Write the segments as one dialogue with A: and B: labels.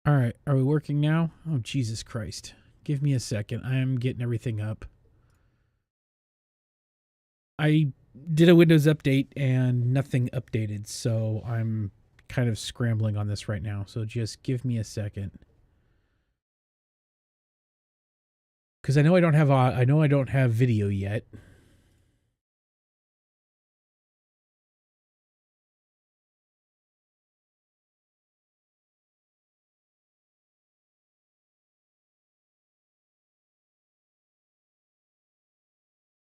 A: All right, are we working now? Oh, Jesus Christ. Give me a second. I am getting everything up. I did a Windows update and nothing updated, so I'm kind of scrambling on this right now. So just give me a second. Because I know I don't have video yet.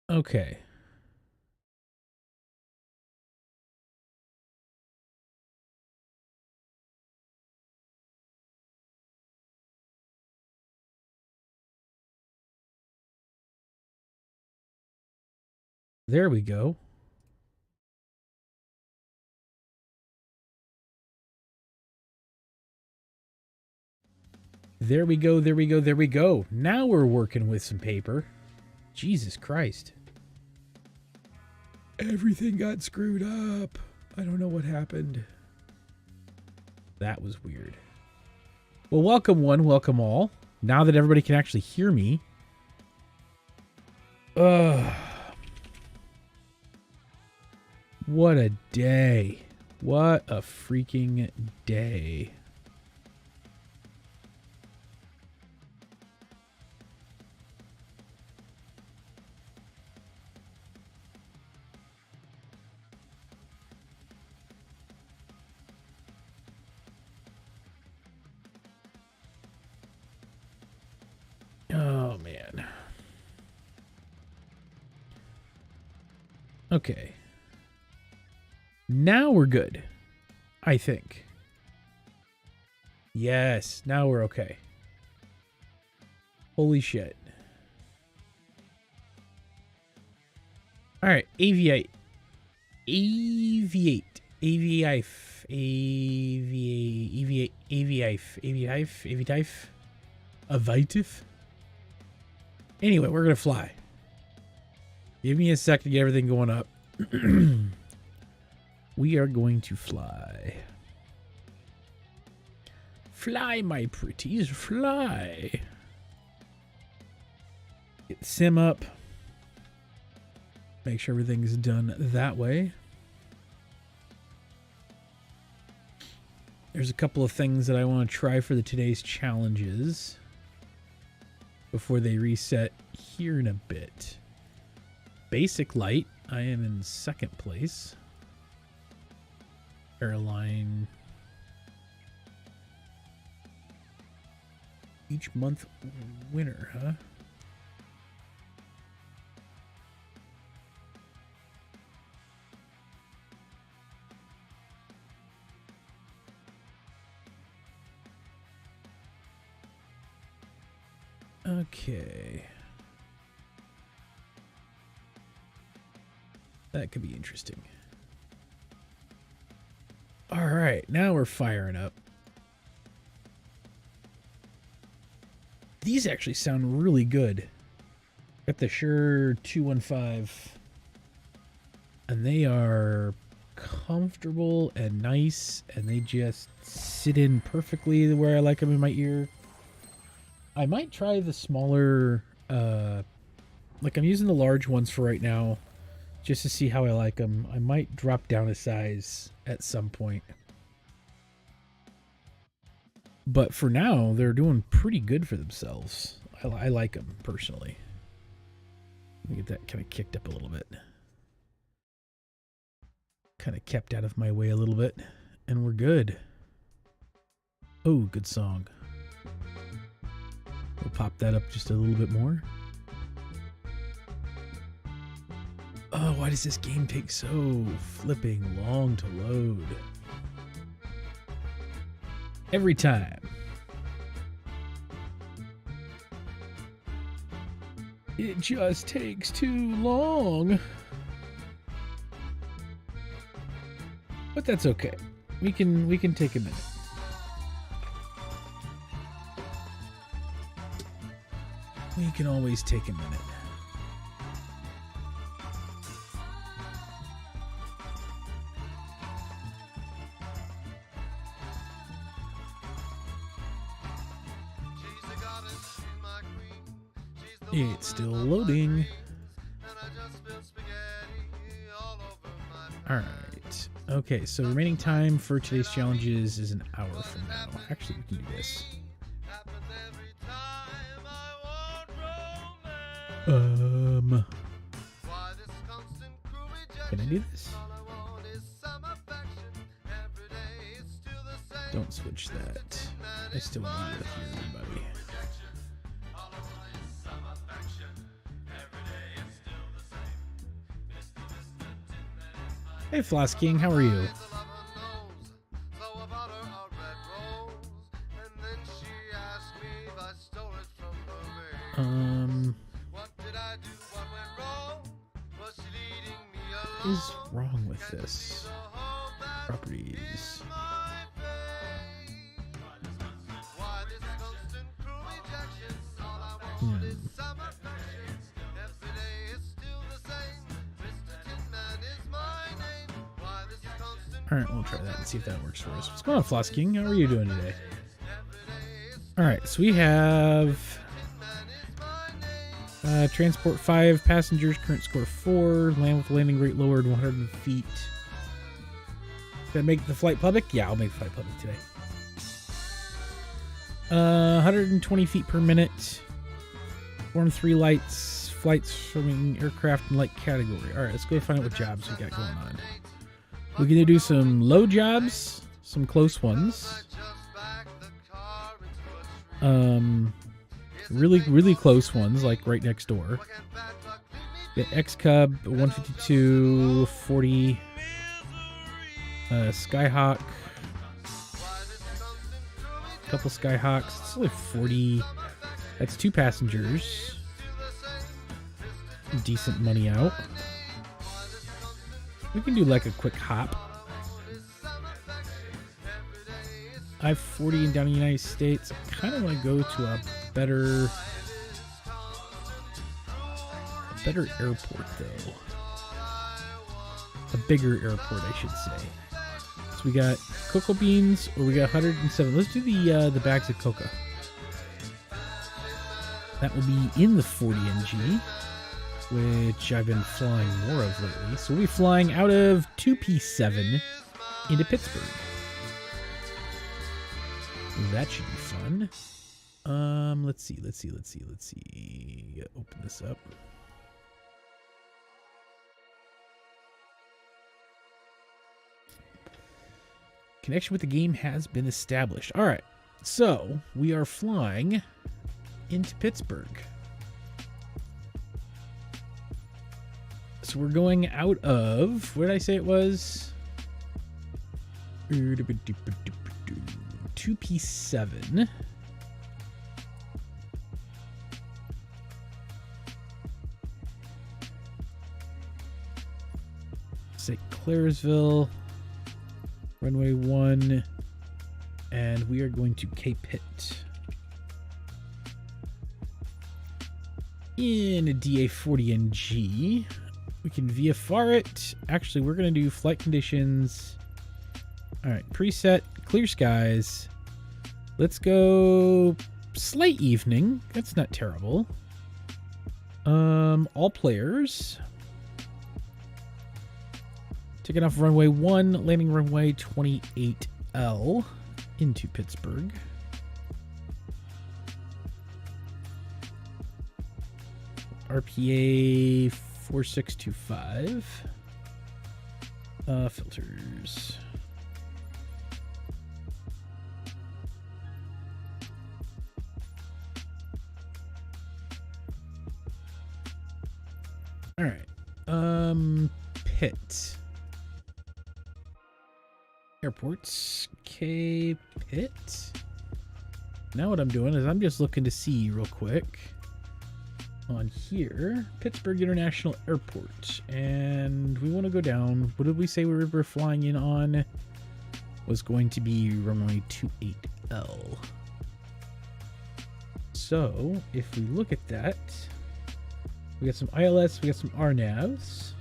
A: Okay. There we go. There we go, there we go, there we go. Now we're working with some paper. Jesus Christ. Everything got screwed up. I don't know what happened. That was weird. Well, welcome one, welcome all. Now that everybody can actually hear me. What a day. What a freaking day. Oh, man. Okay. Now we're good. I think. Yes, now we're okay. Holy shit. All right, Aviatife. Aviatife. Anyway, we're gonna fly. Give me a sec to get everything going up. We are going to fly. Fly, my pretties, fly. Get the sim up. Make sure everything's done that way. There's a couple of things that I want to try for today's challenges before they reset here in a bit. Basic light, I am in second place. Airline. Each month winner, huh? Okay. That could be interesting. All right, now we're firing up. These actually sound really good. Got the Shure 215. And they are comfortable and nice, and they just sit in perfectly where I like them in my ear. I might try the smaller, like I'm using the large ones for right now, just to see how I like them. I might drop down a size at some point. But for now, they're doing pretty good for themselves. I like them, personally. Let me get that kind of kicked up a little bit. Kind of kept out of my way a little bit. And we're good. Oh, good song. We'll pop that up just a little bit more. Oh, why does this game take so flipping long to load? Every time. It just takes too long. But that's okay. We can take a minute. We can always take a minute. It's still loading. All right. Okay, so remaining time for today's challenges is an hour from now. Actually, we can do this. Can I do this? Don't switch that. I still want to hear everybody. Hey, Floss King, how are you? What is wrong with this? Properties. Alright, we'll try that and see if that works for us. What's going on, Floss King? How are you doing today? Alright, so we have transport 5 passengers, current score 4, land with landing rate lowered 100 feet. Did I make the flight public? Yeah, I'll make the flight public today. 120 feet per minute. Form 3 lights, flights swimming aircraft and light category. Alright, let's go find out what jobs we got going on. We're going to do some low jobs, some close ones. Really close ones, like right next door. The X-Cub, 152, 40, Skyhawk, a couple Skyhawks. It's only 40. That's 2 passengers. Decent money out. We can do like a quick hop. I-40 and down in the United States. I kind of want to go to a better airport though. A bigger airport, I should say. So we got cocoa beans, or we got 107. Let's do the bags of cocoa. That will be in the 40 NG, which I've been flying more of lately. So we'll be flying out of 2P7 into Pittsburgh. That should be fun. Let's see. Open this up. Connection with the game has been established. All right, so we are flying into Pittsburgh. So we're going out of, where did I say it was? 2P7. St. Clairsville, runway 1, and we are going to Cape Pitt in a DA40NG. We can VFR it. Actually, we're going to do flight conditions. All right, preset, clear skies. Let's go slight evening. That's not terrible. All players. Taking off runway 1, landing runway 28L into Pittsburgh. RPA 4625. Filters. All right. Pitt. Airports. Cape Pitt. Now what I'm doing is I'm just looking to see real quick on here, Pittsburgh International Airport, and we want to go down. What did we say we were flying in on? Was going to be runway 28L. So if we look at that, we got some ILS, we got some RNAVs,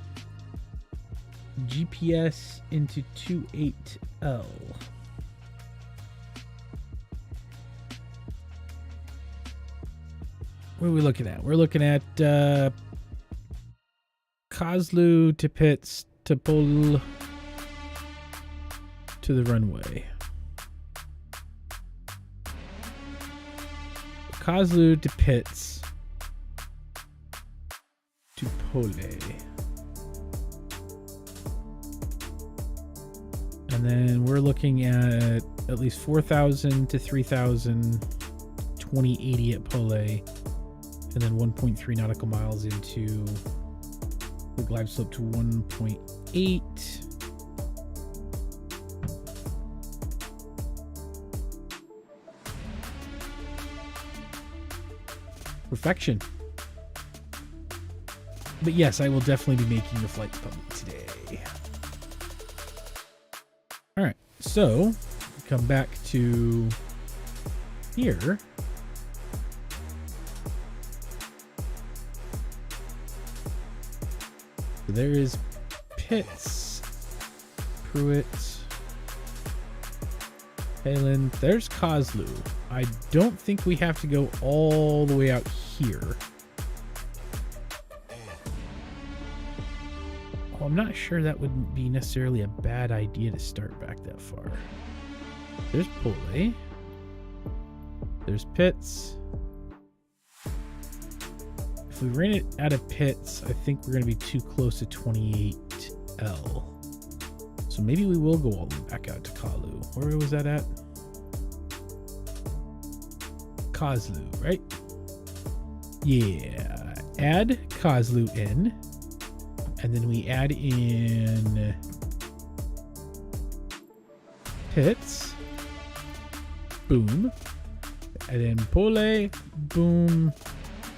A: GPS into 28L. What are we looking at? We're looking at Kozlu to pits to pull to the runway. Kozlu to pits to Pole. And then we're looking at least 4,000 to 3,000, 2080 at Pole, and then 1.3 nautical miles into the glide slope to 1.8. Perfection. But yes, I will definitely be making the flights public today. All right, so come back to here. So there is Pitts, Pruitt, Palin. There's Kozlu. I don't think we have to go all the way out here. Oh, I'm not sure that would be necessarily a bad idea to start back that far. There's Pole. There's Pitts. If we ran it out of Pitts, I think we're going to be too close to 28L. So maybe we will go all the way back out to Kalu. Where was that at? Kozlu, right? Yeah. Add Kozlu in. And then we add in Pitts. Boom. And then Pole. Boom.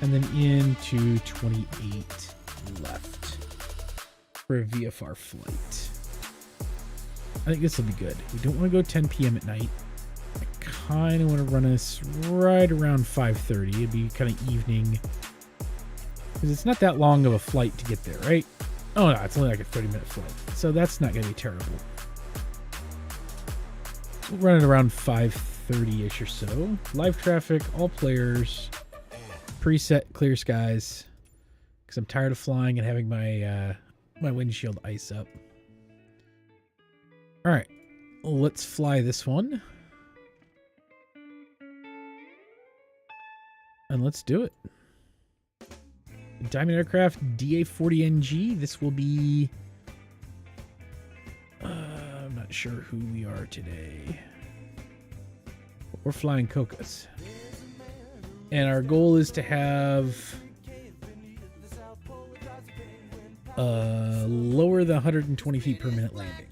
A: And then into 28 left for a VFR flight. I think this will be good. We don't want to go 10 p.m. at night. I kind of want to run us right around 5:30. It'd be kind of evening. Because it's not that long of a flight to get there, right? Oh, no, it's only like a 30-minute flight. So that's not going to be terrible. We'll run it around 5:30-ish or so. Live traffic, all players. Preset clear skies. Because I'm tired of flying and having my my windshield ice up. All right, let's fly this one. And let's do it. Diamond Aircraft DA40NG. This will be... I'm not sure who we are today. We're flying Cocos. And our goal is to have... lower the 120 feet per minute landing.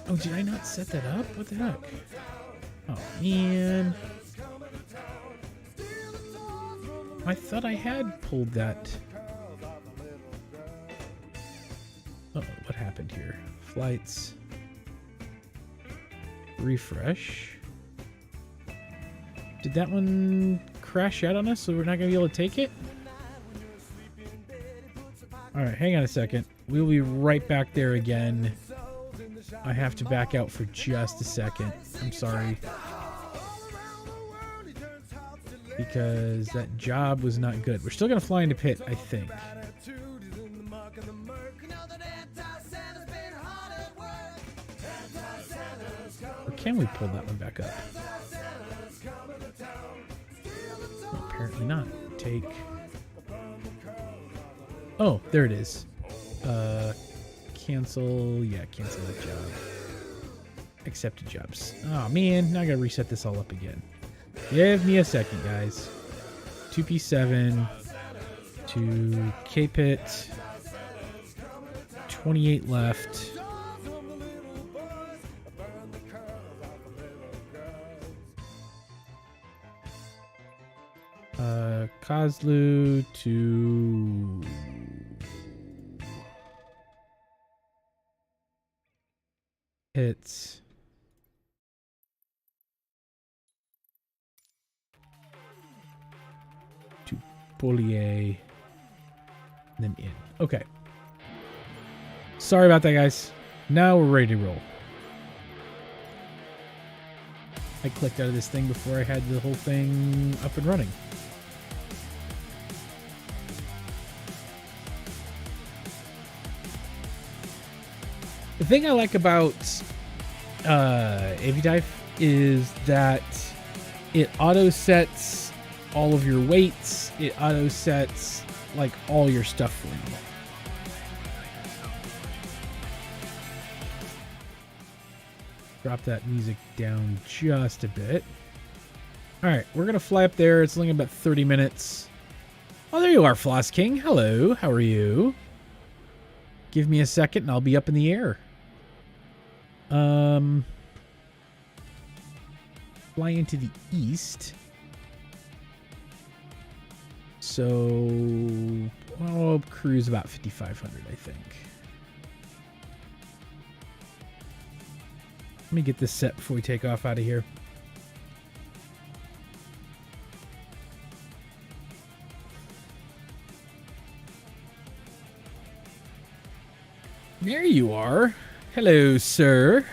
A: Oh, did I not set that up? What the heck? Oh, man. I thought I had pulled that. Uh-oh, what happened here? Flights. Refresh. Did that one crash out on us so we're not going to be able to take it? Alright, hang on a second. We'll be right back there again. I have to back out for just a second. I'm sorry. Because that job was not good. We're still going to fly into pit, I think. Or can we pull that one back up? Well, apparently not. Take. Oh, there it is. Cancel. Yeah, cancel that job. Accepted jobs. Oh, man. Now I got to reset this all up again. Give me a second, guys. 2P7 to K-Pit. 28 left. Kozlu to hits. To Polier. and then in. Okay. Sorry about that, guys. Now we're ready to roll. I clicked out of this thing before I had the whole thing up and running. The thing I like about Aviatife is that it auto sets all of your weights. It auto sets like all your stuff for you. Drop that music down just a bit. All right, we're gonna fly up there. It's only about 30 minutes. Oh, there you are, Floss King. Hello, how are you? Give me a second and I'll be up in the air. Fly into the east. So, I'll cruise about 5,500, I think. Let me get this set before we take off out of here. There you are. Hello, sir.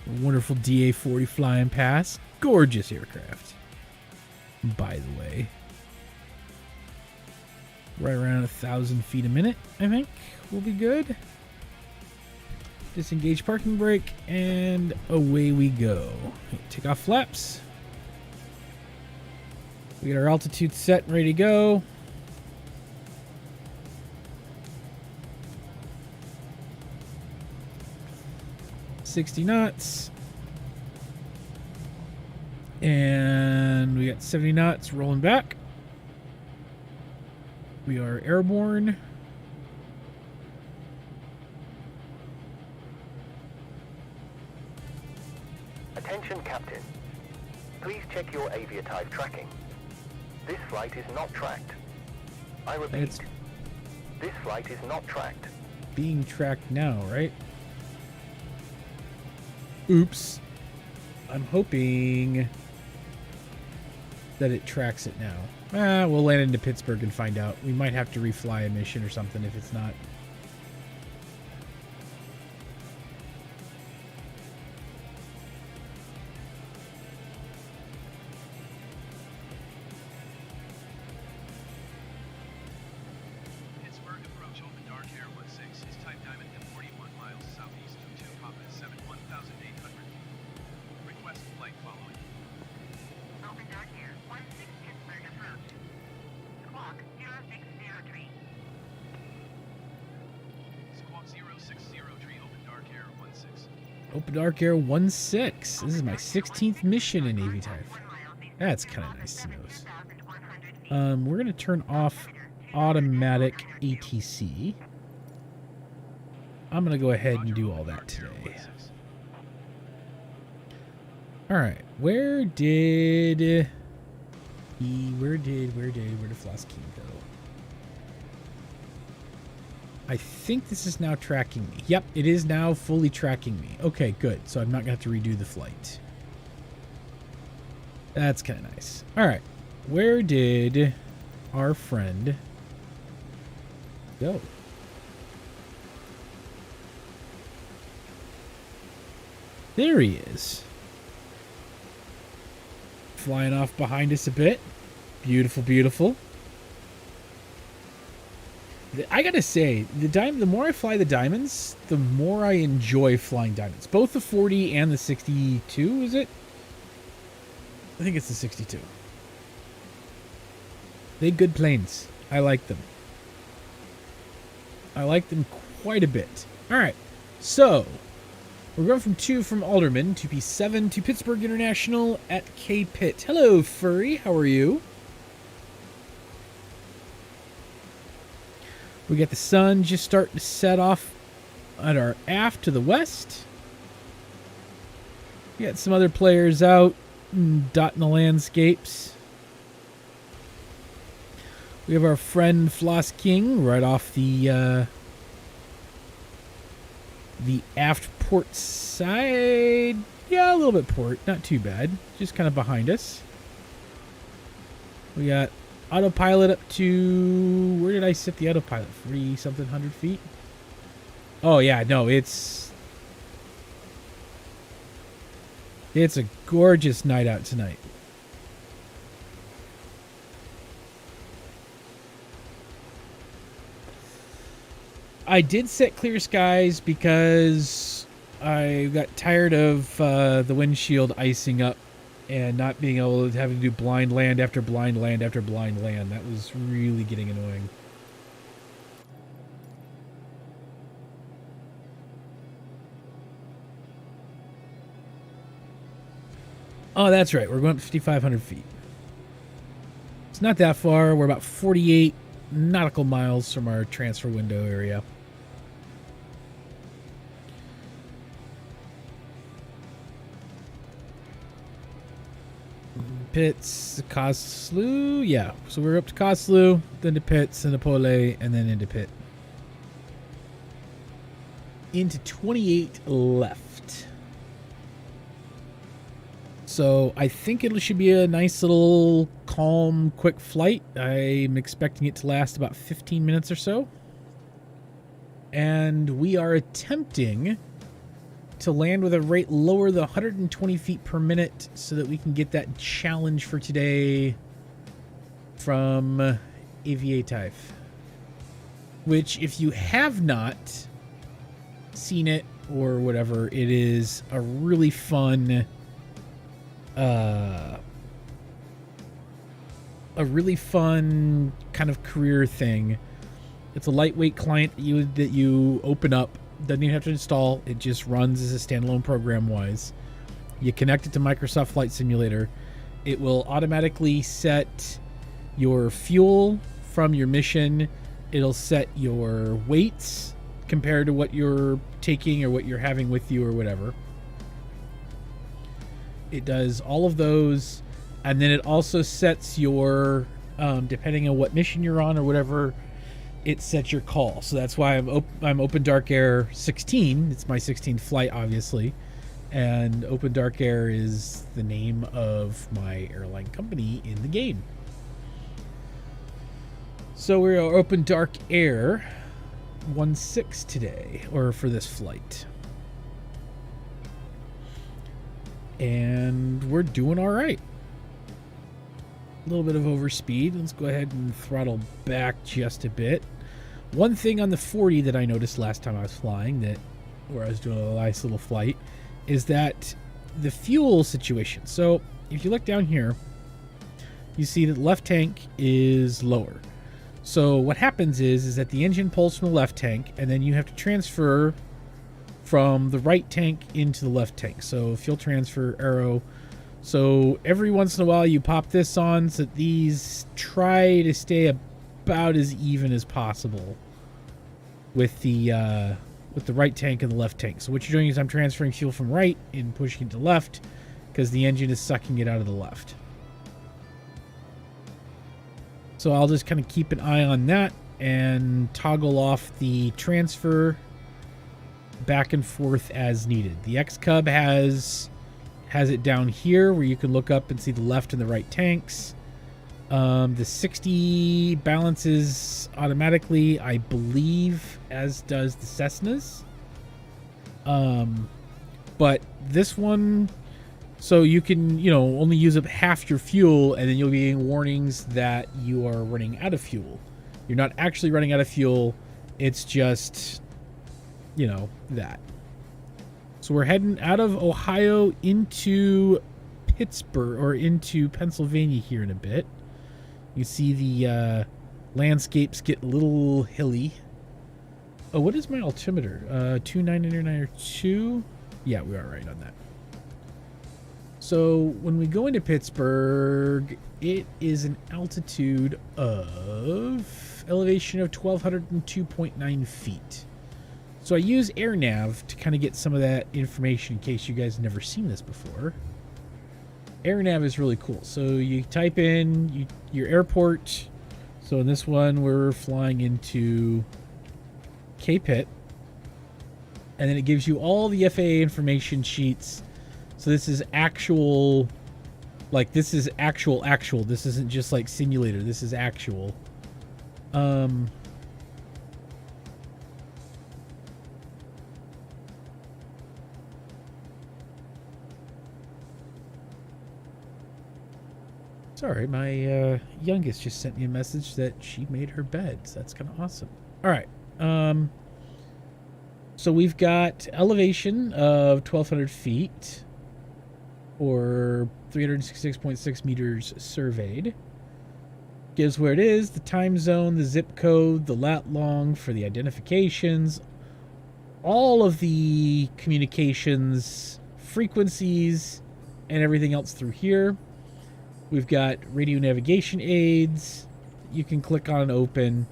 A: A wonderful DA-40 flying past. Gorgeous aircraft. By the way. Right around 1,000 feet a minute, I think. We'll be good. Disengage parking brake, and away we go. Take off flaps. We get our altitude set and ready to go. .60 knots. And we got 70 knots rolling back. We are airborne.
B: Attention, Captain. Please check your Aviatife tracking. This flight is not tracked. I repeat, this flight is not tracked.
A: Being tracked now, right? Oops. I'm hoping that it tracks it now. We'll land into Pittsburgh and find out. We might have to refly a mission or something if it's not.
C: Pittsburgh approach OpenDarkwing 16 is type diamond at 41 miles southeast of 2 Papa 71800. Request flight following.
D: OpenDarkwing 16 Pittsburgh approach. Squawk 0603.
C: Squawk 0603 OpenDarkwing 16.
A: OpenDarkwing 16. This is my 16th mission in Aviatife. That's kind of nice to know. We're going to turn off automatic ATC. I'm going to go ahead and do all that today. All right, where did Floss King go? I think this is now tracking me. Yep, it is now fully tracking me. Okay, good. So I'm not going to have to redo the flight. That's kind of nice. All right, where did our friend go? There he is. Flying off behind us a bit. Beautiful, beautiful. I gotta say, the more I fly the diamonds, the more I enjoy flying diamonds. Both the 40 and the 62, is it? I think it's the 62. They're good planes. I like them. I like them quite a bit. Alright, so we're going from 2 from Alderman to P7 to Pittsburgh International at K Pitt. Hello, Furry. How are you? We got the sun just starting to set off at our aft to the west. We got some other players out dotting the landscapes. We have our friend Floss King right off the aft port side. Yeah, a little bit port. Not too bad. Just kind of behind us. We got Autopilot up to... Where did I set the autopilot? 40-something hundred feet? Oh, yeah. No, it's a gorgeous night out tonight. I did set clear skies because I got tired of the windshield icing up and not being able to having to do blind land after blind land after blind land. That was really getting annoying. Oh, that's right. We're going up 5,500 feet. It's not that far. We're about 48 nautical miles from our transfer window area. Pitts, Koslu, yeah. So we're up to Koslu, then to Pitts, and to Pole, and then into Pitt. Into 28 left. So I think it should be a nice little calm, quick flight. I'm expecting it to last about 15 minutes or so. And we are attempting to land with a rate lower than 120 feet per minute so that we can get that challenge for today from Aviatife. Which, if you have not seen it or whatever, it is a really fun kind of career thing. It's a lightweight client that you open up. Doesn't even have to install. It just runs as a standalone program wise. You connect it to Microsoft Flight Simulator. It will automatically set your fuel from your mission. It'll set your weights compared to what you're taking or what you're having with you or whatever. It does all of those, and then it also sets your, depending on what mission you're on or whatever, it sets your call. So that's why I'm Open Dark Air 16. It's my 16th flight, obviously, and Open Dark Air is the name of my airline company in the game. So we're Open Dark Air 16 today, or for this flight. And we're doing all right. A little bit of overspeed. Let's go ahead and throttle back just a bit. One thing on the 40 that I noticed last time I was flying, where I was doing a nice little flight, is that the fuel situation. So if you look down here, you see that the left tank is lower. So what happens is that the engine pulls from the left tank, and then you have to transfer from the right tank into the left tank. So fuel transfer arrow. So every once in a while you pop this on so that these try to stay about as even as possible with the right tank and the left tank. So what you're doing is I'm transferring fuel from right and pushing it to left because the engine is sucking it out of the left. So I'll just kind of keep an eye on that and toggle off the transfer back and forth as needed. The X-Cub has it down here where you can look up and see the left and the right tanks. The 60 balances automatically, I believe, as does the Cessnas. But this one, so you can, only use up half your fuel, and then you'll be getting warnings that you are running out of fuel. You're not actually running out of fuel. It's just, that. So we're heading out of Ohio into Pittsburgh, or into Pennsylvania here in a bit. You see the landscapes get a little hilly. Oh, what is my altimeter? 2999 or 2? Yeah, we are right on that. So when we go into Pittsburgh, it is an altitude of elevation of 1,202.9 feet. So I use AirNav to kind of get some of that information in case you guys have never seen this before. AirNav is really cool. So you type in your airport. So in this one, we're flying into K-Pitt. And then it gives you all the FAA information sheets. So this is actual Like, this is actual. This isn't just like simulator. This is actual. Sorry, my youngest just sent me a message that she made her bed. So that's kind of awesome. All right. So we've got elevation of 1,200 feet or 366.6 meters surveyed. Gives where it is, the time zone, the zip code, the lat long for the identifications, all of the communications frequencies and everything else through here. We've got radio navigation aids. You can click on and open.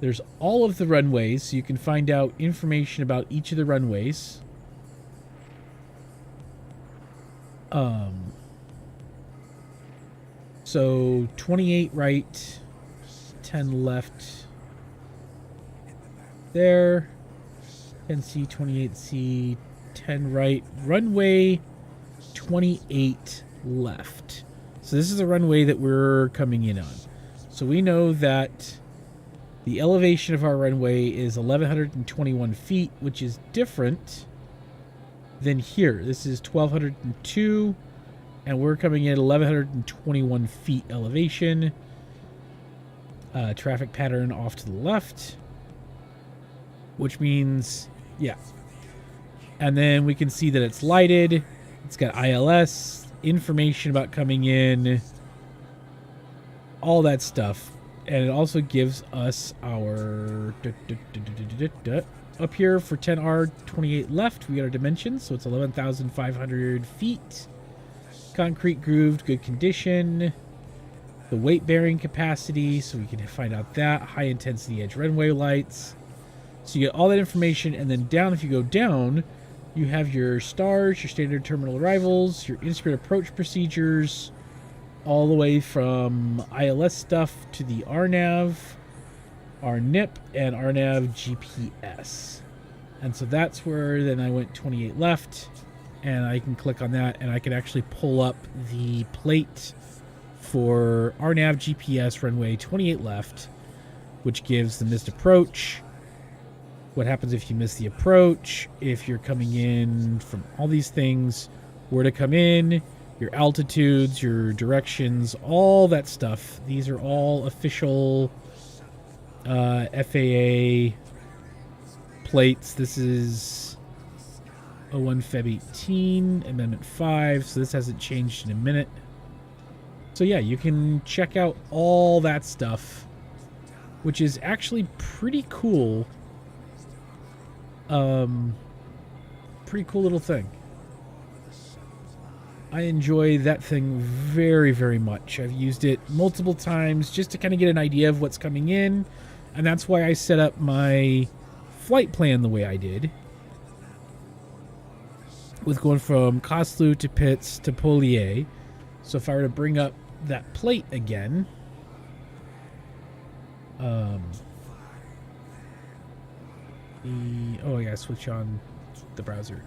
A: There's all of the runways, so you can find out information about each of the runways. So 28 right, 10 left. There. 10C, 28C, 10 right. Runway 28 left. So this is the runway that we're coming in on. So we know that the elevation of our runway is 1,121 feet, which is different than here. This is 1,202, and we're coming in 1,121 feet elevation. Traffic pattern off to the left, which means, yeah. And then we can see that it's lighted. It's got ILS, information about coming in, all that stuff. And it also gives us our up here for 10R 28 left. We got our dimensions, so it's 11,500 feet. Concrete grooved, good condition. The weight bearing capacity, so we can find out that. High intensity edge runway lights. So you get all that information, and then down, if you go down, you have your stars, your standard terminal arrivals, your in-space approach procedures, all the way from ILS stuff to the RNAV, RNIP, and RNAV GPS. And so that's where then I went 28 left, and I can click on that, and I can actually pull up the plate for RNAV GPS runway 28 left, which gives the missed approach, what happens if you miss the approach, if you're coming in from all these things, where to come in, your altitudes, your directions, all that stuff. These are all official FAA plates. This is 01 Feb 18, Amendment 5, so this hasn't changed in a minute. So yeah, you can check out all that stuff, which is actually pretty cool. Pretty cool little thing. I enjoy that thing very, very much. I've used it multiple times just to kind of get an idea of what's coming in, and that's why I set up my flight plan the way I did, with going from Koslu to Pitts to Polier. So if I were to bring up that plate again, oh, I gotta switch on the browser.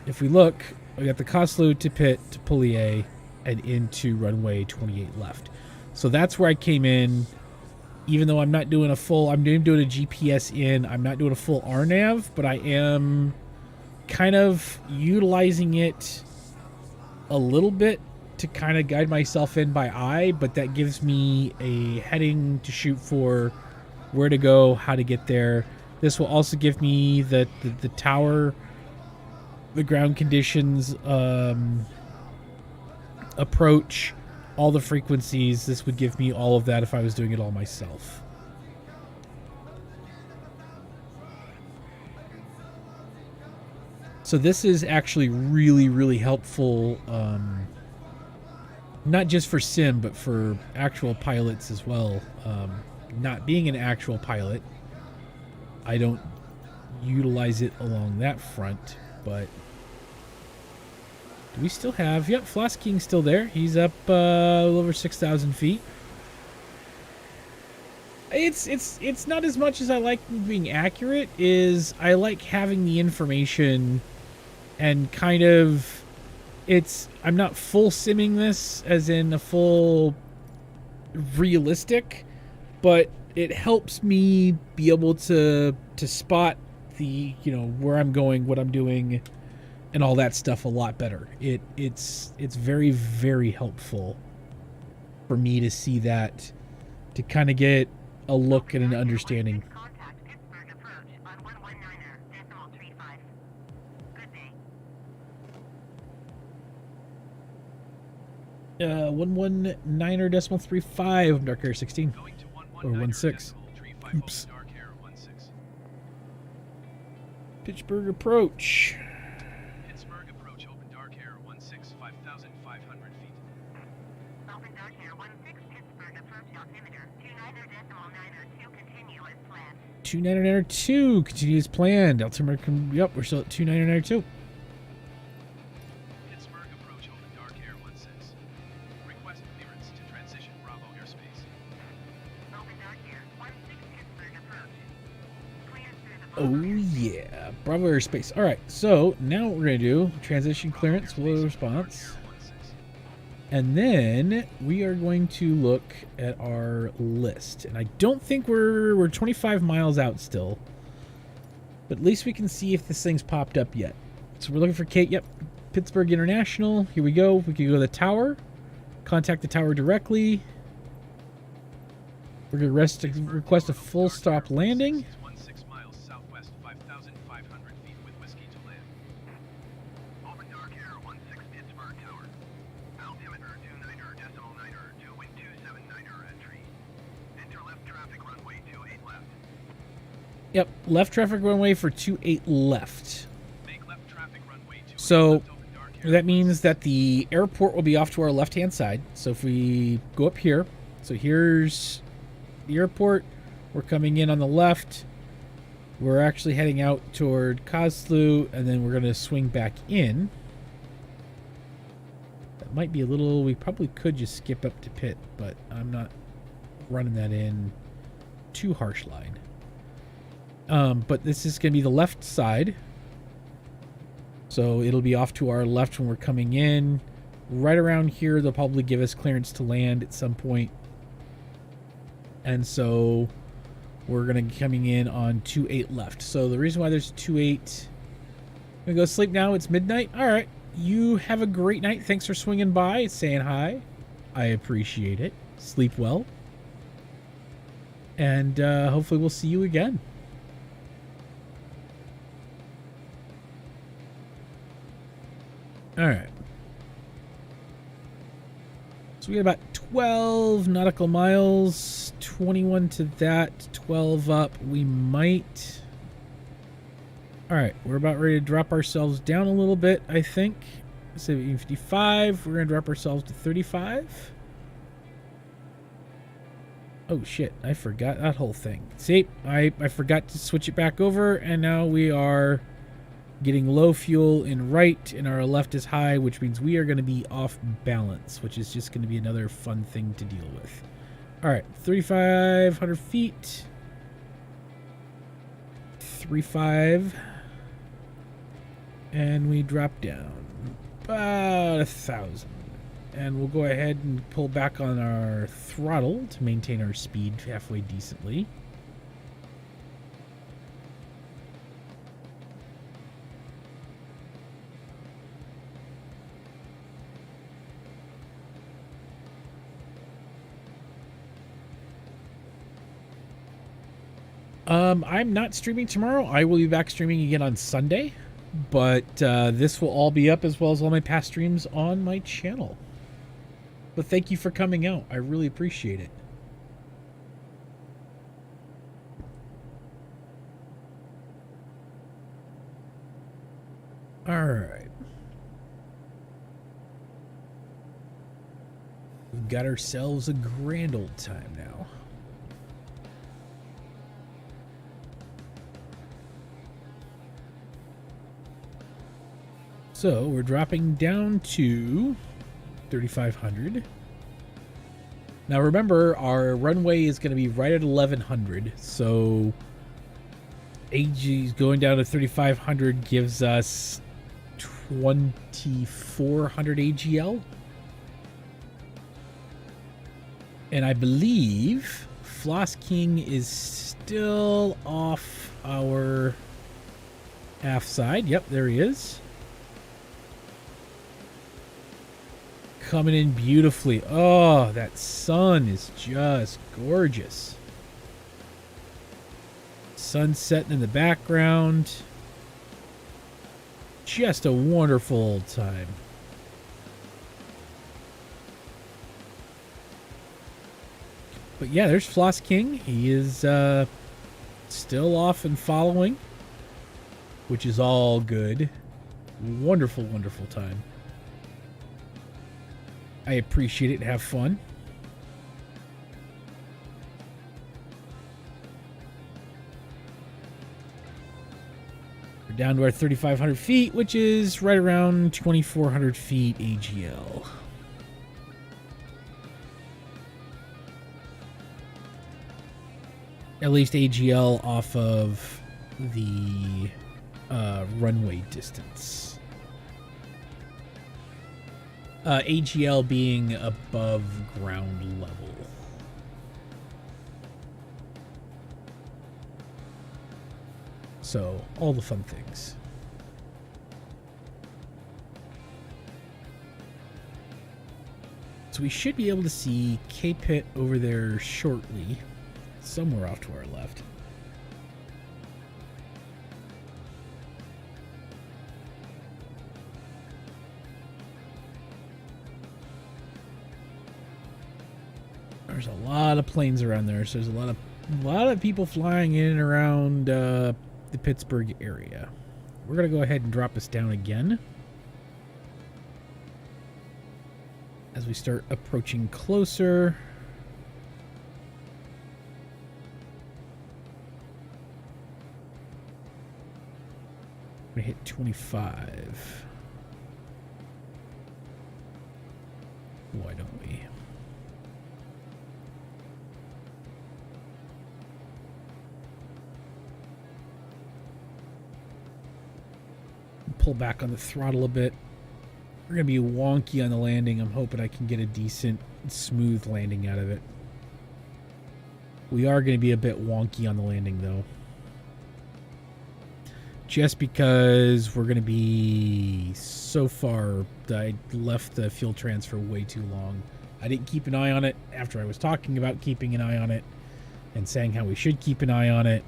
A: If we look, we got the Koslu to Pitt to Polier and into runway 28 left. So that's where I came in. Even though I'm not doing a full, I'm doing a GPS in, I'm not doing a full RNAV, but I am kind of utilizing it a little bit to kind of guide myself in by eye, but that gives me a heading to shoot for, where to go, how to get there. This will also give me the tower, the ground conditions, approach, all the frequencies. This would give me all of that if I was doing it all myself. So this is actually really, really helpful, not just for sim, but for actual pilots as well. Not being an actual pilot, I don't utilize it along that front, but do we still have, yep, Floss King's still there. He's up a little over 6,000 feet. It's not as much as I like being accurate, is I like having the information and kind of I'm not full simming this as in a full realistic, but it helps me be able to spot the, where I'm going, what I'm doing, and all that stuff a lot better. It's very, very helpful for me to see that, to kind of get a look and an understanding.
D: Contact Pittsburgh Approach on 119.35. Good day.
A: 119.35 Dark Air 16
C: Going to
A: or 16.
C: 119.35
A: Oops.
C: Dark Air 16.
A: Pittsburgh Approach.
C: Pittsburgh Approach, Open Dark Air 16, 5,500 feet.
D: Open Dark Air 16 Pittsburgh Approach altimeter 29.902 continue as planned.
A: 2992 continues planned. Altimeter, yep, we're still at 2992.
C: Pittsburgh Approach, Open Dark Air 16. Request clearance to transition Bravo airspace.
D: Open Dark Air 16 Pittsburgh Approach. Cleared through the
A: Oh yeah, Bravo airspace. All right, so now what we're gonna do transition clearance, slow response, and then we are going to look at our list. And I don't think we're 25 miles out still, but at least we can see if this thing's popped up yet. So we're looking for Kate. Yep, Pittsburgh International. Here we go. We can go to the tower, contact the tower directly. We're gonna request a full stop landing.
C: 16 miles southwest, 5,500 feet with whiskey to land.
B: Open Dark Air 16 Pittsburgh Tower. Altimeter 29.9er, 2.279er entry. Enter left traffic runway 28 left.
A: Yep, left traffic runway for 28 left.
C: Make left traffic runway 28
A: So
C: left, Open Dark Air
A: that means that the airport will be off to our left-hand side. So if we go up here, so here's the airport. We're coming in on the left. We're actually heading out toward Kozlu, and then we're going to swing back in. That might be a little... We probably could just skip up to Pitt, but I'm not running that in too harsh line. But this is going to be the left side. So it'll be off to our left when we're coming in. Right around here, they'll probably give us clearance to land at some point. And so we're going to be coming in on 28 left. So the reason why there's 28... I'm going to go sleep now. It's midnight. All right. You have a great night. Thanks for swinging by, saying hi. I appreciate it. Sleep well. And hopefully we'll see you again. All right. So we got about 12 nautical miles, 21 to that, 12 up. We might... All right, we're about ready to drop ourselves down a little bit, I think. So 55, we're going to drop ourselves to 35. Oh, shit, I forgot that whole thing. See, I forgot to switch it back over, and now we are getting low fuel in right, and our left is high, which means we are going to be off balance, which is just going to be another fun thing to deal with. All right, 3,500 feet. 3.5. And we drop down about 1,000. And we'll go ahead and pull back on our throttle to maintain our speed halfway decently. I'm not streaming tomorrow. I will be back streaming again on Sunday, but this will all be up as well as all my past streams on my channel. But thank you for coming out. I really appreciate it. All right. We've got ourselves a grand old time now. So we're dropping down to 3,500. Now remember, our runway is going to be right at 1,100. So AG's going down to 3,500 gives us 2400 AGL. And I believe Floss King is still off our aft side. Yep, there he is. Coming in beautifully. Oh, that sun is just gorgeous. Sun setting in the background. Just a wonderful old time. But yeah, there's Floss King. He is still off and following, which is all good. Wonderful, wonderful time. I appreciate it. Have fun. We're down to our 3,500 feet, which is right around 2,400 feet AGL. At least AGL off of the runway distance. AGL being above ground level. So, all the fun things. So we should be able to see K-Pit over there shortly. Somewhere off to our left. There's a lot of planes around there, so there's a lot of people flying in and around the Pittsburgh area. We're gonna go ahead and drop us down again as we start approaching closer. We hit 25. Why don't we? Pull back on the throttle a bit. We're going to be wonky on the landing. I'm hoping I can get a decent, smooth landing out of it. We are going to be a bit wonky on the landing, though. Just because we're going to be so far, I left the fuel transfer way too long. I didn't keep an eye on it after I was talking about keeping an eye on it and saying how we should keep an eye on it.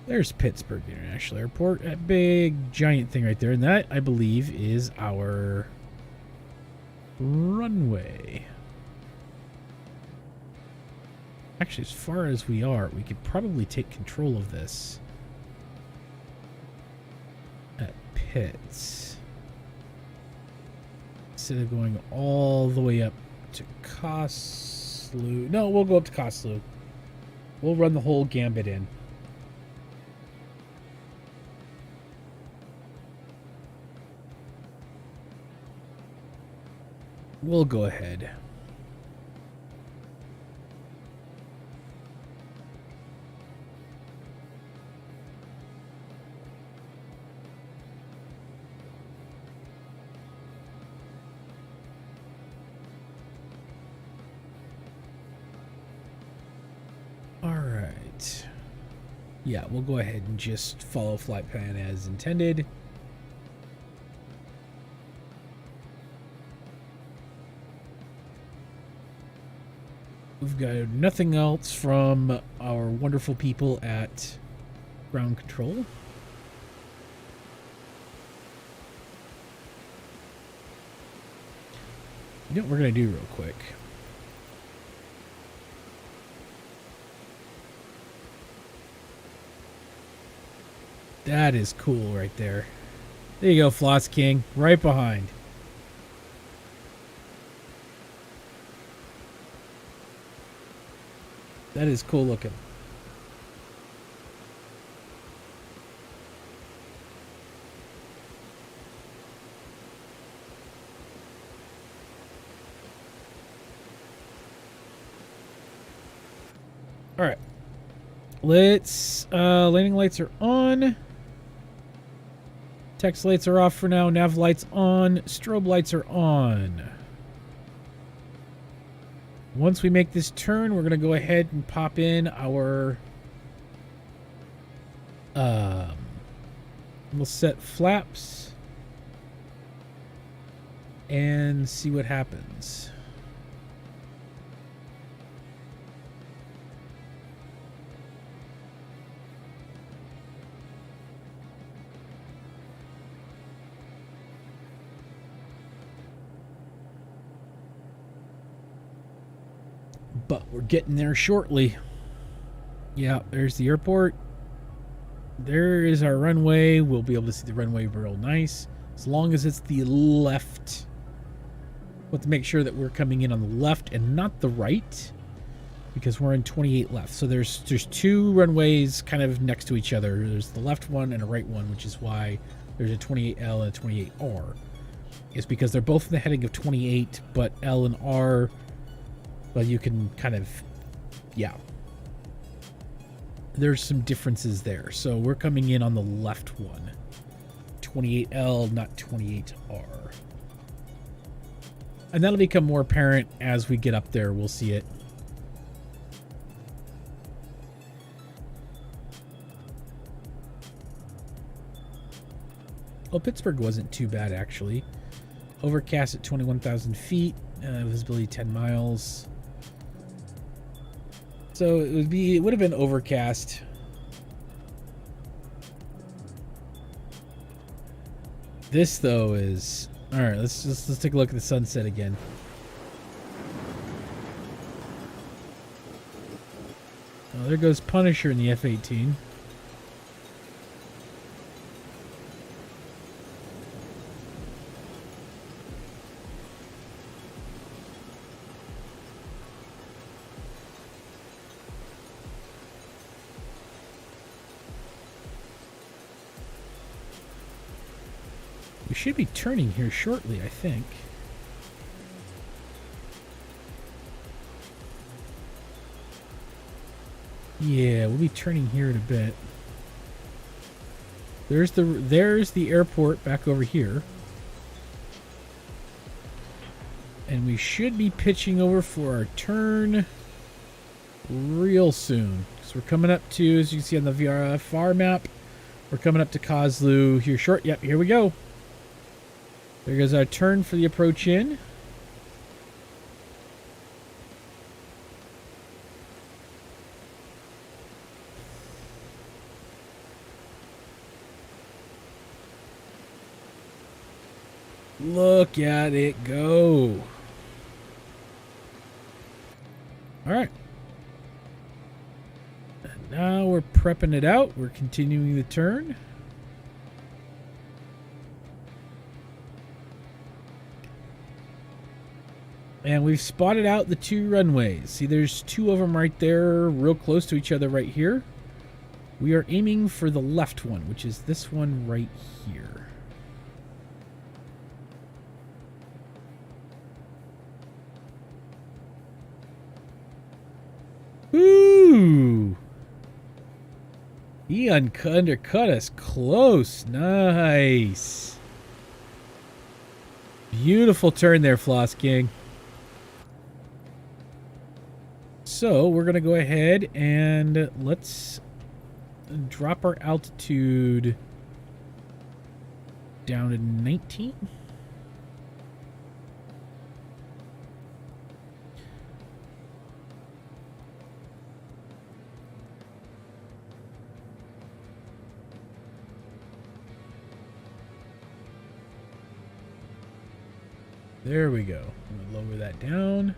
A: There's Pittsburgh International Airport, that big giant thing right there, and that, I believe, is our runway. Actually, as far as we are, we could probably take control of this at Pitts instead of going all the way up to Koslu. No, we'll go up to Koslu. We'll run the whole gambit in. We'll go ahead. All right. Yeah, we'll go ahead and just follow flight plan as intended. We've got nothing else from our wonderful people at ground control. You know what we're going to do real quick? That is cool right there. There you go, Floss King. Right behind. That is cool looking. All right. Let's landing lights are on. Text lights are off for now. Nav lights on. Strobe lights are on. Once we make this turn, we're going to go ahead and pop in our... we'll set flaps and see what happens. But we're getting there shortly. Yeah, there's the airport. There is our runway. We'll be able to see the runway real nice. As long as it's the left. We'll have to make sure that we're coming in on the left and not the right. Because we're in 28 left. So there's two runways kind of next to each other. There's the left one and a right one, which is why there's a 28L and a 28R. It's because they're both in the heading of 28, but L and R... well, you can kind of, yeah. There's some differences there. So we're coming in on the left one. 28L, not 28R. And that'll become more apparent as we get up there. We'll see it. Well, Pittsburgh wasn't too bad, actually. Overcast at 21,000 feet. Visibility 10 miles. So it would have been overcast. This though is all right. Let's take a look at the sunset again. Oh, there goes Punisher in the F-18. We should be turning here shortly, I think. Yeah, we'll be turning here in a bit. There's the airport back over here. And we should be pitching over for our turn real soon. So we're coming up to, as you can see on the VRFR map, we're coming up to Kozlu here short. Yep, here we go. There goes our turn for the approach in. Look at it go. All right. And now we're prepping it out. We're continuing the turn. And we've spotted out the two runways. See, there's two of them right there, real close to each other right here. We are aiming for the left one, which is this one right here. Ooh! He undercut us close. Nice. Beautiful turn there, Floss King. So we're going to go ahead and let's drop our altitude down to 19. There we go. I'm going to lower that down.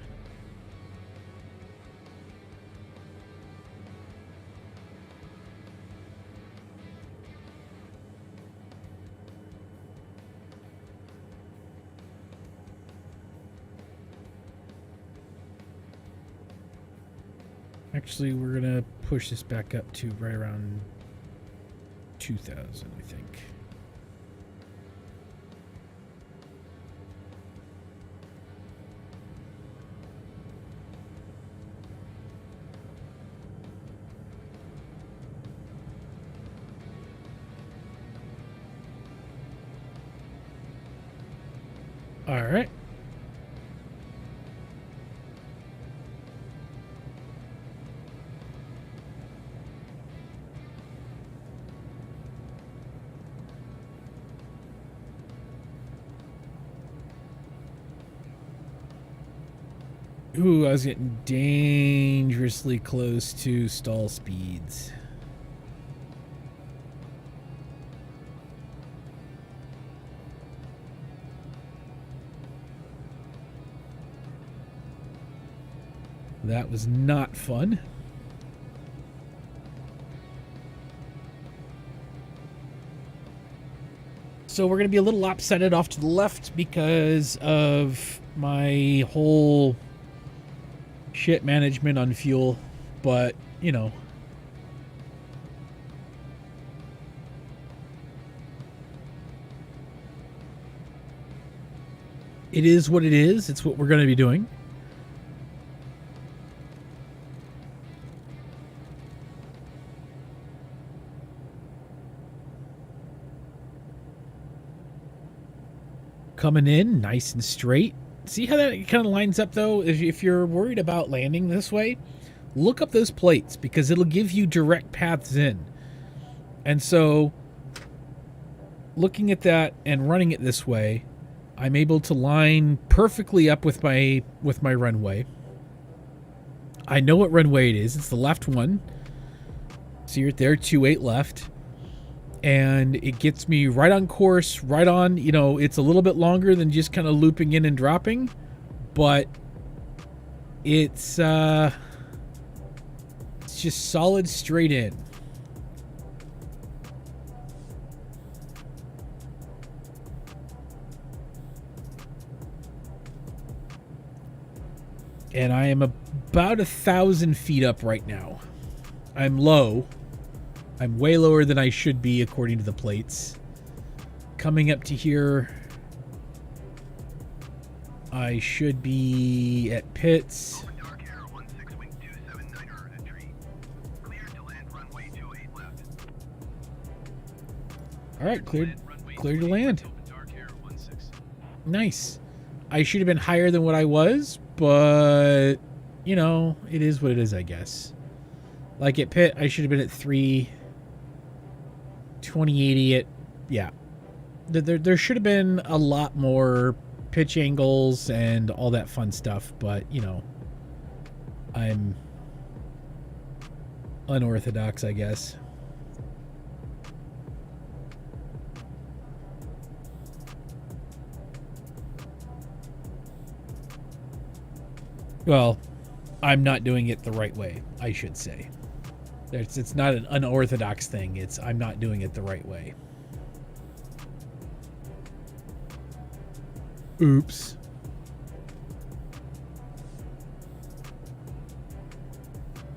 A: Actually, we're going to push this back up to right around 2,000, I think. All right. Ooh, I was getting dangerously close to stall speeds. That was not fun. So we're going to be a little lopsided off to the left because of my whole shit management on fuel, but, you know. It is what it is. It's what we're going to be doing. Coming in nice and straight. See how that kind of lines up, though? If you're worried about landing this way, look up those plates because it'll give you direct paths in. And so, looking at that and running it this way, I'm able to line perfectly up with my runway. I know what runway it is. It's the left one. See right there, 28 left. And it gets me right on course, right on, you know, it's a little bit longer than just kind of looping in and dropping, but it's just solid straight in. And I am about 1,000 feet up right now. I'm low. I'm way lower than I should be according to the plates. Coming up to here, I should be at pits.
C: Open dark air 16 wing 279er entry. Cleared to land runway 28 left.
A: All right, cleared to land.
C: Open dark air 16.
A: Nice. I should have been higher than what I was, but you know, it is what it is, I guess. Like at pit, I should have been at 2080 at, yeah. There should have been a lot more pitch angles and all that fun stuff, but, you know, I'm unorthodox, I guess. Well, I'm not doing it the right way, I should say. It's not an unorthodox thing. It's I'm not doing it the right way. Oops.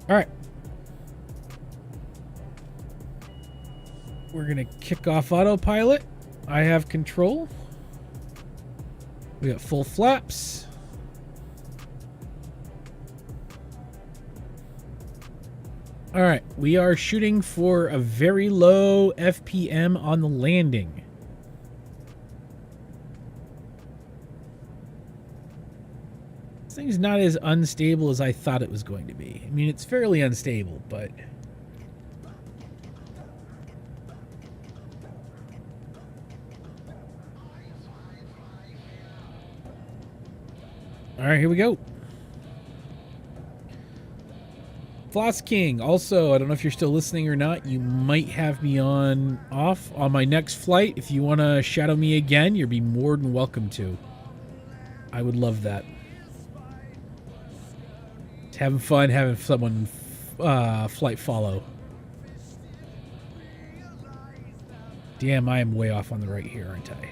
A: All right. We're going to kick off autopilot. I have control. We got full flaps. All right, we are shooting for a very low FPM on the landing. This thing's not as unstable as I thought it was going to be. I mean, it's fairly unstable, but... All right, here we go. Floss King, also, I don't know if you're still listening or not. You might have me off on my next flight. If you want to shadow me again, you'll be more than welcome to. I would love that. It's having fun having someone flight follow. Damn, I am way off on the right here, aren't I?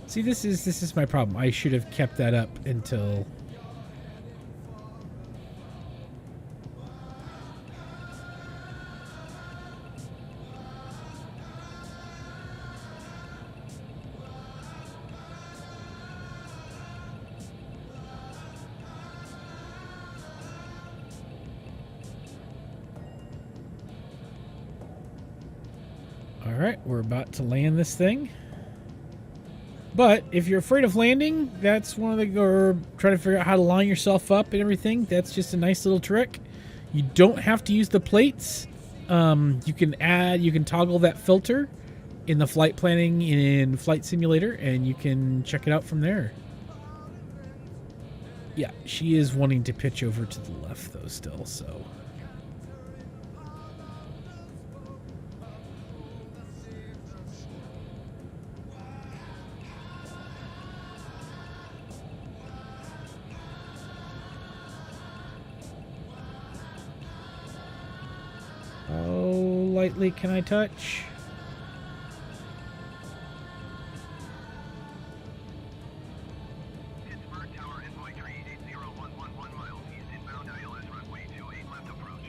A: See, this is my problem. I should have kept that up until... All right, we're about to land this thing. But if you're afraid of landing, that's one of the, or trying to figure out how to line yourself up and everything, that's just a nice little trick. You don't have to use the plates. You can toggle that filter in the flight planning in Flight Simulator, and you can check it out from there. Yeah, she is wanting to pitch over to the left though still, so. How lightly can I touch?
C: Pittsburgh Tower, envoy 3801111 miles east inbound ILS runway 28 left approach.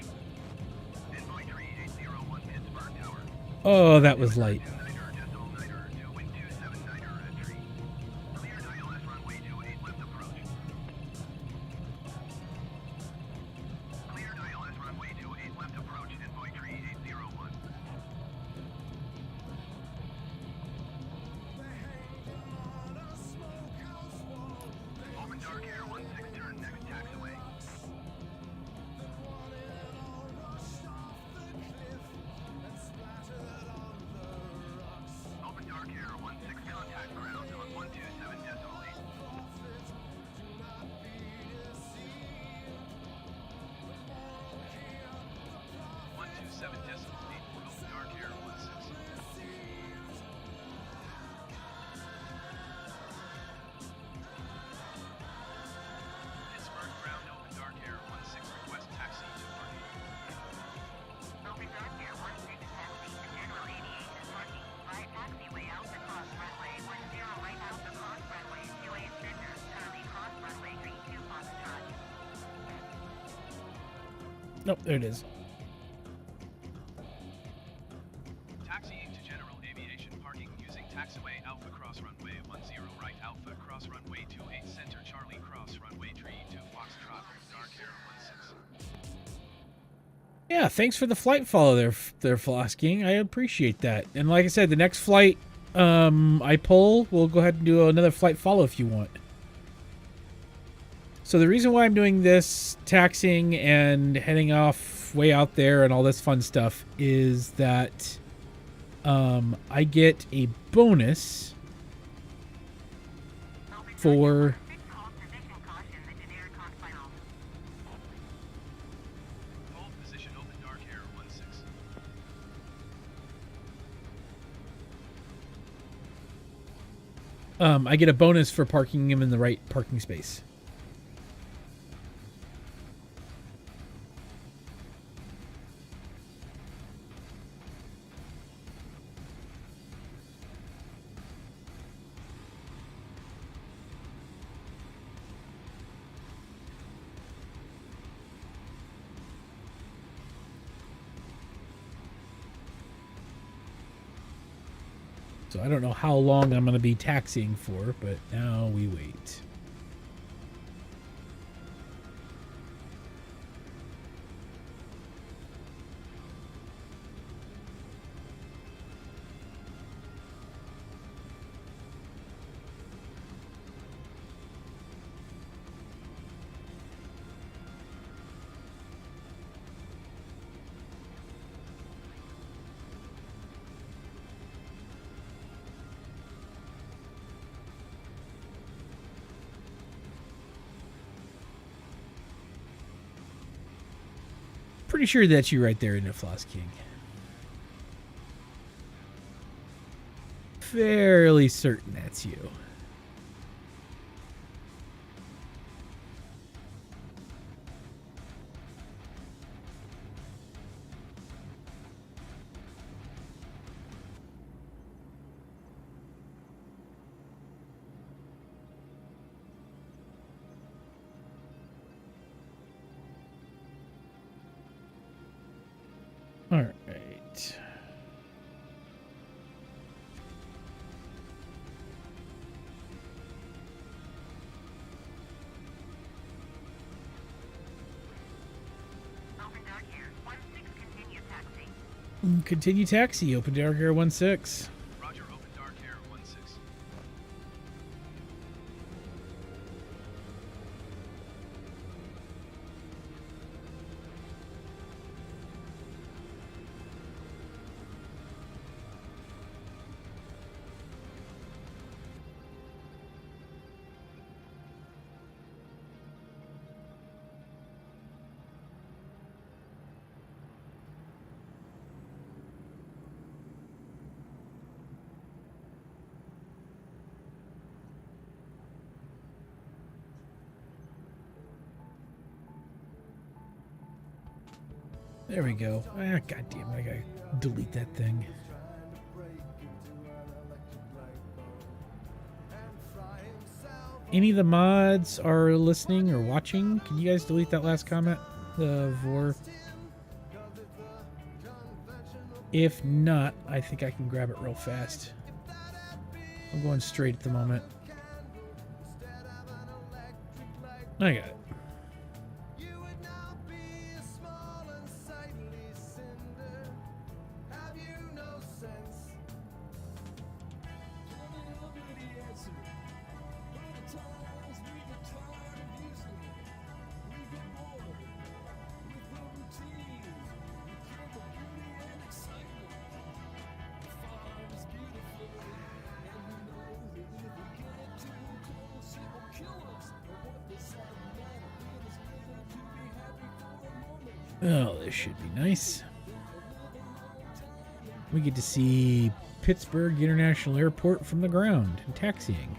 C: Envoy 3801 Pittsburgh Tower.
A: Oh, that was light.
C: 29er, decimal 9er, 2 wind 279er entry. Cleared ILS runway 28 left approach. Cleared ILS runway 28 left approach, envoy 3801. Open dark air 16, turn next taxiway. Open dark air 16, contact ground on 127 decimal 8. 127 decimal 8 for open dark air 16. Pittsburgh ground open dark air 16, request taxi to parking.
D: Open Dark Air 16 taxi to General Aviation parking via taxiway Alpha Cross runway 10 right Alpha Cross runway 28 center, Charlie Cross runway 32 Foxtrot.
A: Nope, there it is.
C: Taxiing to General Aviation parking using taxiway Alpha Cross runway 10 right Alpha Cross runway 28 center Charlie Cross runway 32 Foxtrot open dark air 16.
A: Yeah, thanks for the flight follow there, Flosking. I appreciate that. And like I said, the next flight I pull, we'll go ahead and do another flight follow if you want. So the reason why I'm doing this taxiing and heading off way out there and all this fun stuff is that I get a bonus for
D: Hold position caution, the generic on final.
C: Hold position open dark air 16.
A: I get a bonus for parking him in the right parking space. So I don't know how long I'm going to be taxiing for, but now we wait. Pretty sure that's you right there in the Floss King. Fairly certain that's you. All right.
D: Open Dark Air 16, continue taxi.
A: Continue taxi, open dark air 16.
C: Roger, open dark air 16.
A: There we go. Ah, God damn it, I gotta delete that thing. Any of the mods are listening or watching? Can you guys delete that last comment? The Vor. If not, I think I can grab it real fast. I'm going straight at the moment. I got it. Oh, this should be nice. We get to see Pittsburgh International Airport from the ground and taxiing.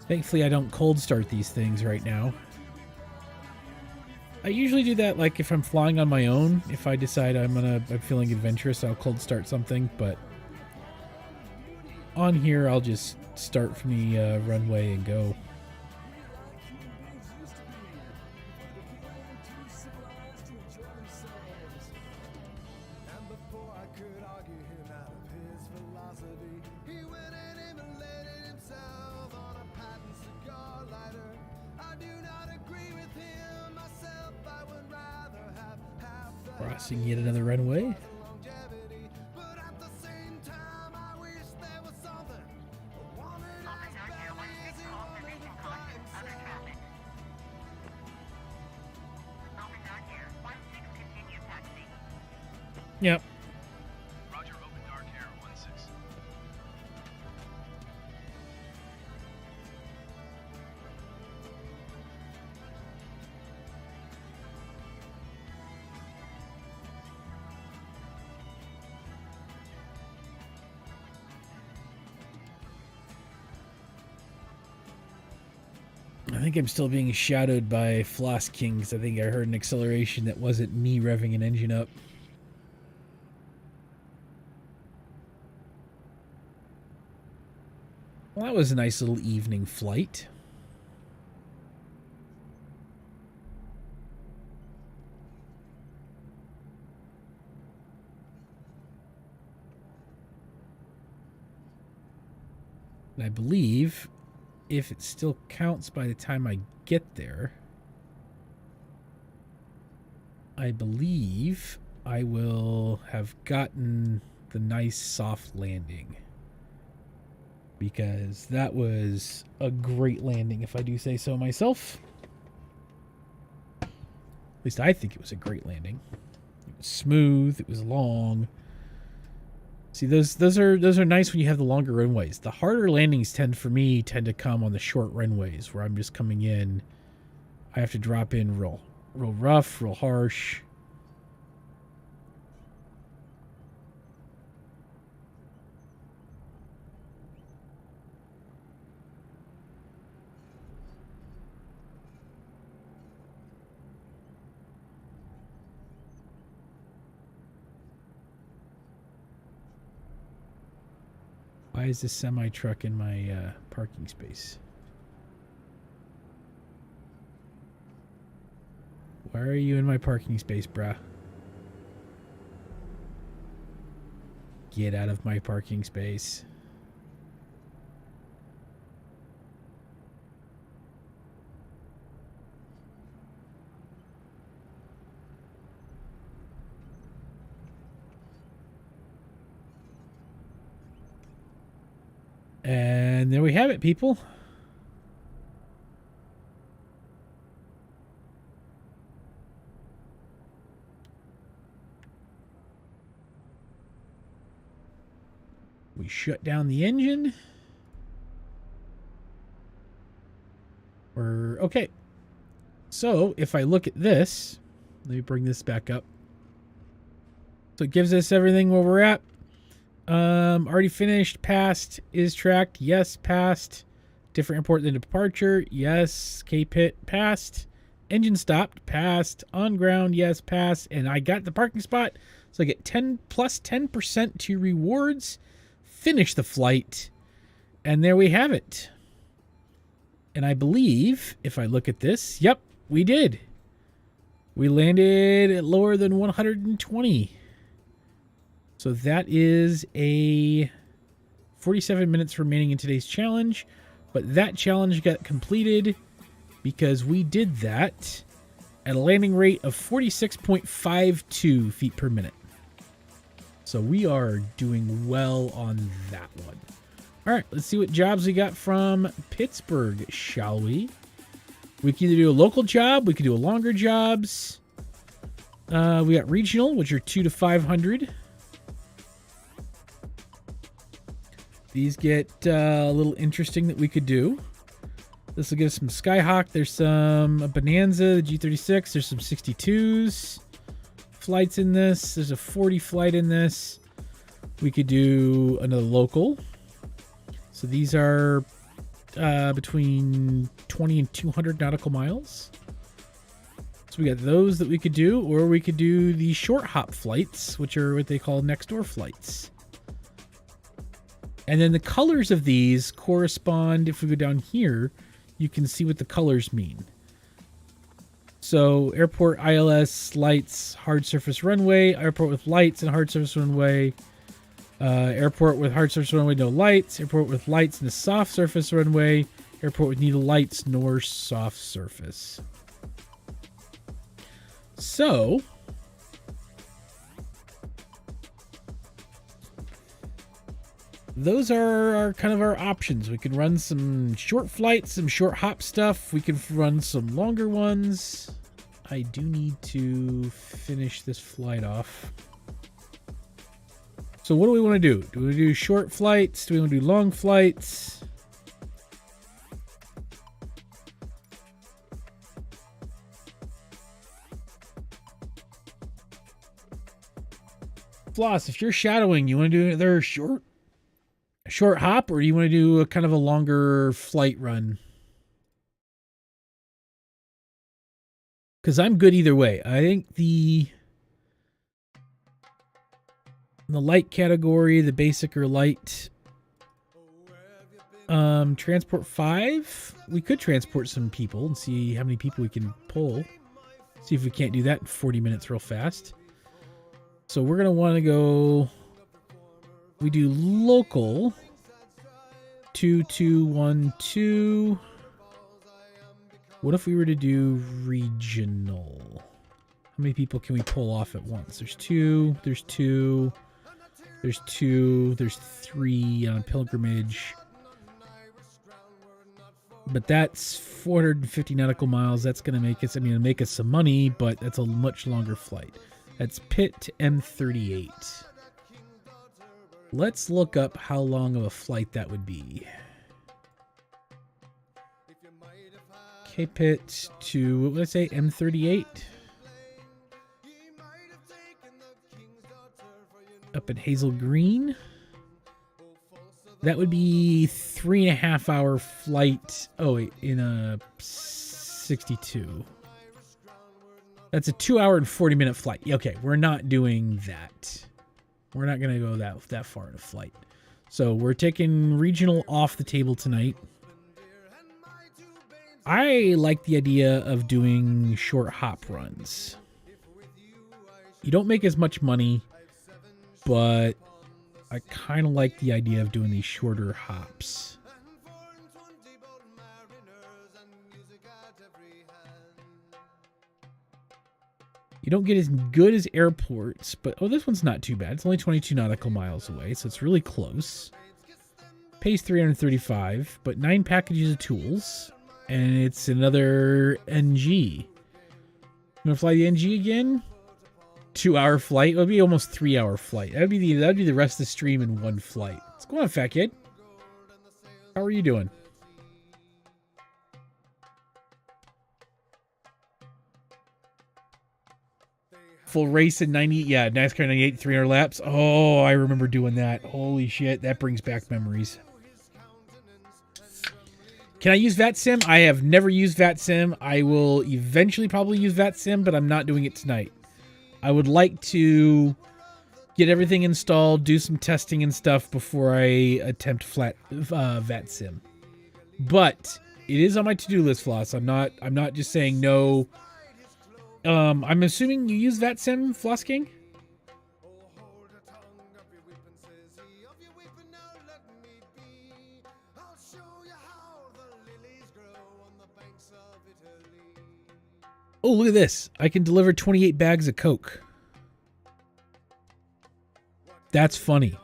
A: Thankfully, I don't cold start these things right now. I usually do that like if I'm flying on my own. If I decide I'm feeling adventurous, I'll cold start something, but on here I'll just start from the runway and go. Crossing yet another runway. Yep.
C: Roger, open dark air 16.
A: I think I'm still being shadowed by Floss King because I think I heard an acceleration that wasn't me revving an engine up. Well, that was a nice little evening flight. And I believe if it still counts by the time I get there, I believe I will have gotten the nice soft landing. Because that was a great landing, if I do say so myself. At least I think it was a great landing. It was smooth, it was long. See, those are nice when you have the longer runways. The harder landings tend to come on the short runways where I'm just coming in. I have to drop in real rough, real harsh. Why is this semi-truck in my parking space? Why are you in my parking space, bruh? Get out of my parking space. And there we have it, people. We shut down the engine. We're okay. So if I look at this, let me bring this back up. So it gives us everything where we're at. Already finished, passed, is tracked, yes, passed. Different airport than departure, yes. Cape hit, passed. Engine stopped. Passed. On ground. Yes, passed. And I got the parking spot. So I get 10 plus 10% to rewards. Finish the flight. And there we have it. And I believe, if I look at this, yep, we did. We landed at lower than 120. So that is a 47 minutes remaining in today's challenge. But that challenge got completed because we did that at a landing rate of 46.52 feet per minute. So we are doing well on that one. All right, let's see what jobs we got from Pittsburgh, shall we? We can either do a local job, we can do a longer jobs. We got regional, which are 2 to 500. These get a little interesting that we could do. This will give us some Skyhawk. There's some Bonanza, the G36. There's some 62s flights in this. There's a 40 flight in this. We could do another local. So these are between 20 and 200 nautical miles. So we got those that we could do, or we could do the short hop flights, which are what they call next door flights. And then the colors of these correspond. If we go down here, you can see what the colors mean. So airport ILS lights, hard surface runway, airport with lights and hard surface runway, airport with hard surface runway, no lights, airport with lights and a soft surface runway, airport with neither lights nor soft surface. So those are our kind of our options. We can run some short flights, some short hop stuff. We can run some longer ones. I do need to finish this flight off. So what do we want to do? Do we do short flights? Do we want to do long flights? Floss, if you're shadowing, you want to do another short hop, or do you want to do a kind of a longer flight run? Because I'm good either way. I think the light category, the basic or light, transport 5, we could transport some people and see how many people we can pull. See if we can't do that in 40 minutes real fast. So we're going to want to go, we do local, 2212. What if we were to do regional? How many people can we pull off at once? There's 2, there's 2, there's 2, there's 3 on pilgrimage. But that's 450 nautical miles. That's going to make us, it'll make us some money, but that's a much longer flight. That's Pitt to M38. Let's look up how long of a flight that would be. Okay, Pitt to, what would I say, M38? Up at Hazel Green. That would be 3.5 hour flight. Oh, wait, in a 62. That's a 2 hour and 40 minute flight. Okay, we're not doing that. We're not going to go that far in a flight. So we're taking regional off the table tonight. I like the idea of doing short hop runs. You don't make as much money, but I kind of like the idea of doing these shorter hops. You don't get as good as airports, but oh, this one's not too bad. It's only 22 nautical miles away, so it's really close. Pays $335, but 9 packages of tools, and it's another NG. You want to fly the NG again? 2 hour flight. It would be almost 3 hour flight. That'd be the rest of the stream in one flight. What's going on, fat kid? How are you doing? Full race in 90, yeah, NASCAR 98, 300 laps. Oh, I remember doing that. Holy shit, that brings back memories. Can I use VATSIM? I have never used VATSIM. I will eventually probably use VATSIM, but I'm not doing it tonight. I would like to get everything installed, do some testing and stuff before I attempt VATSIM. But it is on my to-do list, Floss. I'm not just saying no. I'm assuming you use VATSIM, Floss King? Oh, look at this. I can deliver 28 bags of Coke. That's funny.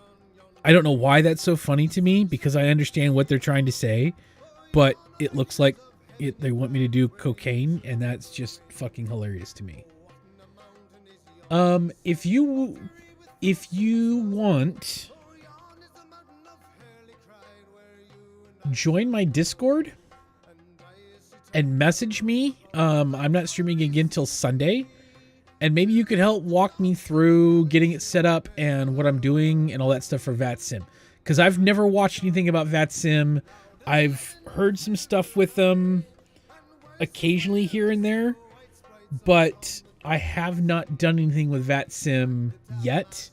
A: I don't know why that's so funny to me, because I understand what they're trying to say, but it looks like they want me to do cocaine, and that's just fucking hilarious to me. If you want, join my Discord and message me. I'm not streaming again till Sunday, and maybe you could help walk me through getting it set up and what I'm doing and all that stuff for VATSIM, because I've never watched anything about VATSIM. I've heard some stuff with them occasionally here and there, but I have not done anything with VATSIM yet,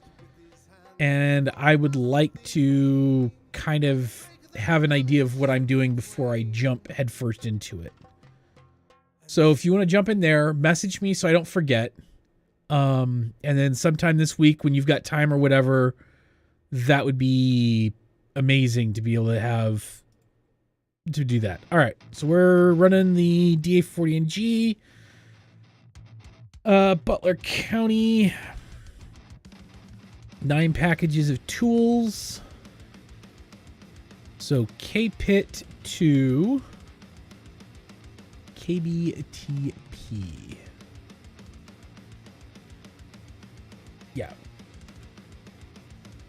A: and I would like to kind of have an idea of what I'm doing before I jump headfirst into it. So if you want to jump in there, message me so I don't forget. And then sometime this week when you've got time or whatever, that would be amazing to be able to do that. All right. So we're running the DA40NG, Butler County, 9 packages of tools. So K-Pit to KBTP. Yeah.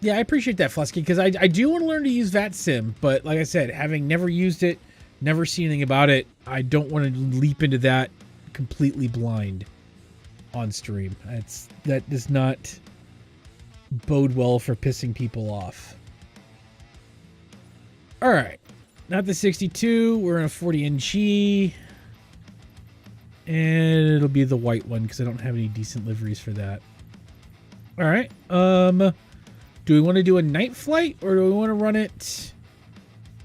A: Yeah, I appreciate that, Flusky, because I do want to learn to use VATSIM, but like I said, having never used it, never seen anything about it, I don't want to leap into that completely blind on stream. That does not bode well for pissing people off. All right, not the 62. We're in a 40NG, and it'll be the white one because I don't have any decent liveries for that. All right. Do we want to do a night flight, or do we want to run it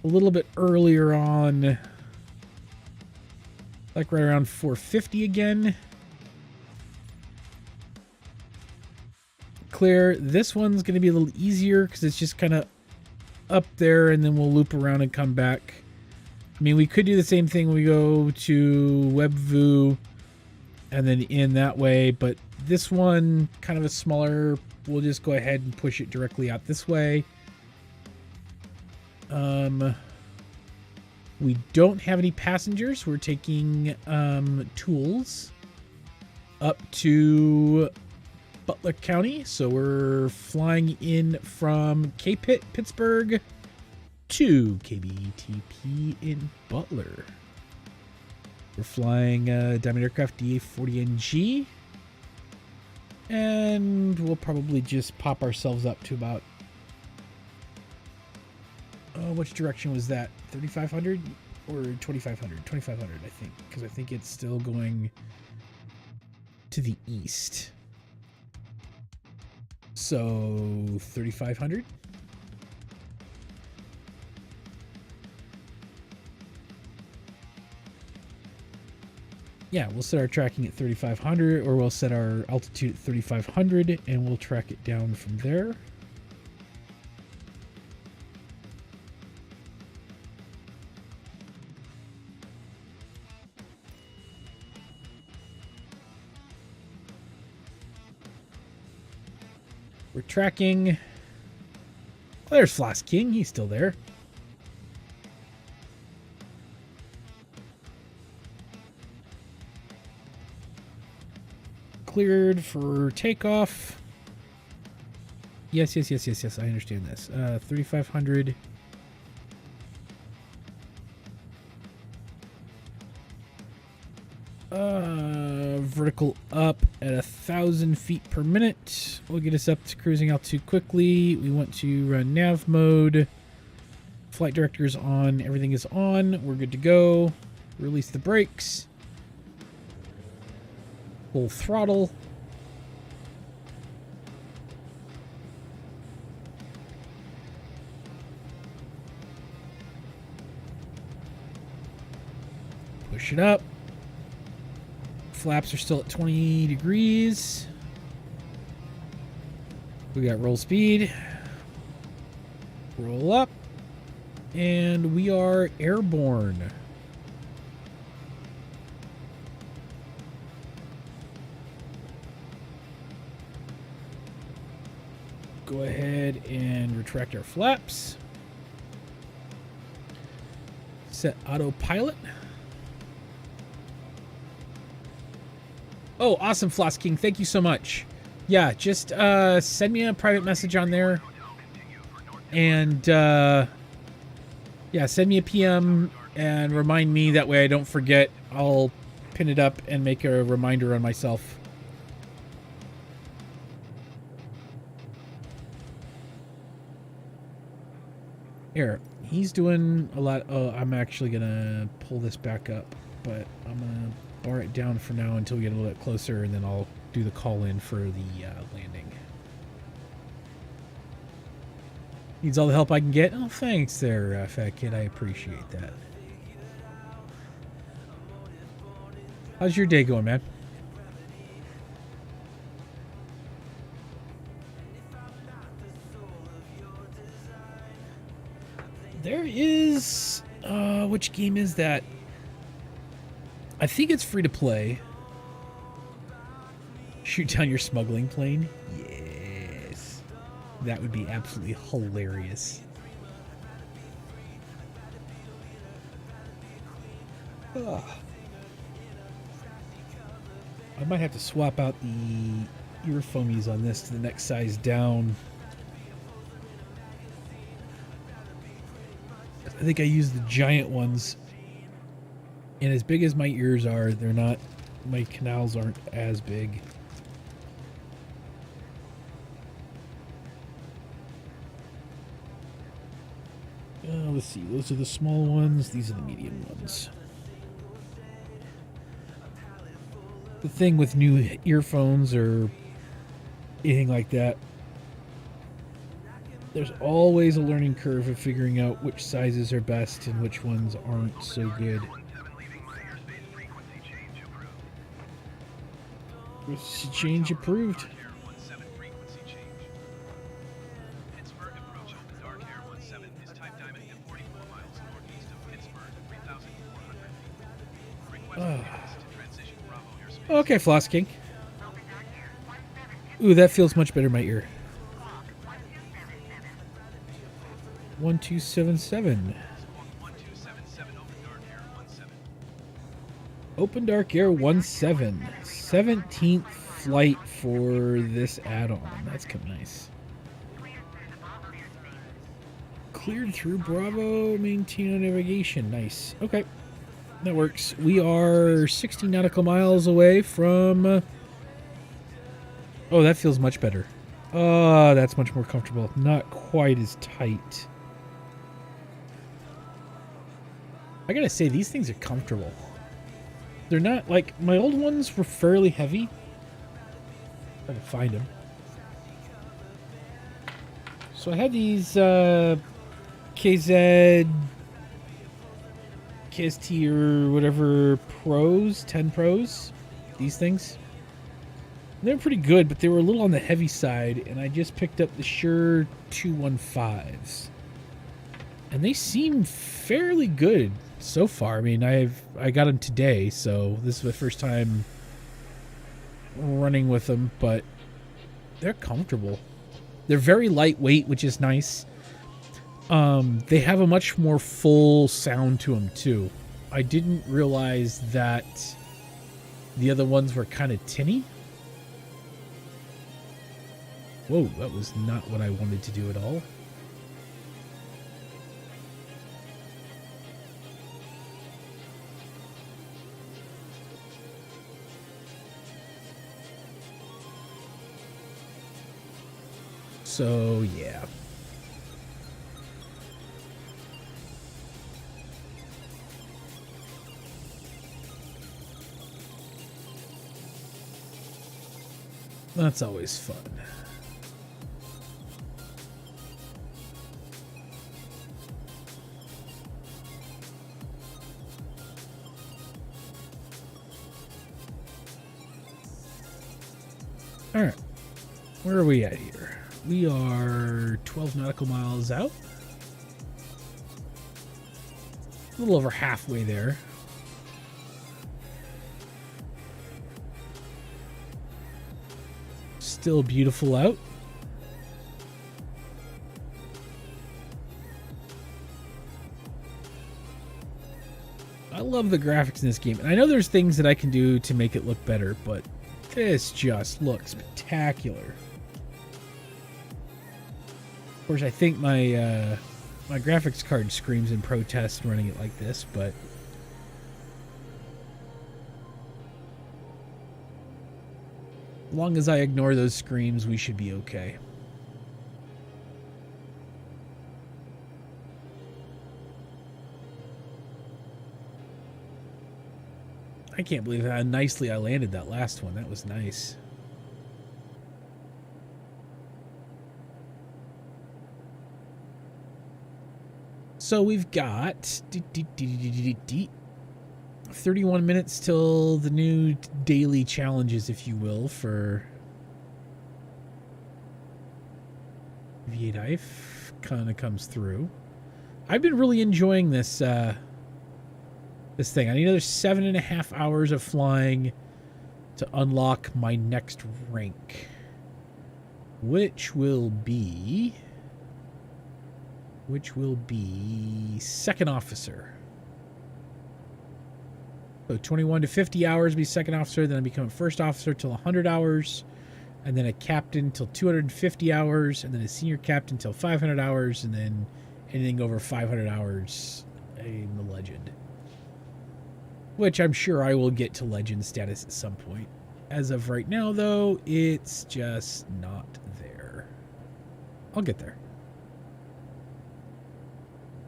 A: a little bit earlier on, like right around 4:50 again? Clear. This one's going to be a little easier because it's just kind of up there, and then we'll loop around and come back. I mean, we could do the same thing when we go to WebView and then in that way, but this one, kind of a smaller, we'll just go ahead and push it directly out this way. We don't have any passengers. We're taking tools up to Butler County, so we're flying in from K-Pit, Pittsburgh, to KBTP in Butler. We're flying Diamond Aircraft DA40NG, and we'll probably just pop ourselves up to about, which direction was that? 3,500 or 2,500? 2,500, I think, because I think it's still going to the east. So 3,500. Yeah, we'll set our tracking at 3,500, or we'll set our altitude at 3,500, and we'll track it down from there. We're tracking. Well, there's Floss King. He's still there. Cleared for takeoff. Yes. I understand this. 3,500. Vertical up at 1,000 feet per minute will get us up to cruising altitude quickly. We want to run nav mode, Flight director is on. Everything is on. We're good to go. Release the brakes. Full throttle. Push it up. Flaps are still at 20 degrees. We got roll speed. Roll up. And we are airborne. Go ahead and retract our flaps. Set autopilot. Oh, awesome, Floss King. Thank you so much. Yeah, just send me a private message on there. And, yeah, send me a PM and remind me. That way I don't forget. I'll pin it up and make a reminder on myself. Here, he's doing a lot. Oh, I'm actually going to pull this back up. But I'm going to bar it down for now until we get a little bit closer, and then I'll do the call in for the landing. Needs all the help I can get. Oh, thanks there, fat kid. I appreciate that. How's your day going, man? There is which game is that? I think it's free to play. Shoot down your smuggling plane? Yes. That would be absolutely hilarious. Ugh. I might have to swap out the earphones on this to the next size down. I think I used the giant ones. And as big as my ears are, they're not, my canals aren't as big. Let's see, those are the small ones, these are the medium ones. The thing with new earphones or anything like that, there's always a learning curve of figuring out which sizes are best and which ones aren't so good. Frequency change approved.
C: Pittsburgh approach Dark Air 17 is type diamond at 44 miles northeast of Pittsburgh, 3,400 feet. Request to transition Bravo airspace.
A: Okay, Floss King. Ooh, that feels much better in my ear. 1277.
C: 1277 OpenDark Air 17.
A: Open Dark Air 17. 17th flight for this add-on. That's kind of nice. Cleared through Bravo, maintain on navigation. Nice. Okay. That works. We are 60 nautical miles away from... Oh, that feels much better. Oh, that's much more comfortable. Not quite as tight. I gotta say, these things are comfortable. They're not, like, my old ones were fairly heavy. If I can find them. So I had these KZ, KST or whatever Pros, 10 Pros. These things. They're pretty good, but they were a little on the heavy side, and I just picked up the Shure 215s. And they seem fairly good so far. I mean, I got them today, so this is my first time running with them, but they're comfortable. They're very lightweight, which is nice. They have a much more full sound to them, too. I didn't realize that the other ones were kind of tinny. Whoa, that was not what I wanted to do at all. So, yeah. That's always fun. All right. Where are we at here? We are 12 nautical miles out. A little over halfway there. Still beautiful out. I love the graphics in this game. And I know there's things that I can do to make it look better, but this just looks spectacular. Of course, I think my my graphics card screams in protest running it like this, but as long as I ignore those screams, we should be okay. I can't believe how nicely I landed that last one. That was nice. So we've got 31 minutes till the new daily challenges, if you will, for Aviatife kind of comes through. I've been really enjoying this this thing. I need another 7.5 hours of flying to unlock my next rank, which will be second officer. So 21 to 50 hours be second officer, then I become a first officer till 100 hours, and then a captain till 250 hours, and then a senior captain till 500 hours, and then anything over 500 hours, I'm a legend. Which I'm sure I will get to legend status at some point. As of right now, though, it's just not there. I'll get there.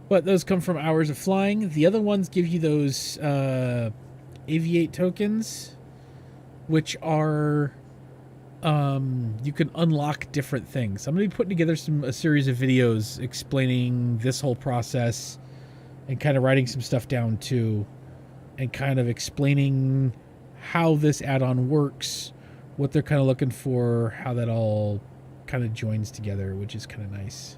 A: But those come from hours of flying. The other ones give you those Aviate tokens, which are you can unlock different things. I'm going to be putting together a series of videos explaining this whole process and kind of writing some stuff down too, and kind of explaining how this add-on works, what they're kind of looking for, how that all kind of joins together, which is kind of nice.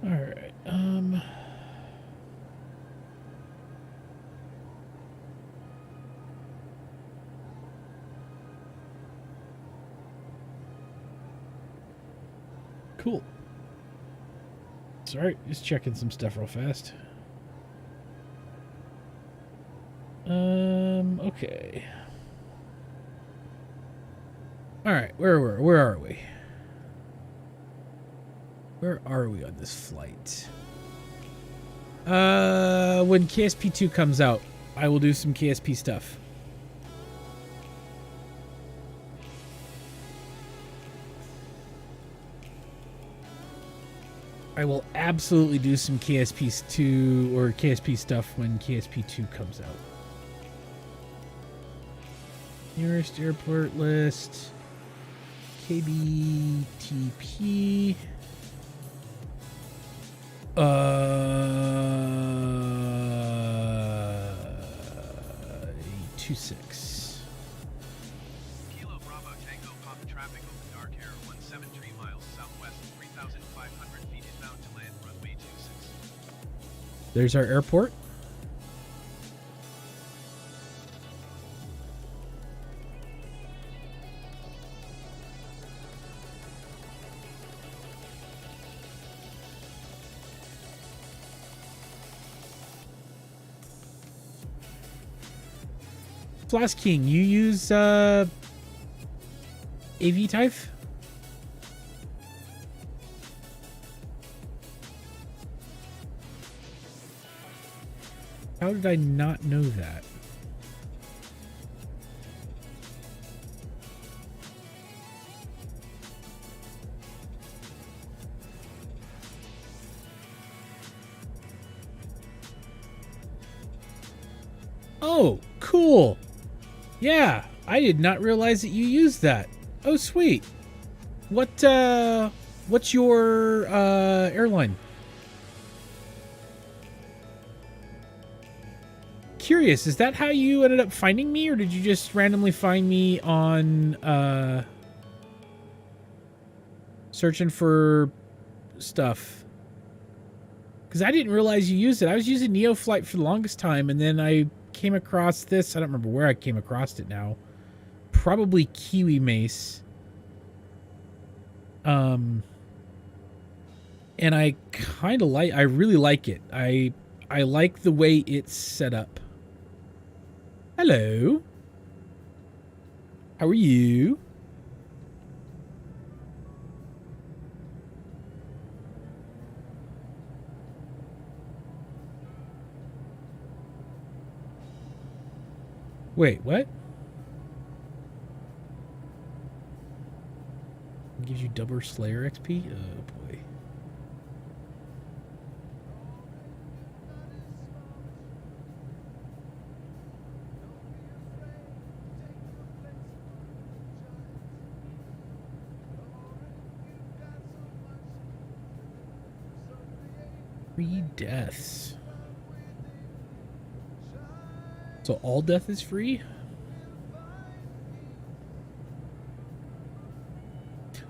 A: All right. Cool. Sorry, just checking some stuff real fast. Okay. All right, where are we? Where are we on this flight? When KSP2 comes out, I will do some KSP stuff. I will absolutely do some KSP2 or KSP stuff when KSP2 comes out. Nearest airport list. KBTP. 26.
C: Kilo Bravo Tango Pop traffic over dark air 173 miles southwest, 3,500 feet inbound to land runway 26.
A: There's our airport. Blast King, you use Aviatife? How did I not know that? Oh, cool. Yeah, I did not realize that you used that. Oh, sweet. What's your airline? Curious, is that how you ended up finding me, or did you just randomly find me on searching for stuff? Because I didn't realize you used it. I was using NeoFlight for the longest time, and then I came across this. I don't remember where I came across it now. Probably Kiwi Mace. And I kind of I really like it. I like the way it's set up. Hello. How are you? Wait, what? It gives you double Slayer XP? Oh boy. Free deaths. So all death is free?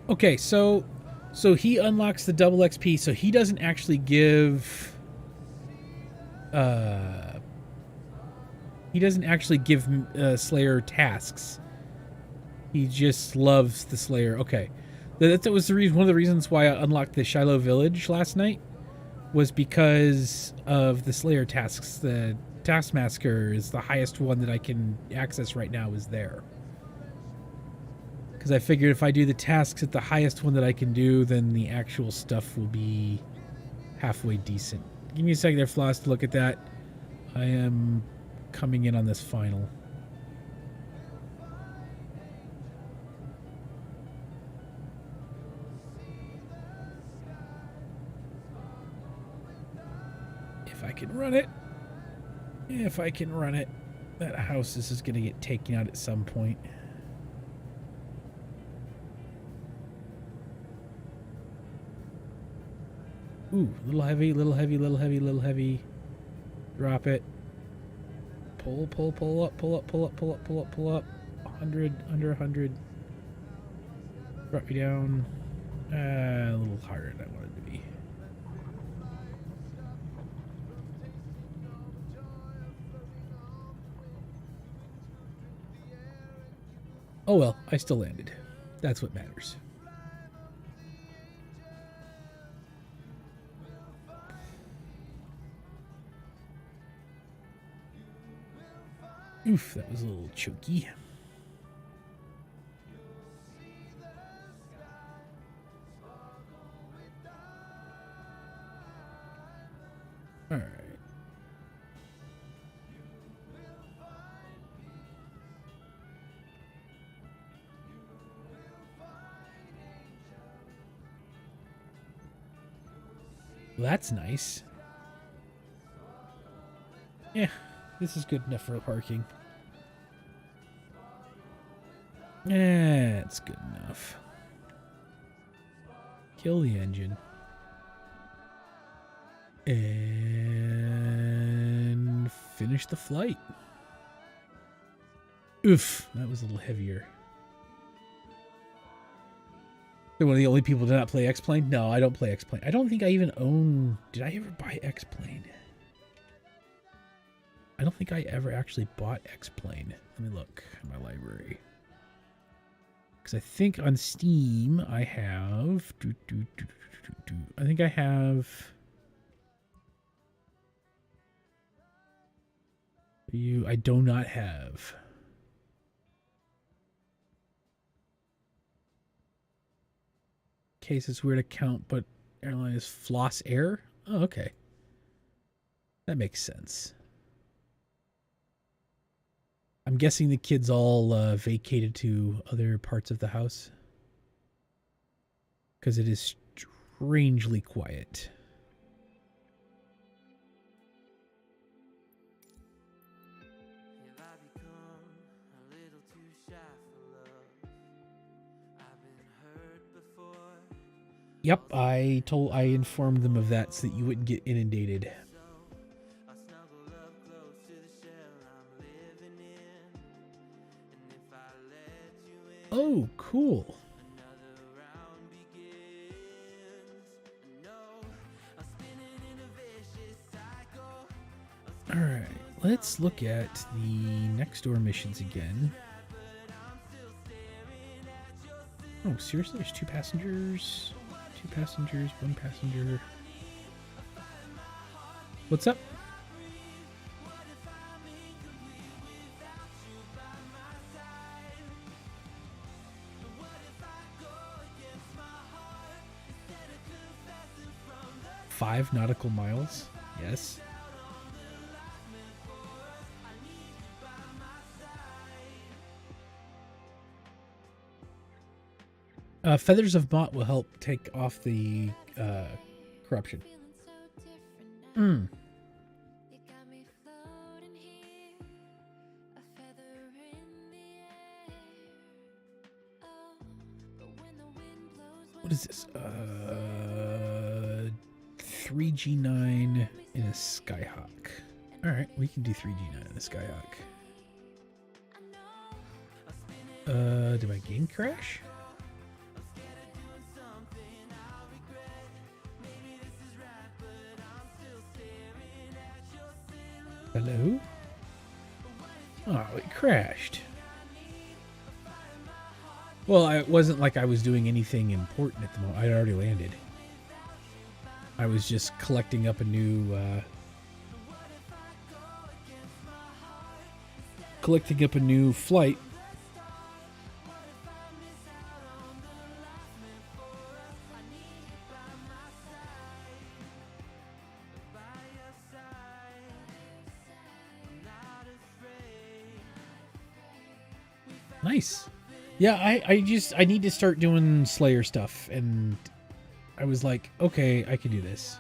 A: Okay, so he unlocks the double XP, so he doesn't actually give Slayer tasks. He just loves the Slayer. Okay. That was the reason, one of the reasons why I unlocked the Shiloh Village last night was because of the Slayer tasks. The Taskmaster is the highest one that I can access right now is there. Because I figured if I do the tasks at the highest one that I can do, then the actual stuff will be halfway decent. Give me a second there, Floss, to look at that. I am coming in on this final. If I can run it. If I can run it. That house is going to get taken out at some point. Ooh, little heavy, little heavy, little heavy, little heavy. Drop it. Pull, pull, pull up, pull up, pull up, pull up, pull up, pull up. 100, under 100. Drop me down. A little harder than I wanted to be. Oh well, I still landed. That's what matters. Oof, that was a little choky. All right. Well, that's nice. Yeah, this is good enough for parking. Yeah, it's good enough. Kill the engine. And finish the flight. Oof, that was a little heavier. You're one of the only people to not play X-Plane? No, I don't play X-Plane. I don't think I even own... Did I ever buy X-Plane? I don't think I ever actually bought X-Plane. Let me look at my library. Because I think on Steam I have... I think I have... I do not have case it's weird account, but airline is Floss Air. Oh, okay. That makes sense. I'm guessing the kids all vacated to other parts of the house. Because it is strangely quiet. Yep, I informed them of that so that you wouldn't get inundated. Oh, cool. All right, let's look at the next door missions again. Oh, seriously? There's 2 passengers? 2 passengers, 1 passenger. What's up? Five nautical miles? Yes. Feathers of Mott will help take off the corruption. Mm. What is this? 3G9 in a Skyhawk. Alright, we can do 3G9 in a Skyhawk. Did my game crash? Hello? Oh, it crashed. Well, it wasn't like I was doing anything important at the moment. I'd already landed. I was just collecting up a new flight. Nice. Yeah, I need to start doing Slayer stuff, and I was like, okay, I can do this.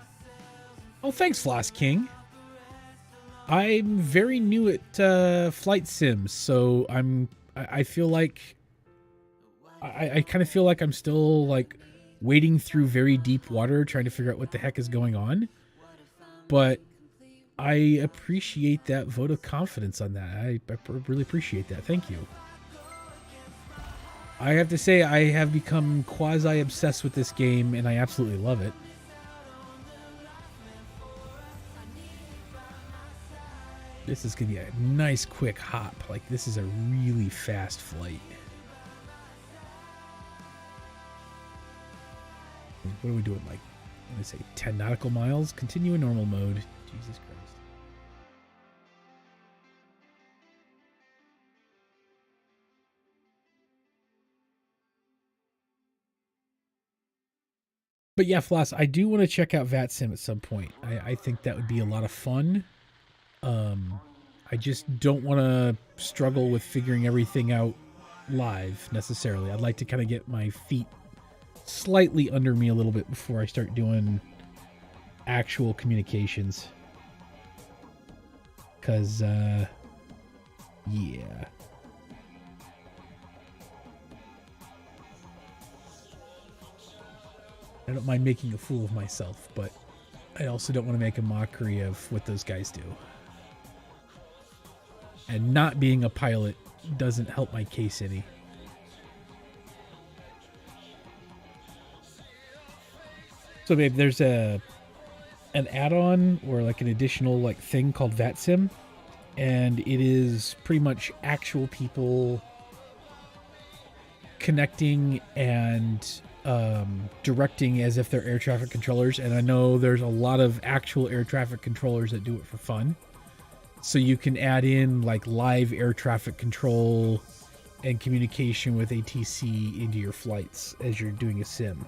A: Oh, thanks, Floss King. I'm very new at flight sims, so I feel like I kind of feel like I'm still like wading through very deep water trying to figure out what the heck is going on. But I appreciate that vote of confidence on that. I really appreciate that. Thank you. I have to say, I have become quasi-obsessed with this game, and I absolutely love it. This is going to be a nice, quick hop. Like, this is a really fast flight. What are we doing? Like, I'm going to say 10 nautical miles? Continue in normal mode. Jesus Christ. But yeah, Floss, I do want to check out VATSIM at some point. I think that would be a lot of fun. I just don't want to struggle with figuring everything out live necessarily. I'd like to kind of get my feet slightly under me a little bit before I start doing actual communications. Because, yeah. I don't mind making a fool of myself, but I also don't want to make a mockery of what those guys do. And not being a pilot doesn't help my case any. So babe, there's an add-on or like an additional like thing called VATSIM, and it is pretty much actual people connecting and directing as if they're air traffic controllers. And I know there's a lot of actual air traffic controllers that do it for fun. So you can add in like live air traffic control and communication with ATC into your flights as you're doing a sim.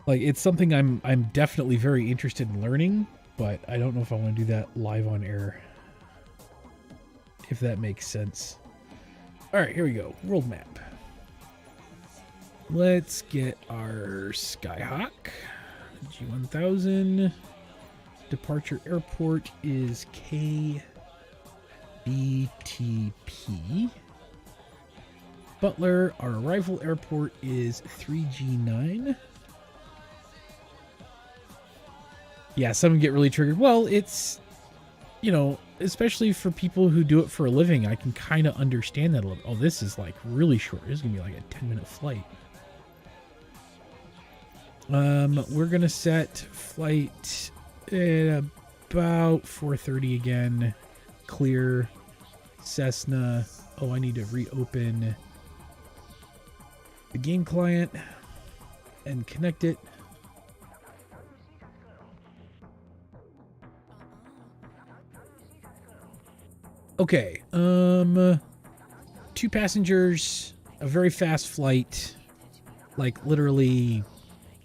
A: Like, it's something I'm definitely very interested in learning, but I don't know if I want to do that live on air. If that makes sense. All right, here we go. World map. Let's get our Skyhawk. G1000. Departure airport is KBTP. Butler, our arrival airport is 3G9. Yeah, some get really triggered. Well, it's, you know, especially for people who do it for a living, I can kind of understand that a little. Oh, this is like really short. This is going to be like a 10-minute flight. We're going to set flight at about 4:30 again. Clear. Cessna. Oh, I need to reopen the game client and connect it. Okay, 2 passengers, a very fast flight, like literally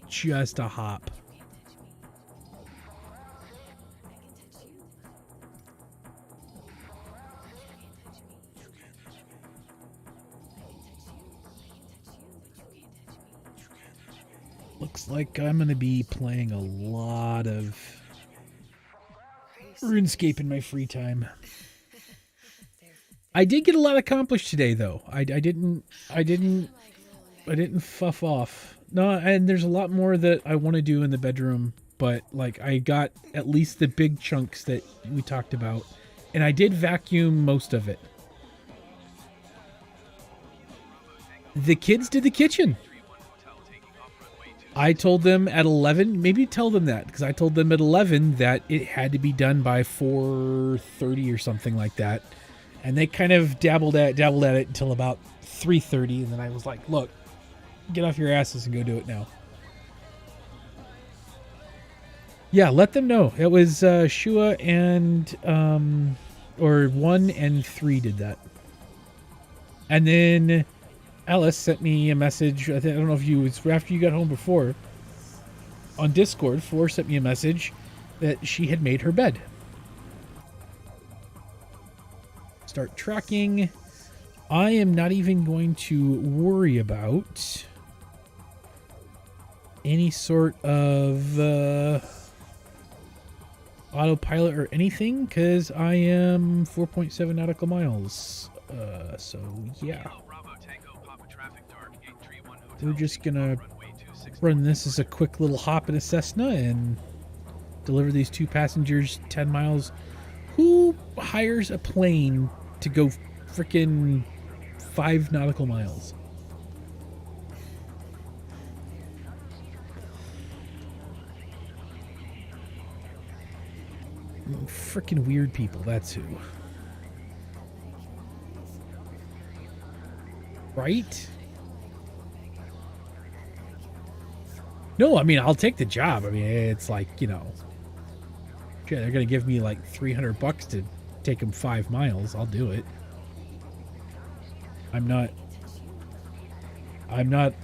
A: just a hop. Looks like I'm going to be playing a lot of RuneScape in my free time. I did get a lot accomplished today, though. I didn't fuff off. No, and there's a lot more that I want to do in the bedroom, but like I got at least the big chunks that we talked about, and I did vacuum most of it. The kids did the kitchen. I told them at 11, maybe tell them that, because I told them at 11 that it had to be done by 4:30 or something like that. And they kind of dabbled at it until about 3:30, and then I was like, look, get off your asses and go do it now. Yeah, let them know. It was Shua and, or 1 and 3 did that. And then Alice sent me a message. I don't know if you, it's after you got home before. On Discord, Floor sent me a message that she had made her bed. Start tracking. I am not even going to worry about any sort of autopilot or anything because I am 4.7 nautical miles. So yeah, we're just gonna run this as a quick little hop in a Cessna and deliver these 2 passengers 10 miles. Who hires a plane to go freaking 5 nautical miles? Freaking weird people, that's who. Right? No, I mean, I'll take the job. I mean, it's like, you know, shit, they're going to give me like $300 to take them 5 miles. I'll do it. I'm not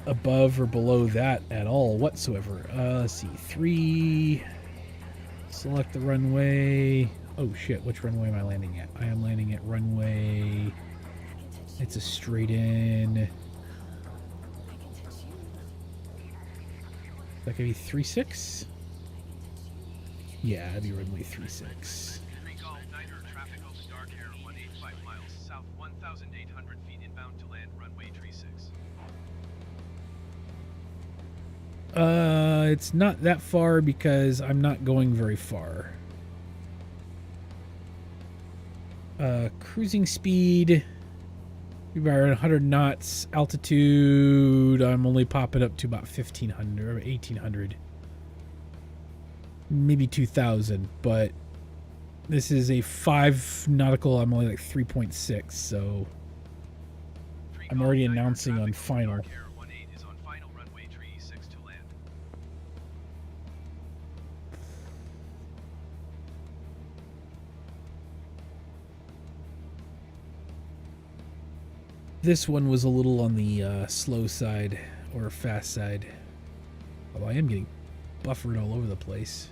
A: above or below that at all whatsoever. Let's see. 3. Select the runway. Oh shit, which runway am I landing at? I am landing at runway. It's a straight in. That could be 36. Yeah, that'd be runway 36.
C: Recall Niner traffic over Dark Air 185 miles south 1,800 feet inbound to land runway 36.
A: It's not that far because I'm not going very far. Cruising speed, about 100 knots. Altitude, I'm only popping up to about 1,500 or 1,800. Maybe 2,000, but this is a 5 nautical. I'm only like 3.6, so I'm already announcing on final.
C: Dark Air 18 is on final runway 36 to land.
A: This one was a little on the slow side or fast side. Although I am getting buffered all over the place.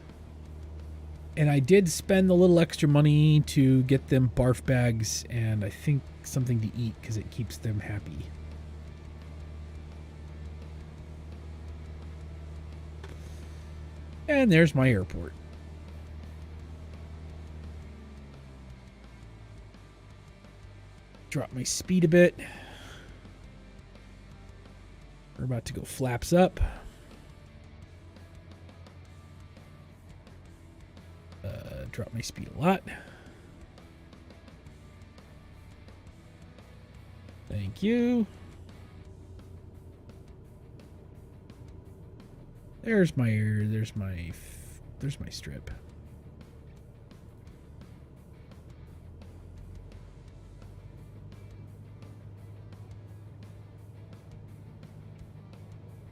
A: And I did spend a little extra money to get them barf bags and I think something to eat because it keeps them happy. And there's my airport. Drop my speed a bit. We're about to go flaps up. Drop my speed a lot. Thank you. There's my strip.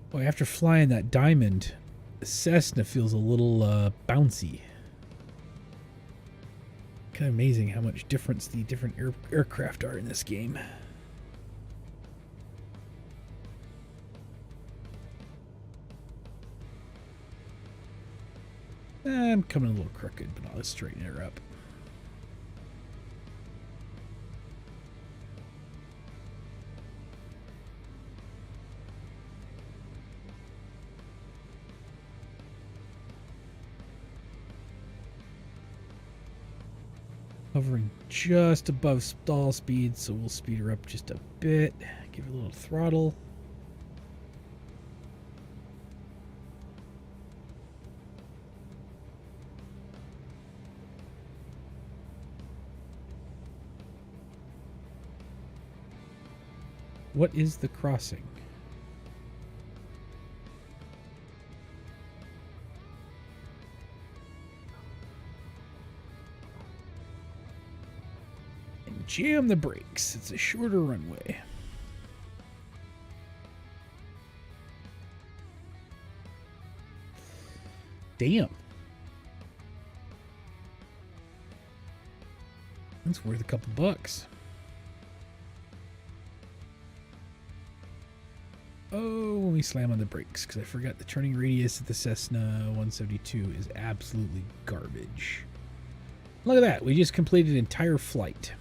A: Boy, after flying that Diamond, the Cessna feels a little bouncy. Kind of amazing how much difference the different aircraft are in this game. I'm coming a little crooked, but I'll straighten her up. Hovering just above stall speed, so we'll speed her up just a bit. Give her a little throttle. What is the crossing? And jam the brakes. It's a shorter runway. Damn. That's worth a couple bucks. Oh, when we slam on the brakes, because I forgot the turning radius of the Cessna 172 is absolutely garbage. Look at that. We just completed an entire flight.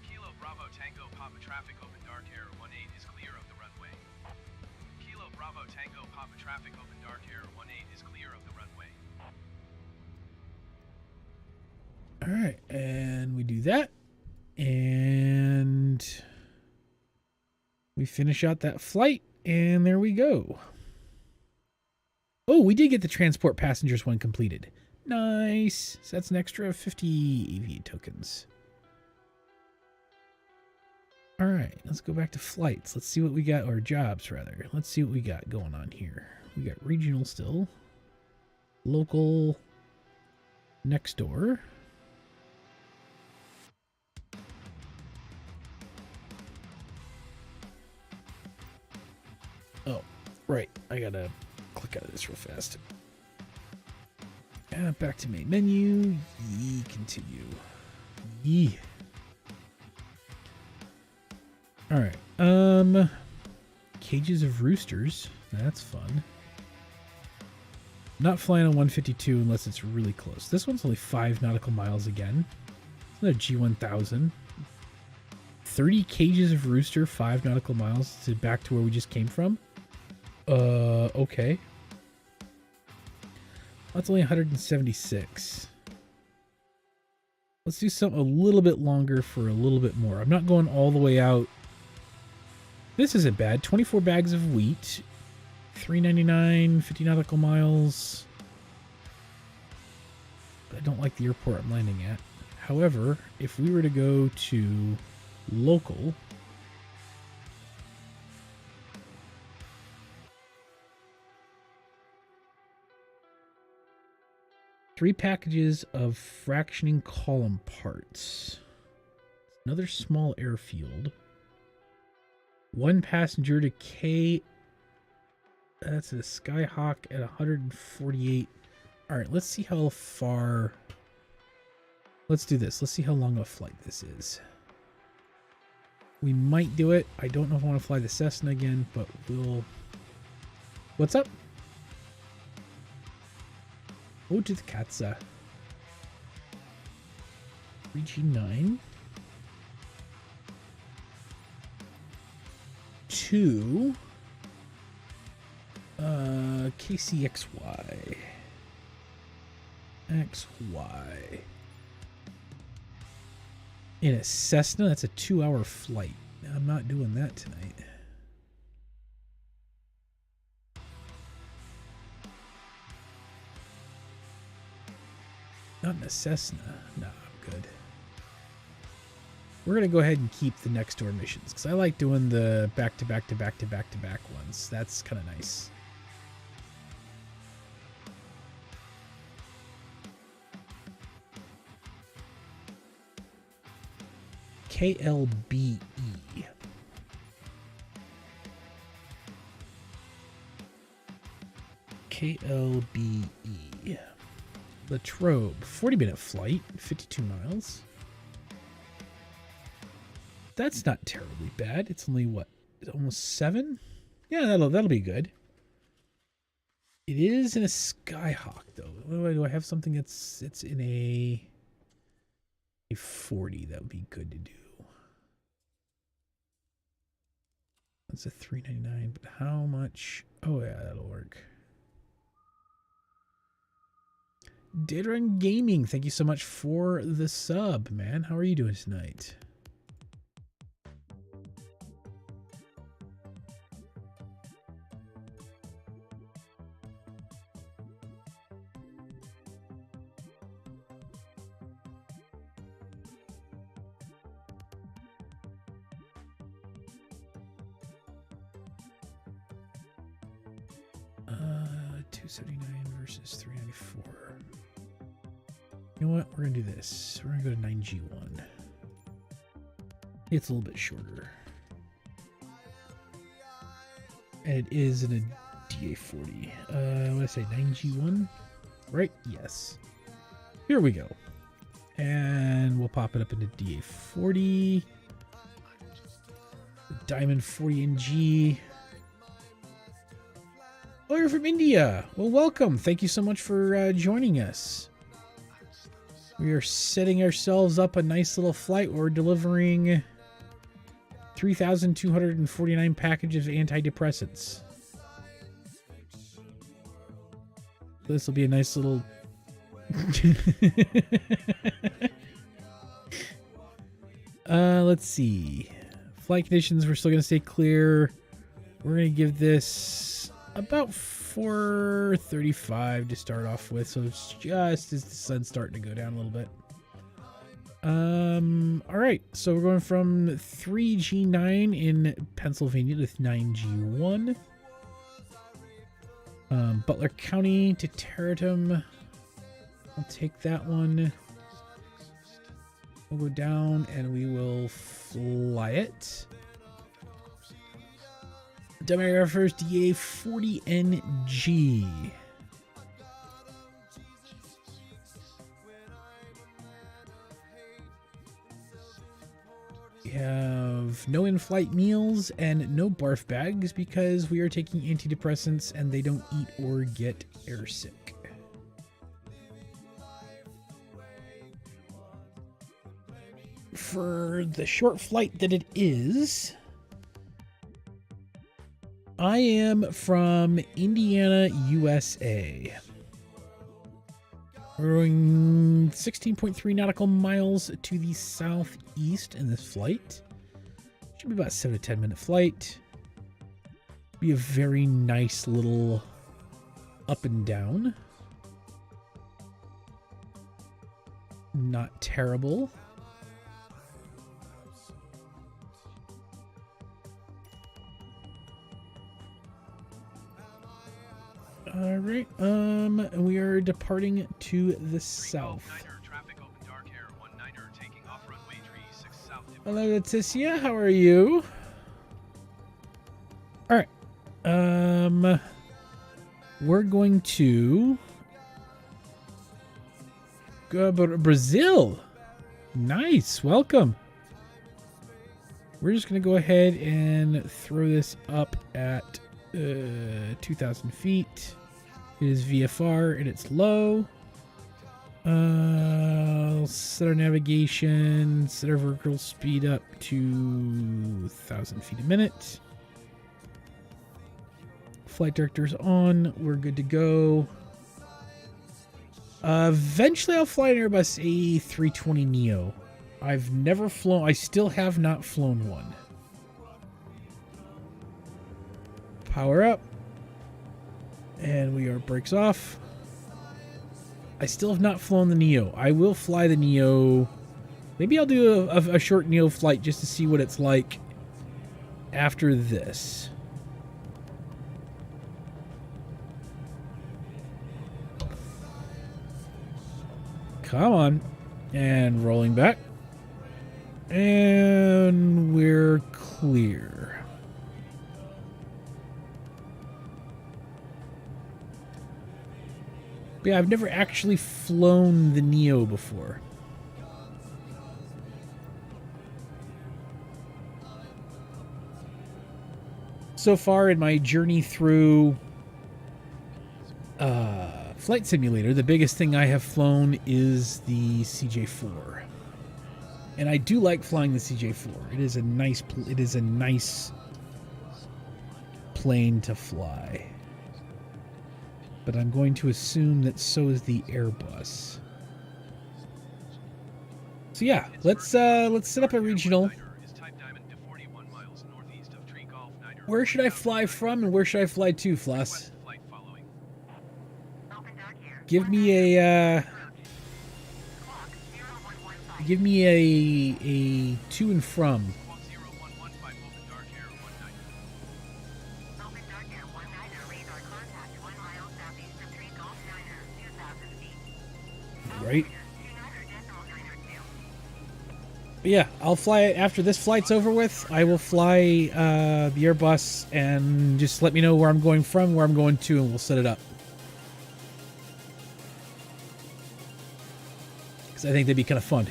C: Kilo Bravo Tango Papa traffic open dark air 18 is clear of the runway. Kilo Bravo Tango Papa traffic open dark air 18 is clear of the runway.
A: All right, and we do that, and we finish out that flight, and there we go. Oh, we did get the transport passengers one completed. Nice. So that's an extra 50 Aviate tokens. All right, let's go back to flights. Let's see what we got, or jobs rather. Let's see what we got going on here. We got regional still, local, next door. Oh, right. I gotta click out of this real fast. Back to main menu. Yee, continue. Yee. All right. Cages of roosters. That's fun. Not flying on 152 unless it's really close. This one's only 5 nautical miles again. It's another G1000. 30 cages of rooster, 5 nautical miles to back to where we just came from. Okay. That's only 176. Let's do something a little bit longer for a little bit more. I'm not going all the way out. This isn't bad. 24 bags of wheat. $3.99, 50 nautical miles. But I don't like the airport I'm landing at. However, if we were to go to local, three packages of fractioning column parts. Another small airfield. One passenger to K That's a Skyhawk at 148. All right, let's see how far. Let's do this. Let's see how long of a flight this is. We might do it. I don't know if I want to fly the Cessna again, but we'll... What's up? Oh, to the Katza. 3G9. 2. KCXY. XY. In a Cessna, that's a 2-hour flight. I'm not doing that tonight. Not in a Cessna. No, I'm good. We're going to go ahead and keep the next door missions because I like doing the back-to-back-to-back-to-back-to-back ones. That's kind of nice. KLBE. KLBE. Latrobe. 40-minute flight. 52 miles. That's not terribly bad. It's only, what, almost 7? Yeah, that'll be good. It is in a Skyhawk, though. Do I have something it's in a 40? That would be good to do. That's a $3.99, but how much? Oh yeah, that'll work. Data Run Gaming, thank you so much for the sub, man. How are you doing tonight? $279 versus $394. You know what? We're gonna do this. We're gonna go to 9G1. It's a little bit shorter. And it is in a DA40. What did I say? 9G1? Right? Yes. Here we go. And we'll pop it up into DA40. Diamond 40NG. Oh, you're from India. Well, welcome. Thank you so much for joining us. We are setting ourselves up a nice little flight. We're delivering 3,249 packages of antidepressants. This will be a nice little... let's see. Flight conditions, we're still going to stay clear. We're going to give this about 435 to start off with, so it's just as the sun's starting to go down a little bit. All right, so we're going from 3G9 in Pennsylvania to 9G1. Butler County to Territum. I'll take that one. We'll go down and we will fly it. Demographer's DA40NG. We have no in-flight meals and no barf bags because we are taking antidepressants and they don't eat or get airsick. For the short flight that it is, I am from Indiana, USA. We're going 16.3 nautical miles to the southeast in this flight. Should be about a 7 to 10 minute flight. Be a very nice little up and down. Not terrible. All right, we are departing to the south. Hello, Leticia, how are you? All right, we're going to go to Brazil. Nice. Welcome. We're just going to go ahead and throw this up at 2,000 feet. It is VFR and it's low. Set our navigation, set our vertical speed up to 1,000 feet a minute. Flight director's on. We're good to go. Eventually I'll fly an Airbus A320 Neo. I've never flown. I still have not flown one. Power up. And we are brakes off. I still have not flown the Neo. I will fly the Neo. Maybe I'll do a short Neo flight just to see what it's like after this. Come on. And rolling back. And we're clear. But yeah, I've never actually flown the Neo before. So far in my journey through Flight Simulator, the biggest thing I have flown is the CJ4. And I do like flying the CJ4. It is a nice plane to fly. But I'm going to assume that so is the Airbus. So yeah, let's set up a regional. Where should I fly from and where should I fly to, Floss? Give me a to and from. Right. But yeah, I'll fly it after this flight's over with. I will fly the Airbus and just let me know where I'm going from, where I'm going to, and we'll set it up. Because I think they'd be kind of fun.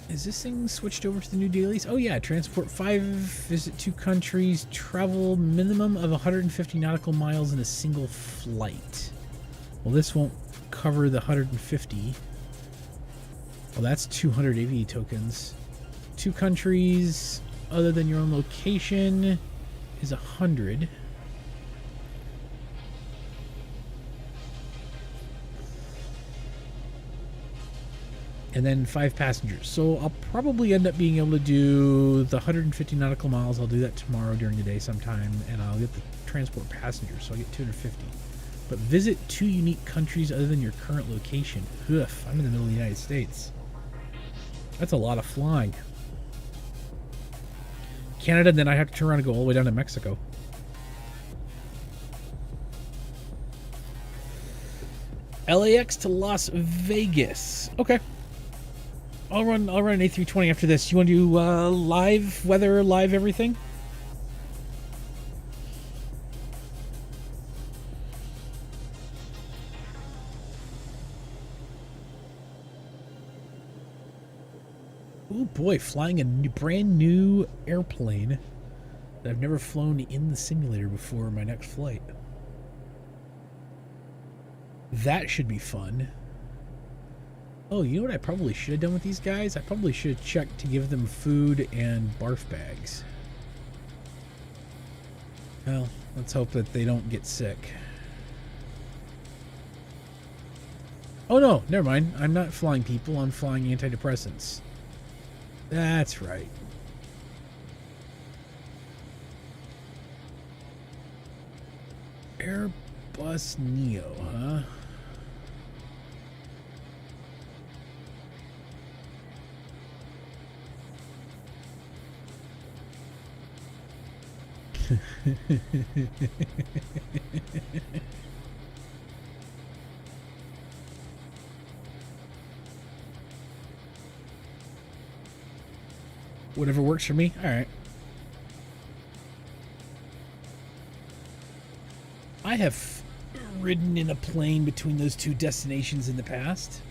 A: Is this thing switched over to the new dailies? Oh yeah, transport 5, visit 2 countries, travel minimum of 150 nautical miles in a single flight. Well, this won't cover the 150. Well, that's 200 AV tokens. 2 countries other than your own location is 100. And then 5 passengers. So I'll probably end up being able to do the 150 nautical miles. I'll do that tomorrow during the day sometime, and I'll get the transport passengers, so I'll get 250. But visit 2 unique countries other than your current location. Ugh, I'm in the middle of the United States. That's a lot of flying. Canada, then I have to turn around and go all the way down to Mexico. LAX to Las Vegas. Okay. I'll run an A320 after this. You want to do live weather, live everything? Oh boy, flying a brand new airplane that I've never flown in the simulator before my next flight. That should be fun. Oh, you know what I probably should have done with these guys? I probably should have checked to give them food and barf bags. Well, let's hope that they don't get sick. Oh no, never mind. I'm not flying people, I'm flying antidepressants. That's right. Airbus Neo, huh? Whatever works for me. All right. I have ridden in a plane between those two destinations in the past.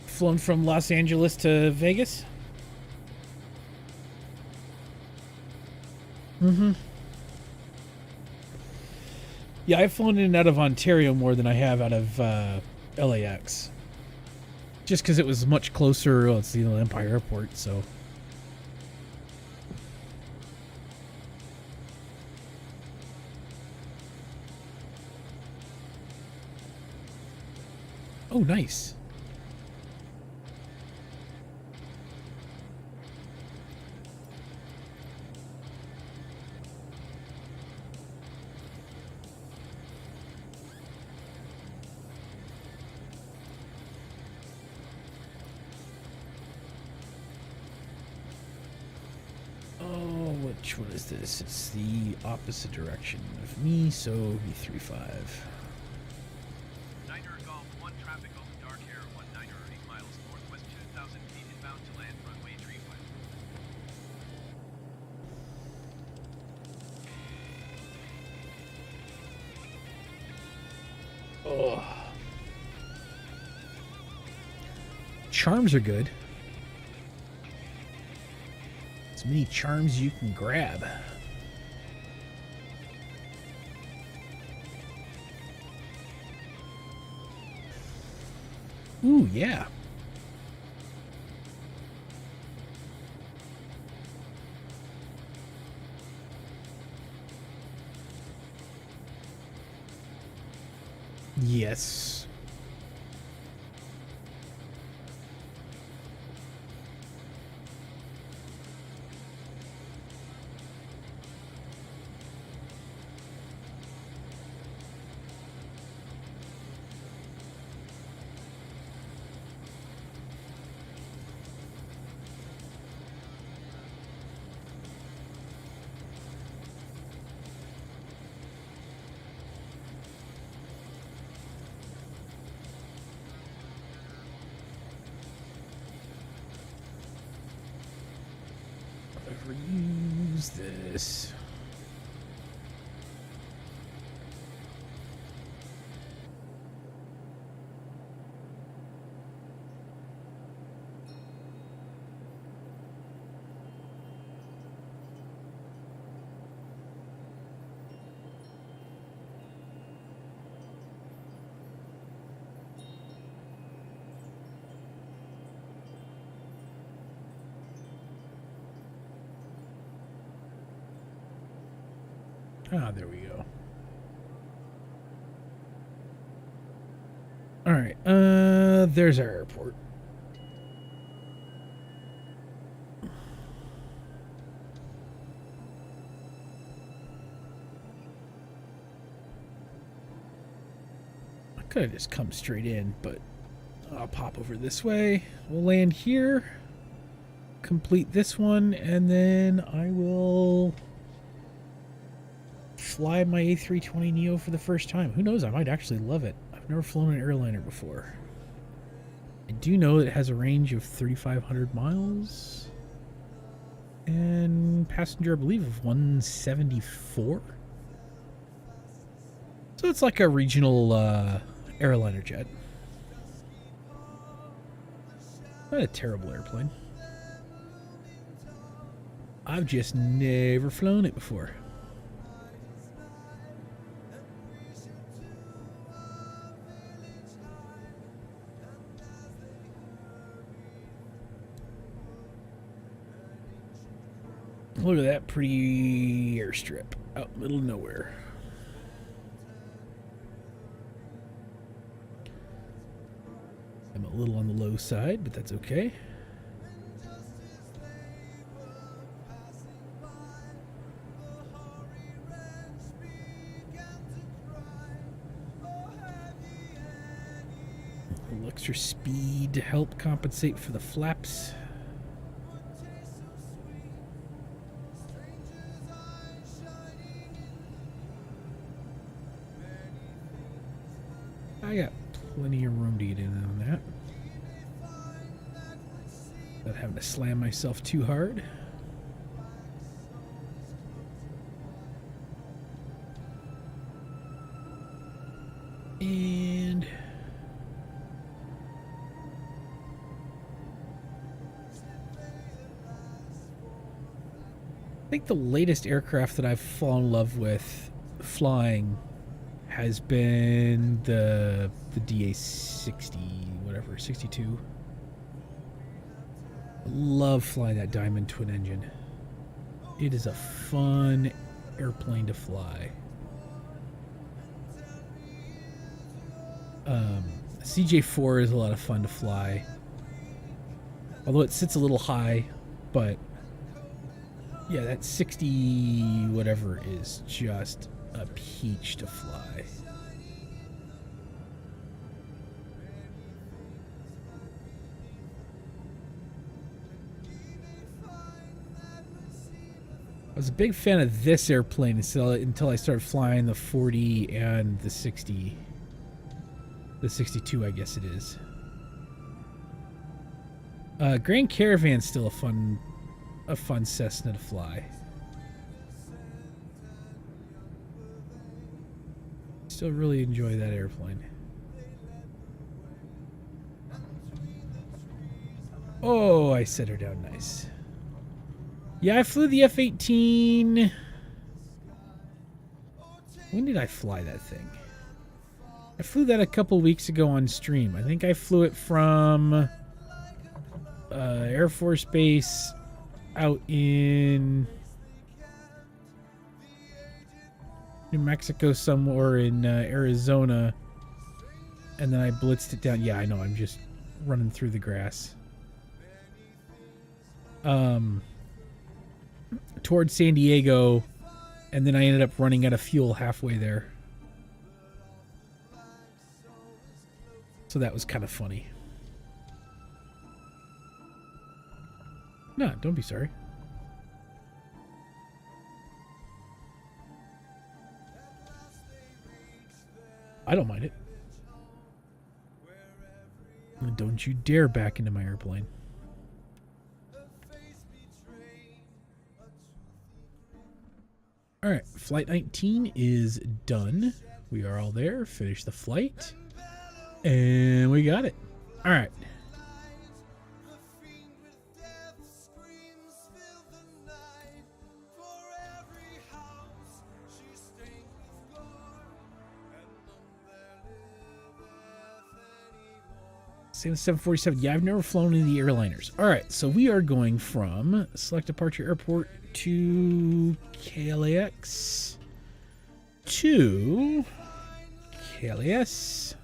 A: Flown from Los Angeles to Vegas. Mm-hmm. Yeah, I've flown in and out of Ontario more than I have out of LAX. Just because it was much closer. Well, it's the Empire Airport, so. Oh, nice. Which one is this? It's the opposite direction of me, so V35.
C: Niner Golf 1 traffic open dark air 19 8 miles northwest 2,000 feet inbound to land runway 35.
A: Oh. Charms are good. As many charms you can grab. Ooh, yeah. Yes. Use this. Ah, there we go. All right, there's our airport. I could have just come straight in, but I'll pop over this way. We'll land here, complete this one, and then I will fly my A320neo for the first time. Who knows, I might actually love it. I've never flown an airliner before. I do know it has a range of 3,500 miles and passenger, I believe, of 174. So it's like a regional airliner jet. Not a terrible airplane. I've just never flown it before. Look at that pretty airstrip out in the middle of nowhere. I'm a little on the low side, but that's okay. A little extra speed to help compensate for the flaps. I got plenty of room to get in on that. Without having to slam myself too hard. And I think the latest aircraft that I've fallen in love with flying has been the DA-60, whatever, 62. I love flying that Diamond twin engine. It is a fun airplane to fly. CJ4 is a lot of fun to fly. Although it sits a little high, but yeah, that 60 whatever is just a peach to fly. I was a big fan of this airplane until I started flying the 40 and the 60. The 62, I guess it is. Grand Caravan's still a fun Cessna to fly. Still really enjoy that airplane. Oh, I set her down nice. Yeah, I flew the F-18. When did I fly that thing? I flew that a couple weeks ago on stream. I think I flew it from Air Force Base out in New Mexico somewhere, in Arizona, and then I blitzed it down. Yeah, I know, I'm just running through the grass. Towards San Diego, and then I ended up running out of fuel halfway there. So that was kind of funny. No, don't be sorry. I don't mind it. And don't you dare back into my airplane. Alright, flight 19 is done. We are all there. Finished the flight. And we got it. Alright. Same 747. Yeah, I've never flown any of the airliners. Alright, so we are going from select departure airport to KLAX to KLAS.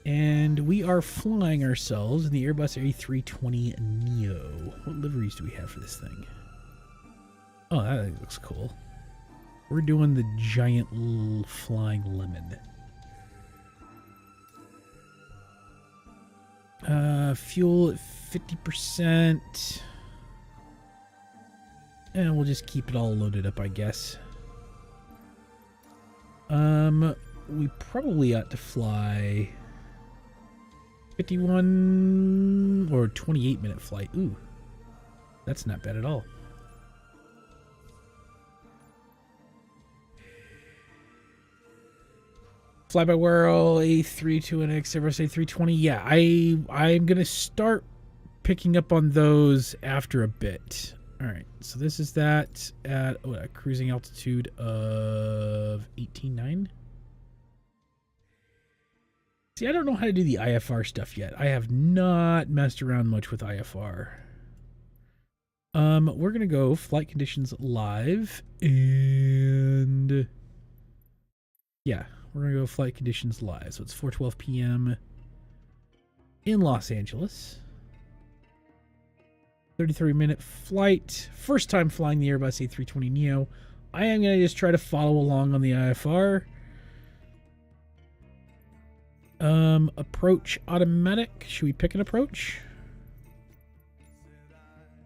A: And we are flying ourselves in the Airbus A320 Neo. What liveries do we have for this thing? Oh, that looks cool. We're doing the giant flying lemon. Fuel at 50%. And we'll just keep it all loaded up, I guess. We probably ought to fly 51 or 28-minute flight. Ooh, that's not bad at all. Fly-by-wire A320X, Airbus A320. Yeah, I'm going to start picking up on those after a bit. All right, so this is that at a cruising altitude of 18.9. See, I don't know how to do the IFR stuff yet. I have not messed around much with IFR. We're going to go flight conditions live, and yeah, we're going to go flight conditions live. So it's 4:12 p.m. in Los Angeles. 33-minute flight. First time flying the Airbus A320 Neo. I am going to just try to follow along on the IFR. Approach automatic. Should we pick an approach?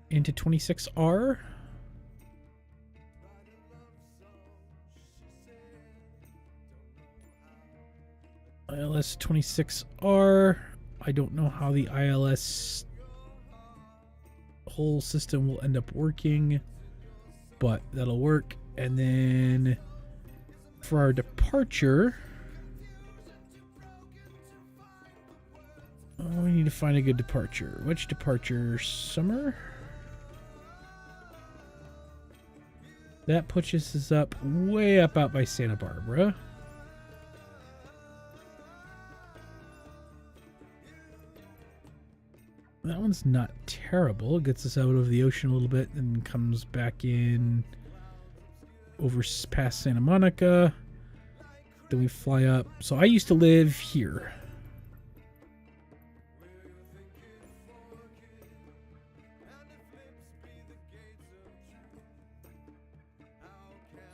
A: Into 26R. ILS 26R. I don't know how the ILS whole system will end up working, but that'll work. And then for our departure, we need to find a good departure. Which departure? Summer? That pushes us up way up out by Santa Barbara. That one's not terrible. It gets us out of the ocean a little bit and comes back in over past Santa Monica. Then we fly up. So I used to live here.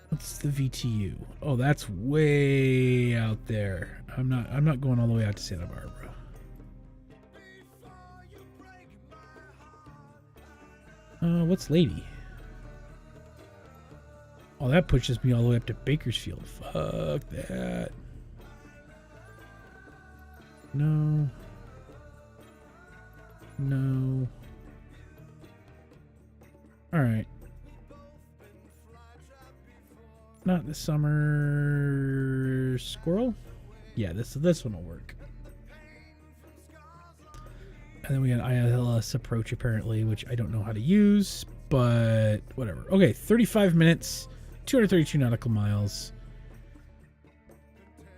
A: What's the VTU? Oh, that's way out there. I'm not going all the way out to Santa Barbara. What's Lady? Oh, that pushes me all the way up to Bakersfield. Fuck that. No. No. Alright. Not the summer squirrel? Yeah, this one will work. And then we got Ils Approach apparently, which I don't know how to use, but whatever. Okay, 35 minutes, 232 nautical miles.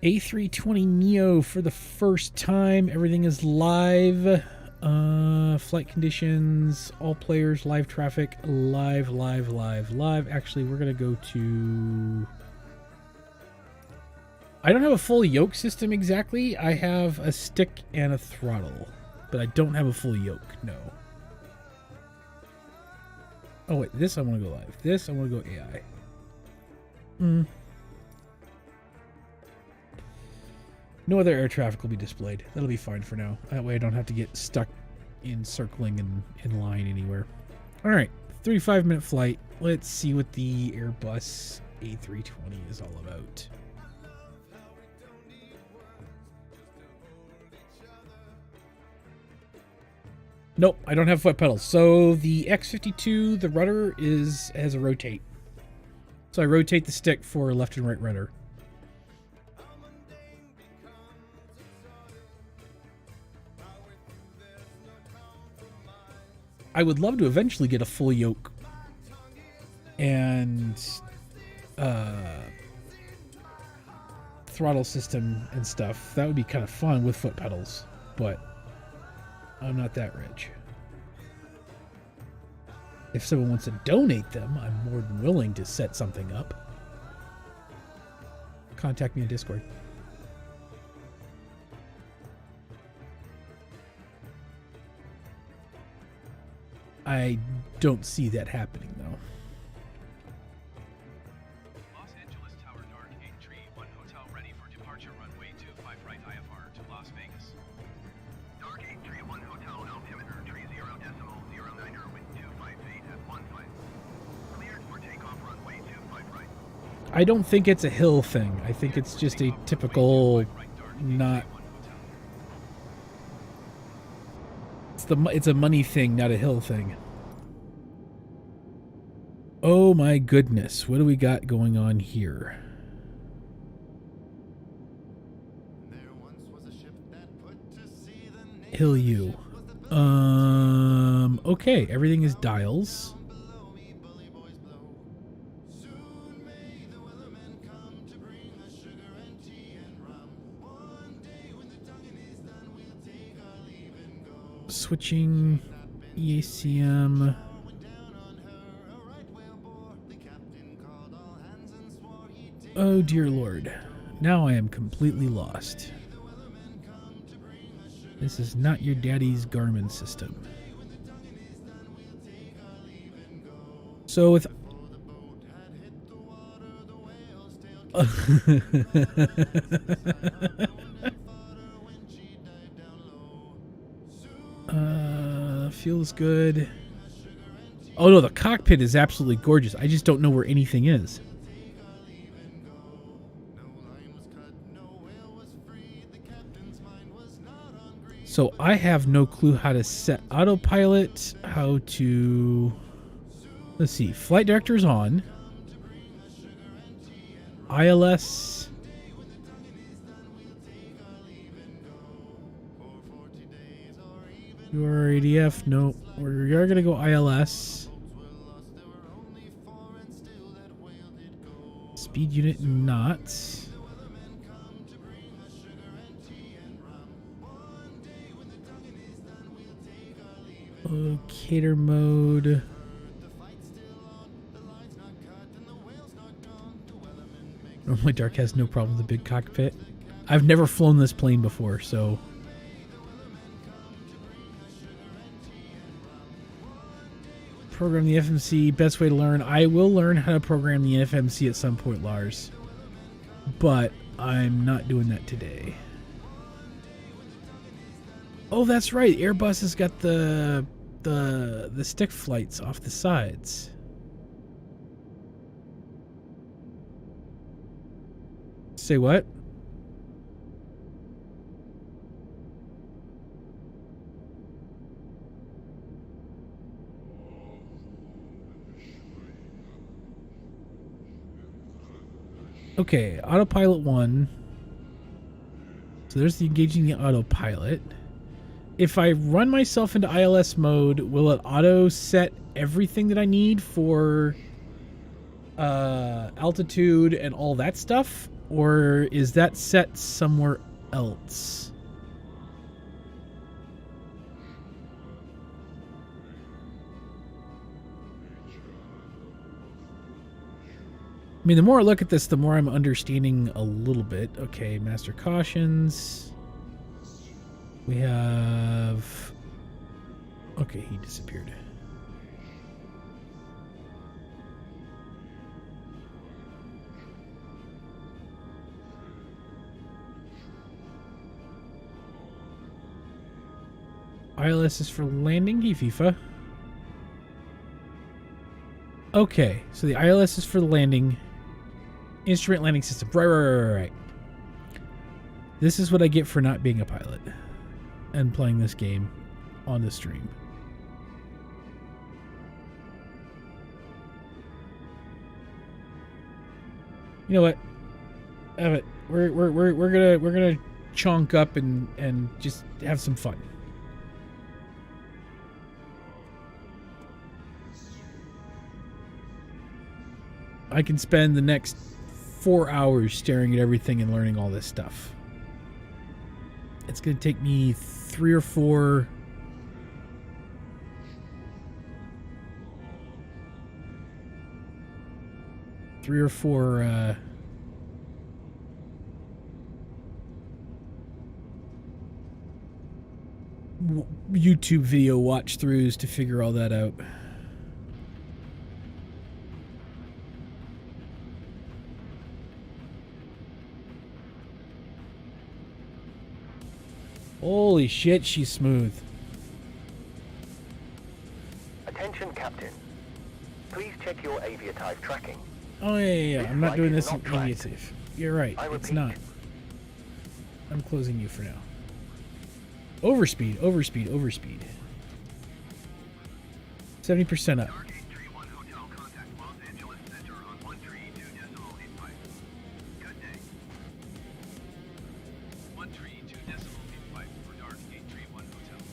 A: A320 Neo for the first time. Everything is live. Flight conditions, all players, live traffic, live. Actually, we're going to go to... I don't have a full yoke system exactly. I have a stick and a throttle, but I don't have a full yoke, no. Oh, wait, this I want to go live. This I want to go AI. No other air traffic will be displayed. That'll be fine for now. That way I don't have to get stuck in circling and in line anywhere. All right, 35-minute flight. Let's see what the Airbus A320 is all about. Nope, I don't have foot pedals. So the X52, the rudder has a rotate. So I rotate the stick for left and right rudder. I would love to eventually get a full yoke and throttle system and stuff. That would be kind of fun with foot pedals, but I'm not that rich. If someone wants to donate them, I'm more than willing to set something up. Contact me on Discord. I don't see that happening, though.
C: Los Angeles Tower Dark 831 Hotel ready for departure runway 25 right IFR to Las Vegas. Dark 831 Hotel altimeter 30.090 with 25 feet at 15. Cleared for takeoff runway 25 right.
A: I don't think it's a hill thing. I think it's just a typical not... It's a money thing, not a hill thing. Oh my goodness, what do we got going on here? Hill U. Okay, everything is dials. Switching EACM. Oh dear Lord. Now I am completely lost. This is not your daddy's Garmin system. So with feels good. Oh no, the cockpit is absolutely gorgeous. I just don't know where anything is. So I have no clue how to set autopilot, how to... Let's see. Flight director is on. ILS... Your ADF, no. We are going to go ILS. Speed unit, not. Locator mode. Normally Dark has no problem with the big cockpit. I've never flown this plane before, so... Program the FMC, best way to learn. I will learn how to program the FMC at some point, Lars. But I'm not doing that today. Oh, that's right. Airbus has got the stick flights off the sides. Say what? Okay, autopilot 1. So there's the engaging the autopilot. If I run myself into ILS mode, will it auto set everything that I need for altitude and all that stuff? Or is that set somewhere else? I mean, the more I look at this, the more I'm understanding a little bit. Okay, master cautions. We have... Okay, he disappeared. ILS is for landing. Hey, FIFA. Okay, so the ILS is for the landing. Instrument landing system. Right. This is what I get for not being a pilot and playing this game on the stream. You know what? Have it. We're gonna chonk up and just have some fun. I can spend the next 4 hours staring at everything and learning all this stuff. It's going to take me 3 or 4... YouTube video watch-throughs to figure all that out. Holy shit, she's smooth.
B: Attention, Captain. Please check your Aviatife tracking.
A: Oh, yeah.
B: This
A: I'm not
B: flight
A: doing
B: is
A: this in
B: not tracked.
A: Aviatife. You're right.
B: I
A: It's
B: repeat.
A: not. I'm closing you for now. Overspeed. 70% up.
C: Dark 831 Hotel, contact Los Angeles Center on 132.85. Good day. 132.85 for Dark 831 Hotel.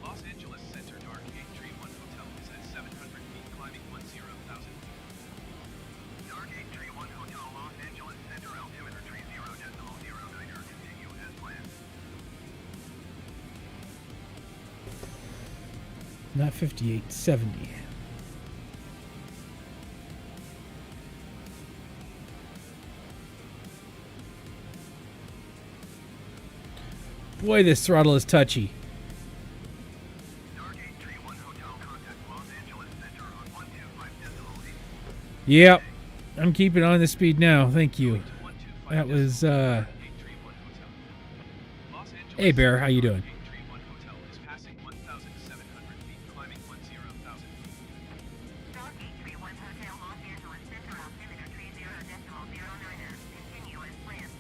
C: Los Angeles Center, Dark 831 Hotel is at 700 feet, climbing 10,000 feet. Dark 831 Hotel, Los Angeles Center, altimeter 30.09er, continue as planned.
A: Not 58, 70. Boy, this throttle is touchy.
C: Dark 831 Hotel, contact Los Angeles Center on 125.8.
A: Yep. I'm keeping on the speed now. Thank you. That was,
C: 831 Hotel. Los Angeles
A: Hey, Bear. How you doing?
C: 831 Hotel is passing 1,700 feet, climbing 10,000 feet.
D: Dark 831 Hotel, Los Angeles Center, altimeter 30.09er, continue as planned.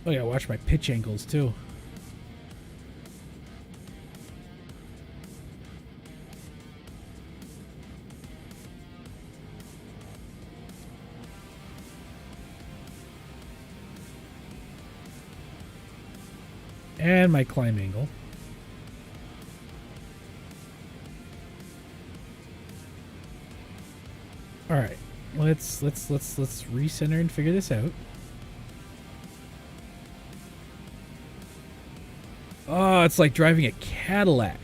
A: Oh yeah, watch my pitch angles too. And my climb angle. All right, let's recenter and figure this out. Oh, it's like driving a Cadillac.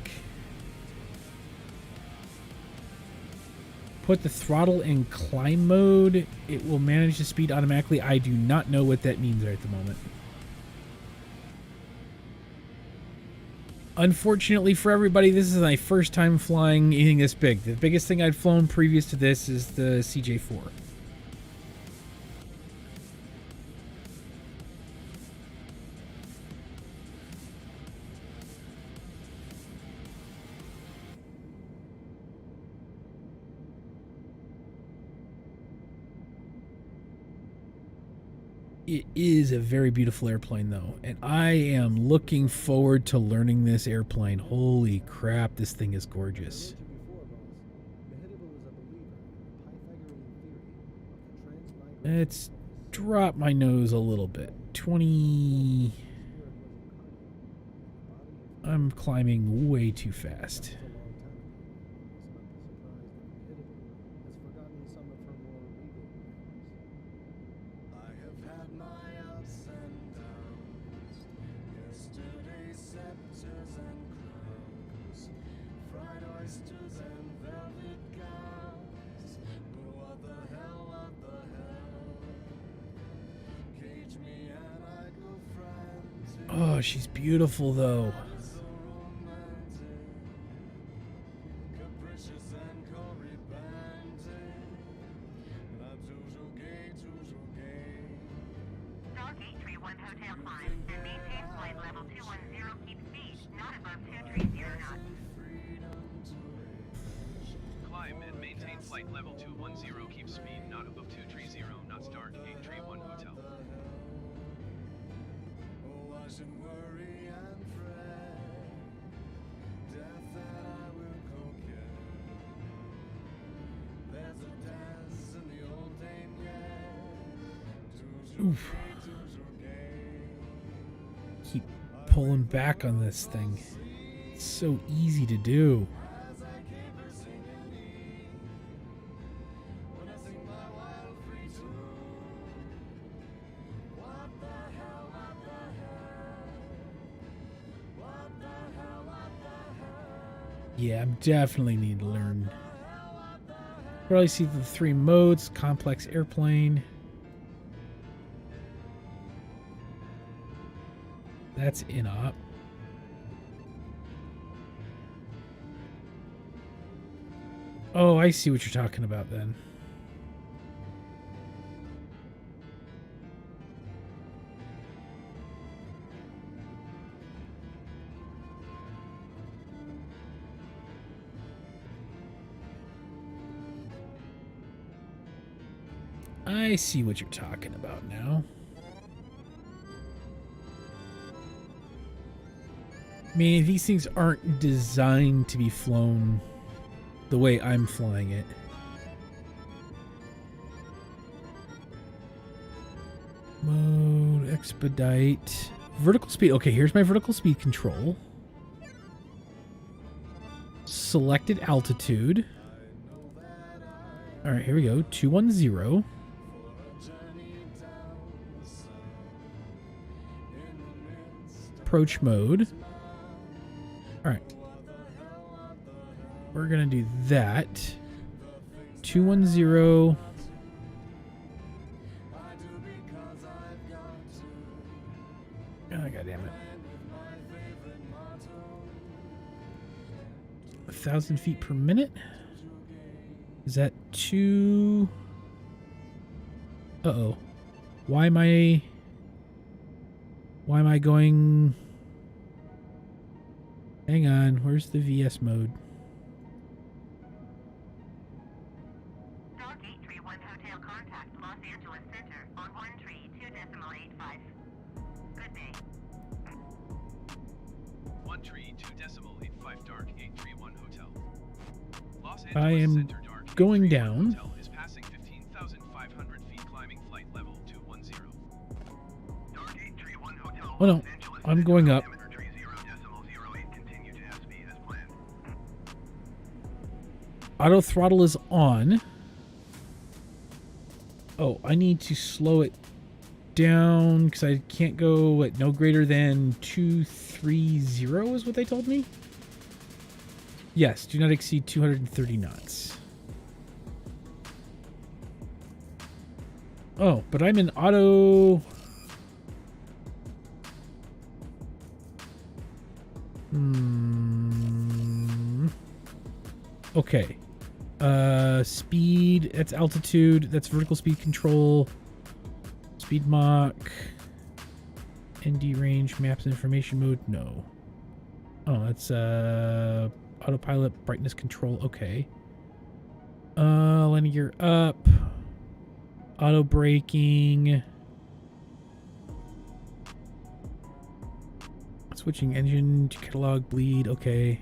A: Put the throttle in climb mode. It will manage the speed automatically. I do not know what that means right at the moment. Unfortunately for everybody, this is my first time flying anything this big. The biggest thing I'd flown previous to this is the CJ4. It is a very beautiful airplane, though, and I am looking forward to learning this airplane. Holy crap, this thing is gorgeous. Let's drop my nose a little bit. 20... I'm climbing way too fast. Oh, she's beautiful, though.
D: Dark 831 Hotel 5 and maintain flight level 210, keep speed, not above 230 knots.
C: Climb and maintain flight level 210, keep speed not above 230 knots. Dark 831 Hotel.
A: Oof. Keep pulling back on this thing. It's so easy to do. Yeah, I'm definitely need to learn. Probably see the 3 modes, complex airplane. That's in-op. Oh, I see what you're talking about then. I see what you're talking about now. I mean, these things aren't designed to be flown the way I'm flying it. Mode, expedite, vertical speed. Okay, here's my vertical speed control. Selected altitude. All right, here we go. 210. Approach mode. All right. We're going to do that. 210. Oh, God damn it. 1,000 feet per minute. Is that 2? Uh-oh. Why am I going? Hang on, where's the VS mode?
D: Dark 831 Hotel contact Los Angeles Center on 132.85. Good day.
C: 132.85 dark 831 hotel. Los
A: I
C: Angeles
A: am
C: Center dark
A: going
C: 831
A: down.
C: hotel is passing 15,500 feet climbing flight level 210. Dark 831 hotel.
A: Oh no,
C: Los Angeles
A: I'm
C: Center,
A: going up.
C: diameter 30.08, continue to SV as planned.
A: Auto throttle is on. Oh, I need to slow it down because I can't go at no greater than 230 is what they told me. Yes, do not exceed 230 knots. Oh, but I'm in auto. Okay. Speed, that's altitude, that's vertical speed control. Speed Mach. ND range, maps information mode, no. Oh, that's autopilot, brightness control, okay. Landing gear up. Auto braking. Switching engine to catalog bleed, okay.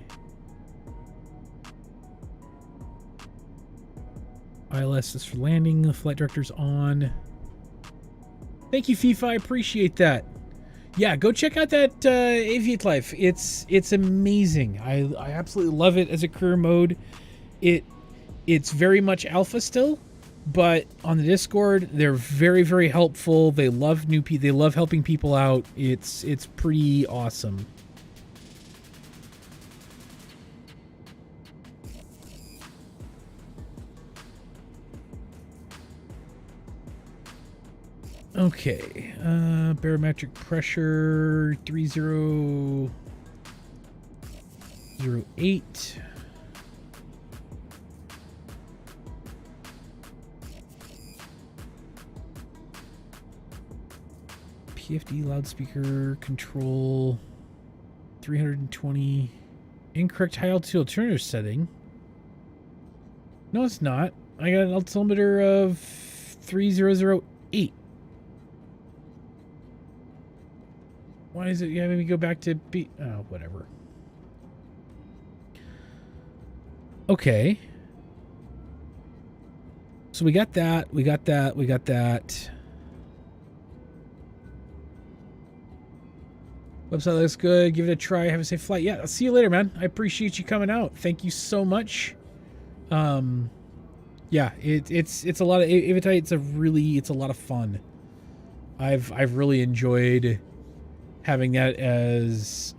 A: ILS is for landing. The flight director's on. Thank you, FIFA. I appreciate that. Yeah, go check out that Aviatife. It's amazing. I absolutely love it as a career mode. It's very much alpha still, but on the Discord they're very, very helpful. They love new people. They love helping people out. It's pretty awesome. Okay, barometric pressure 3008. PFD loudspeaker control 320. Incorrect high altitude alternative setting. No, it's not. I got an altimeter of 3008. Why is it having me go back to B? Oh, whatever. Okay. So we got that. We got that. We got that. Website looks good. Give it a try. Have a safe flight. Yeah, I'll see you later, man. I appreciate you coming out. Thank you so much. Yeah, it's a lot of Aviatife. It's a lot of fun. I've really enjoyed having that as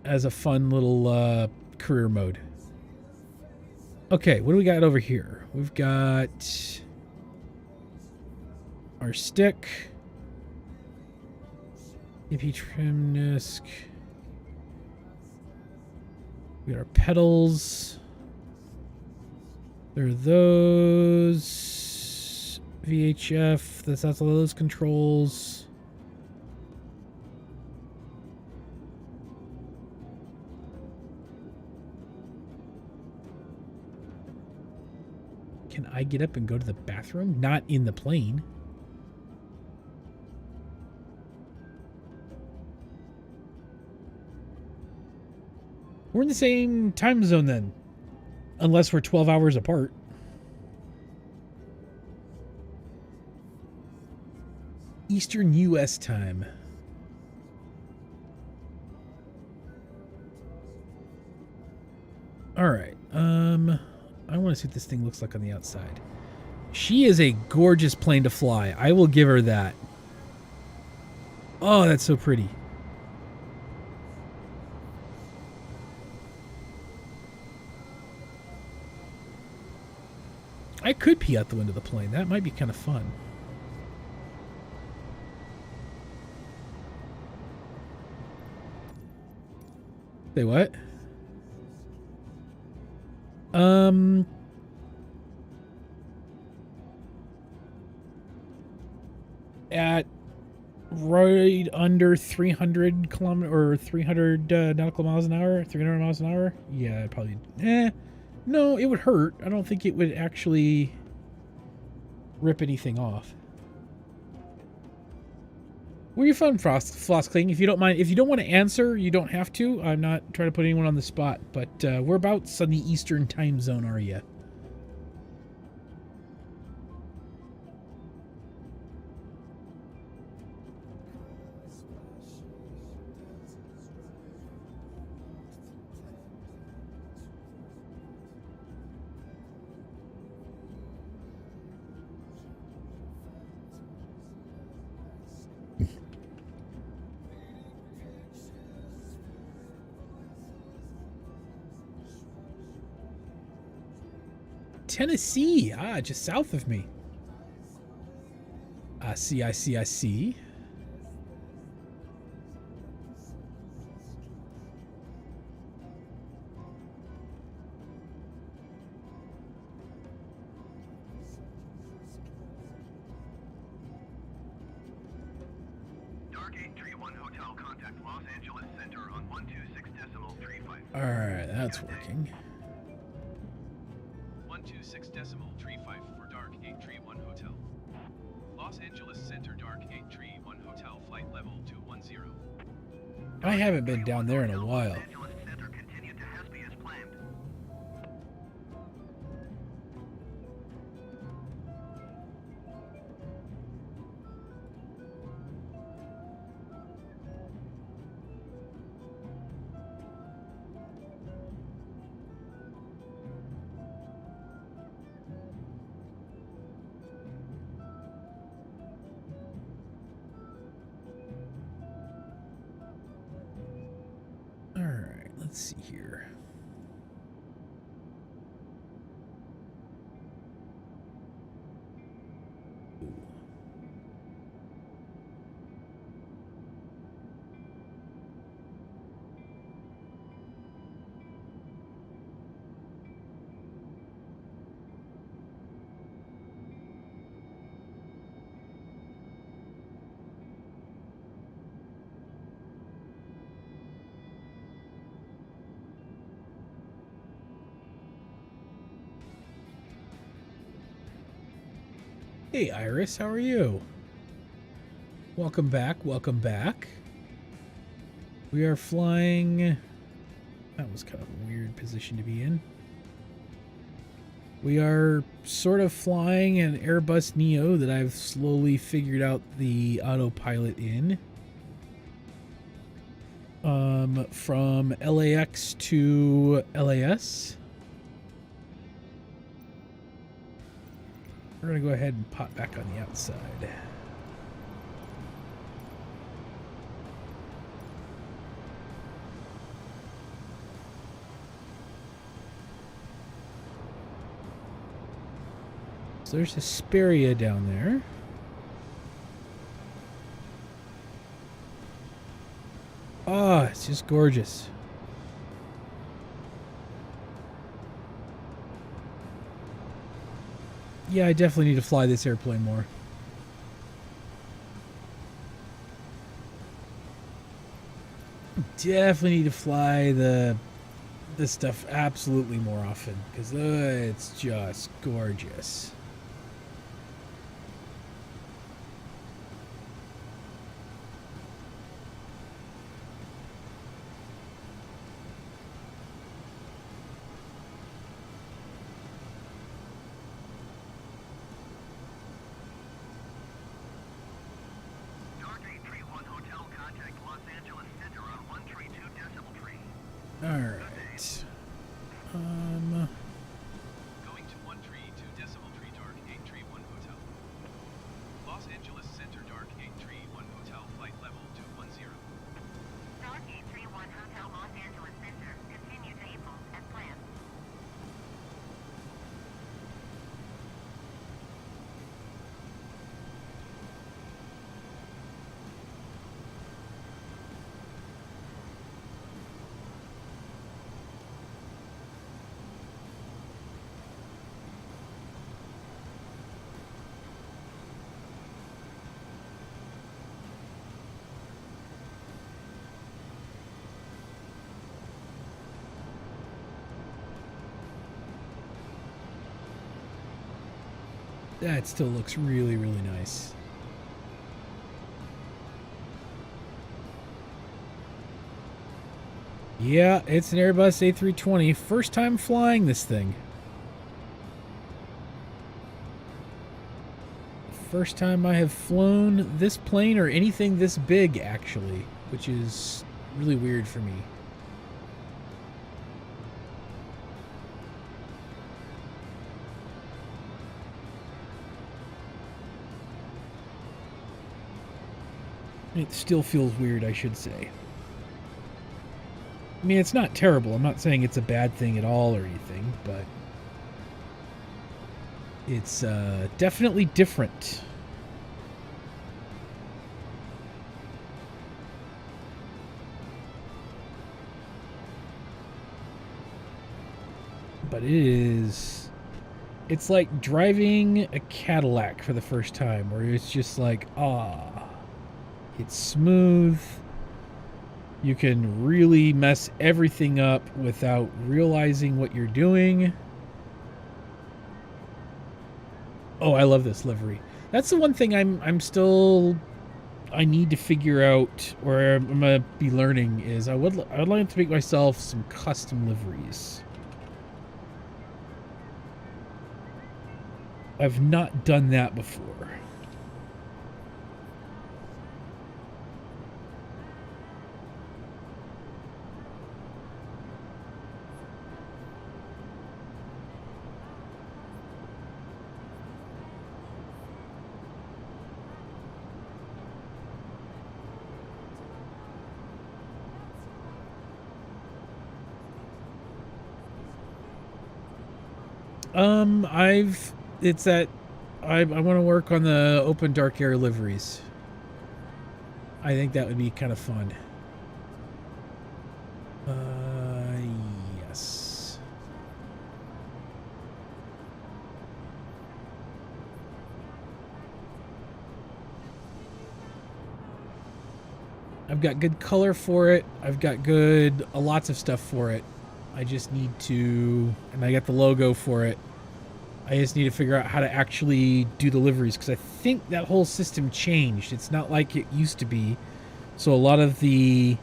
A: a fun little career mode. Okay, what do we got over here? We've got our stick, AP trim disc. We got our pedals. There are those. VHF. That's all those controls. Can I get up and go to the bathroom? Not in the plane. We're in the same time zone then. Unless we're 12 hours apart. Eastern U.S. time. Alright. I want to see what this thing looks like on the outside. She is a gorgeous plane to fly. I will give her that. Oh, that's so pretty. I could pee out the window of the plane. That might be kind of fun. Say what? At right under 300 kilometer or 300 nautical miles an hour, 300 miles an hour. Yeah, probably. No, it would hurt. I don't think it would actually rip anything off. Where you from, Floskling? If you don't mind, if you don't want to answer, you don't have to. I'm not trying to put anyone on the spot, but whereabouts on the Eastern time zone are you? Tennessee, just south of me. I see.
C: Dark 831 Hotel, contact Los Angeles Center on 126.35.
A: All right, that's working.
C: 126.35 for Dark 831 Hotel. Los Angeles Center, Dark 831 Hotel, flight level 210.
A: I haven't been down there in a while.
C: Los Angeles Center, continue to Hesby as planned.
A: All right, let's see here. Ooh. Hey Iris, how are you? Welcome back, welcome back. We are flying... That was kind of a weird position to be in. We are sort of flying an Airbus Neo that I've slowly figured out the autopilot in. From LAX to LAS. We're going to go ahead and pop back on the outside. So there's Hesperia down there. Oh, it's just gorgeous. Yeah, I definitely need to fly this airplane more. Definitely need to fly this stuff absolutely more often because it's just gorgeous. Alright.
C: Going to 132.3 Dark 831 Hotel. Los Angeles Center, Dark 831 Hotel, flight level 210.
D: Dark 831 Hotel, Los Angeles Center. Continue to April as planned.
A: That still looks really, really nice. Yeah, it's an Airbus A320. First time flying this thing. First time I have flown this plane or anything this big, actually, which is really weird for me. It still feels weird, I should say. I mean, it's not terrible. I'm not saying it's a bad thing at all or anything, but it's definitely different. But it's like driving a Cadillac for the first time, where it's just like, it's smooth. You can really mess everything up without realizing what you're doing. Oh, I love this livery. That's the one thing I need to figure out, or I'm gonna be learning, is I would like to make myself some custom liveries. I've not done that before. I want to work on the open dark air liveries. I think that would be kind of fun. Yes. I've got good color for it. I've got lots of stuff for it. I just need to, and I got the logo for it. I just need to figure out how to actually do the liveries, because I think that whole system changed. It's not like it used to be. So a lot of the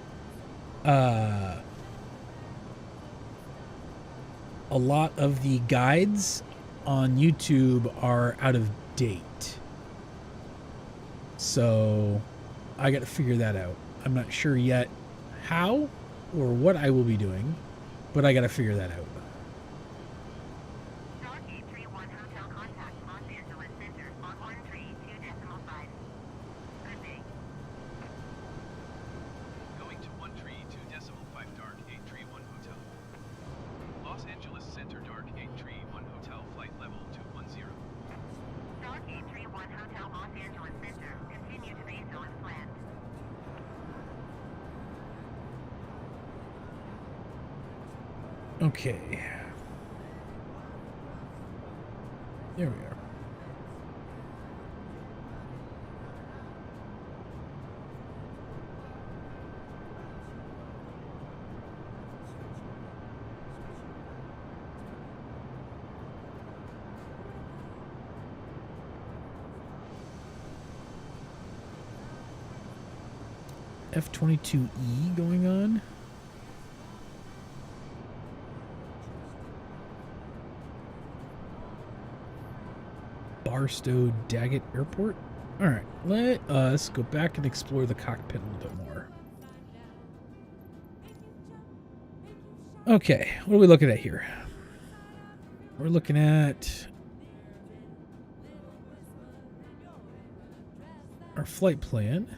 A: guides on YouTube are out of date. So I got to figure that out. I'm not sure yet how or what I will be doing, but I got to figure that out. Okay. There we are. F-22E going on. Barstow Daggett Airport. All right, let us go back and explore the cockpit a little bit more. Okay, what are we looking at here? We're looking at our flight plan.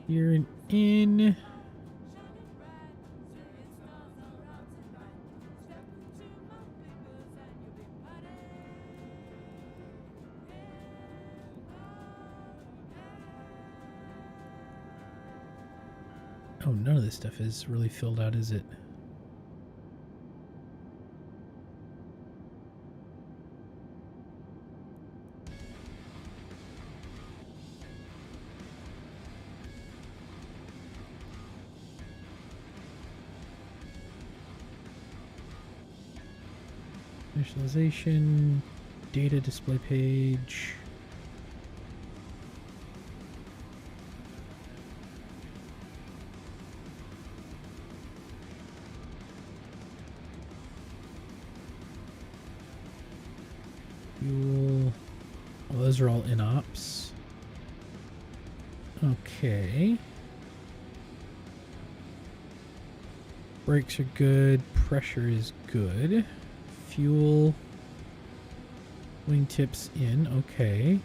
A: You're in. Oh, none of this stuff is really filled out, is it? Initialization, data display page. Those are all in ops. Okay. Brakes are good. Pressure is good. Fuel. Wingtips in. Okay.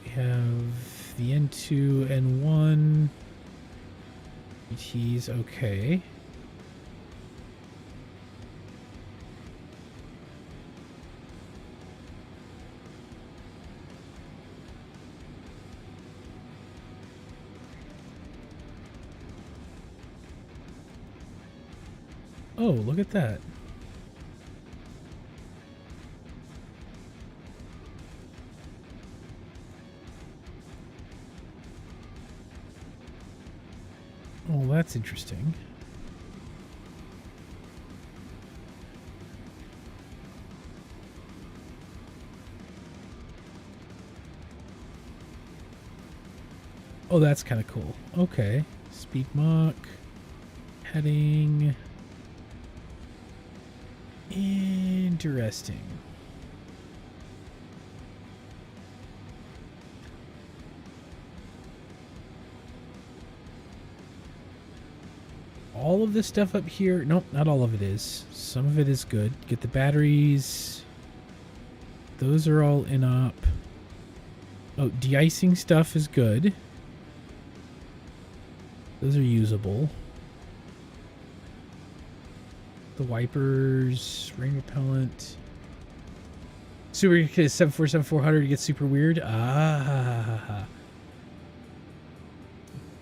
A: We have the N2, N1. ETs. Okay. Oh, look at that. Oh, that's interesting. Oh, that's kind of cool. Okay. Speed Mach. Heading. Interesting. All of this stuff up here, nope, not all of it is. Some of it is good. Get the batteries. Those are all in op. Oh, de-icing stuff is good. Those are usable. The wipers, rain repellent. Super 747-400 gets super weird. Ah.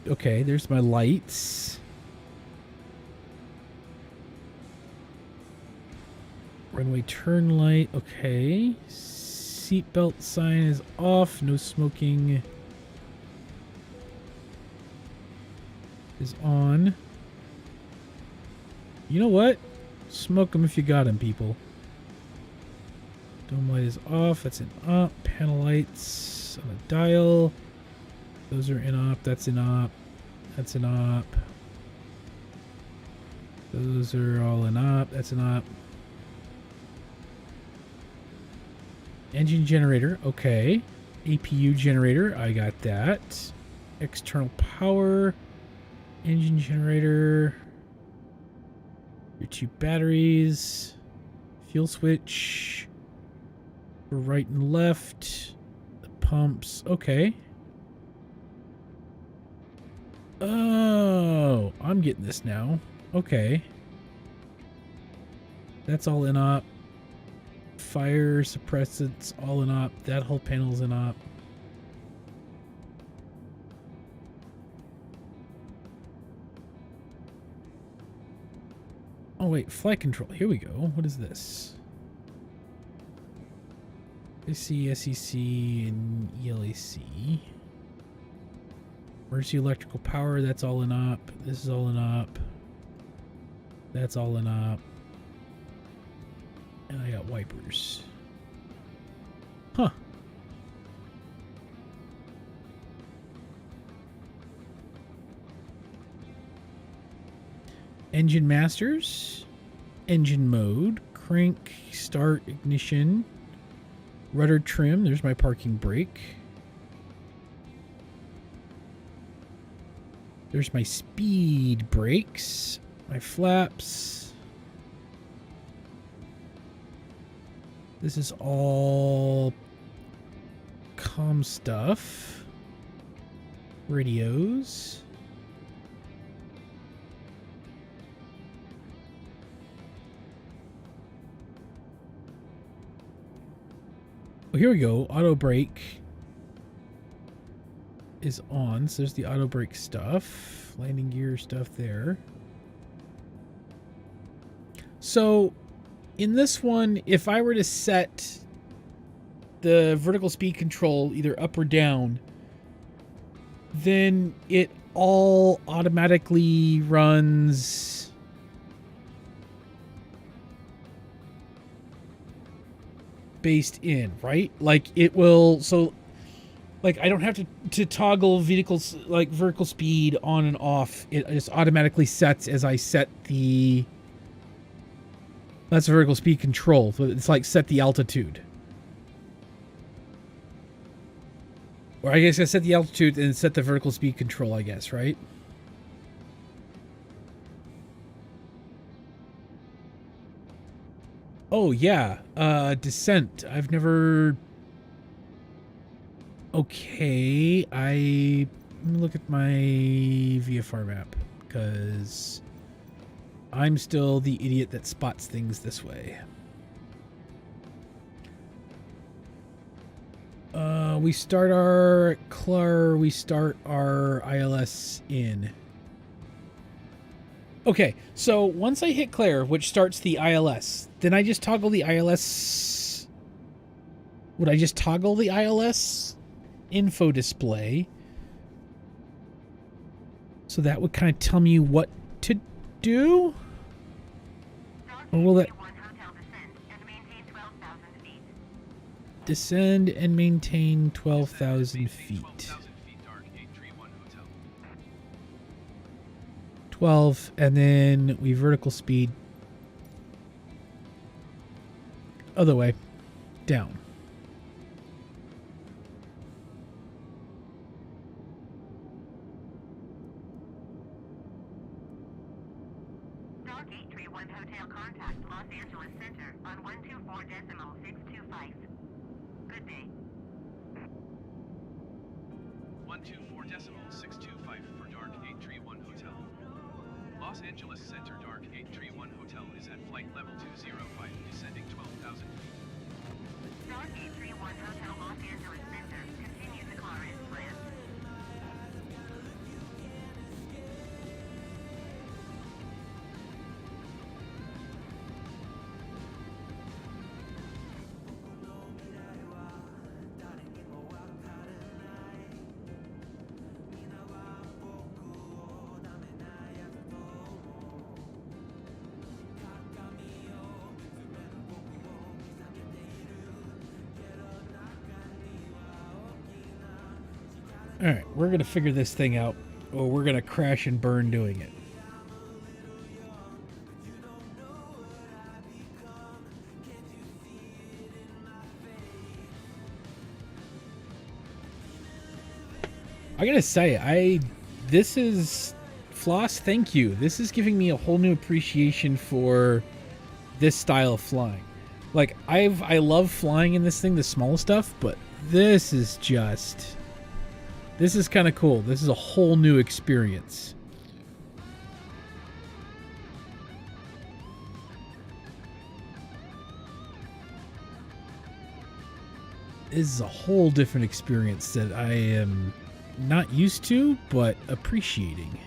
A: Okay, there's my lights. Runway turn light. Okay. Seatbelt sign is off. No smoking is on. You know what? Smoke them if you got them, people. Dome light is off. That's in op. Panel lights on the dial. Those are in op. That's in op. That's in op. Those are all in op. That's in op. Engine generator. Okay. APU generator. I got that. External power. Engine generator. Your two batteries. Fuel switch. For right and left. The pumps. Okay. Oh, I'm getting this now. Okay. That's all in op. Fire suppressants all in op. That whole panel's in op. Oh wait, flight control. Here we go. What is this? SC, SEC, and ELAC. Emergency electrical power. That's all in op. This is all in op. That's all in op. And I got wipers. Huh. Engine masters. Engine mode. Crank. Start. Ignition. Rudder trim. There's my parking brake. There's my speed brakes. My flaps. This is all comm stuff. Radios. Oh, here we go. Auto brake is on. So there's the auto brake stuff. Landing gear stuff there. So in this one, if I were to set the vertical speed control either up or down, then it all automatically runs based in, right? Like it will, so like I don't have to toggle vehicles like vertical speed on and off. It just automatically sets as I set the, that's vertical speed control. So it's like set the altitude. Or I guess I set the altitude and set the vertical speed control, I guess, right? Oh, yeah. Descent. I've never... Okay. Let me look at my VFR map, because I'm still the idiot that spots things this way. We start our ILS in. Okay, so once I hit Claire, which starts the ILS, then I just toggle the ILS. Would I just toggle the ILS info display? So that would kind of tell me what to do? Or will that... Descend and maintain 12,000 feet. 12, and then we vertical speed. Other way. Down.
D: Dark 831 Hotel contact Los Angeles Center on 124.625. Good day.
C: 124.625 for Dark 831 Hotel. Los Angeles Center Dark 831 Hotel is at flight level 205, descending 12,000 feet.
D: Dark 831 Hotel Los Angeles Center. Continue the clearance plan.
A: Alright, we're going to figure this thing out, or we're going to crash and burn doing it. I gotta say, this is... Floss, thank you. This is giving me a whole new appreciation for this style of flying. Like, I love flying in this thing, the small stuff, but this is just... This is kind of cool. This is a whole new experience. This is a whole different experience that I am not used to, but appreciating.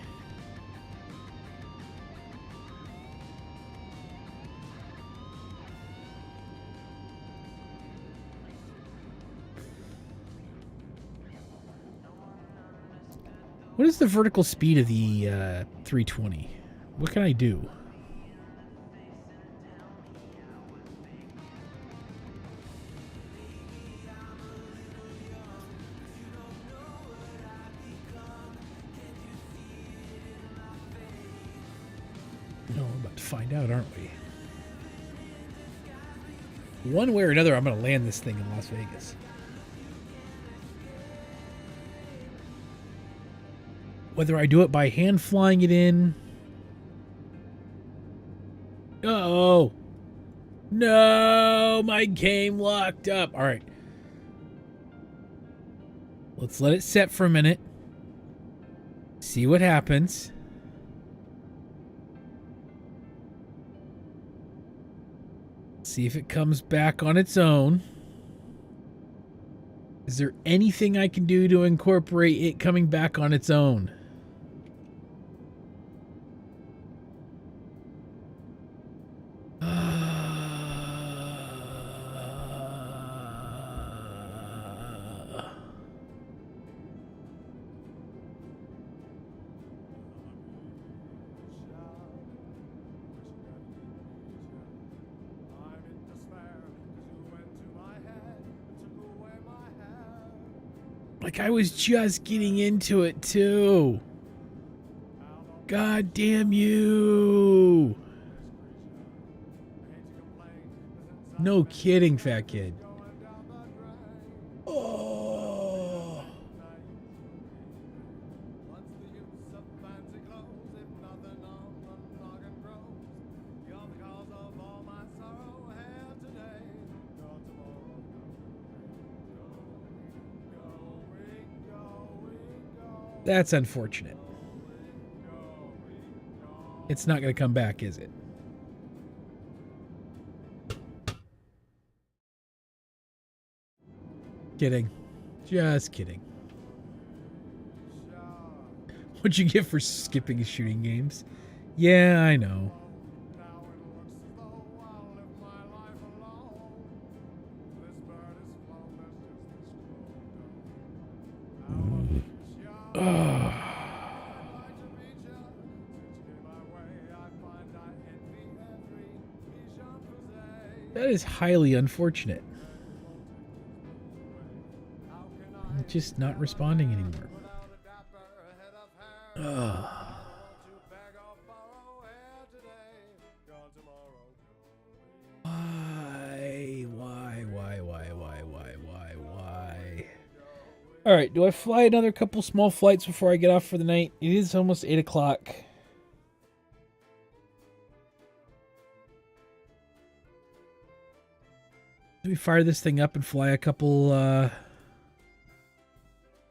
A: What is the vertical speed of the 320? What can I do? No, we're about to find out, aren't we? One way or another, I'm going to land this thing in Las Vegas. Whether I do it by hand flying it in. Uh-oh. No, my game locked up. All right. Let's let it set for a minute. See what happens. See if it comes back on its own. Is there anything I can do to incorporate it coming back on its own? Like, I was just getting into it, too. God damn you. No kidding, fat kid. Oh. That's unfortunate. It's not going to come back, is it? Kidding. Just kidding. What'd you get for skipping shooting games? Yeah, I know. That is highly unfortunate. I'm just not responding anymore. Why? All right, do I fly another couple small flights before I get off for the night? It is almost 8 o'clock. Do we fire this thing up and fly a couple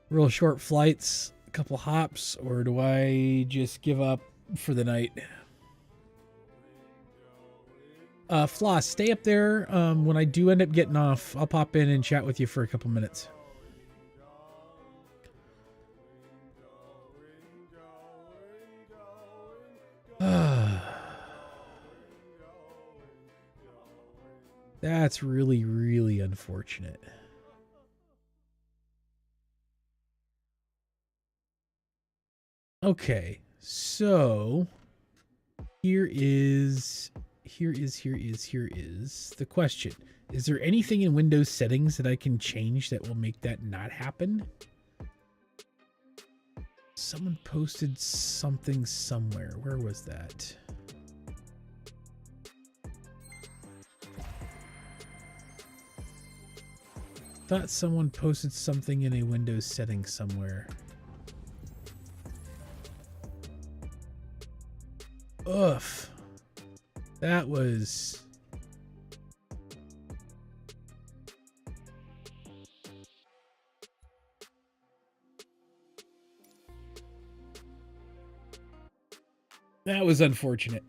A: real short flights, a couple hops, or do I just give up for the night? Floss, stay up there. When I do end up getting off, I'll pop in and chat with you for a couple minutes. That's really, really unfortunate. Okay, so here is the question. Is there anything in Windows settings that I can change that will make that not happen? Someone posted something somewhere. Where was that? Thought someone posted something in a Windows setting somewhere. Oof. That was... That was unfortunate.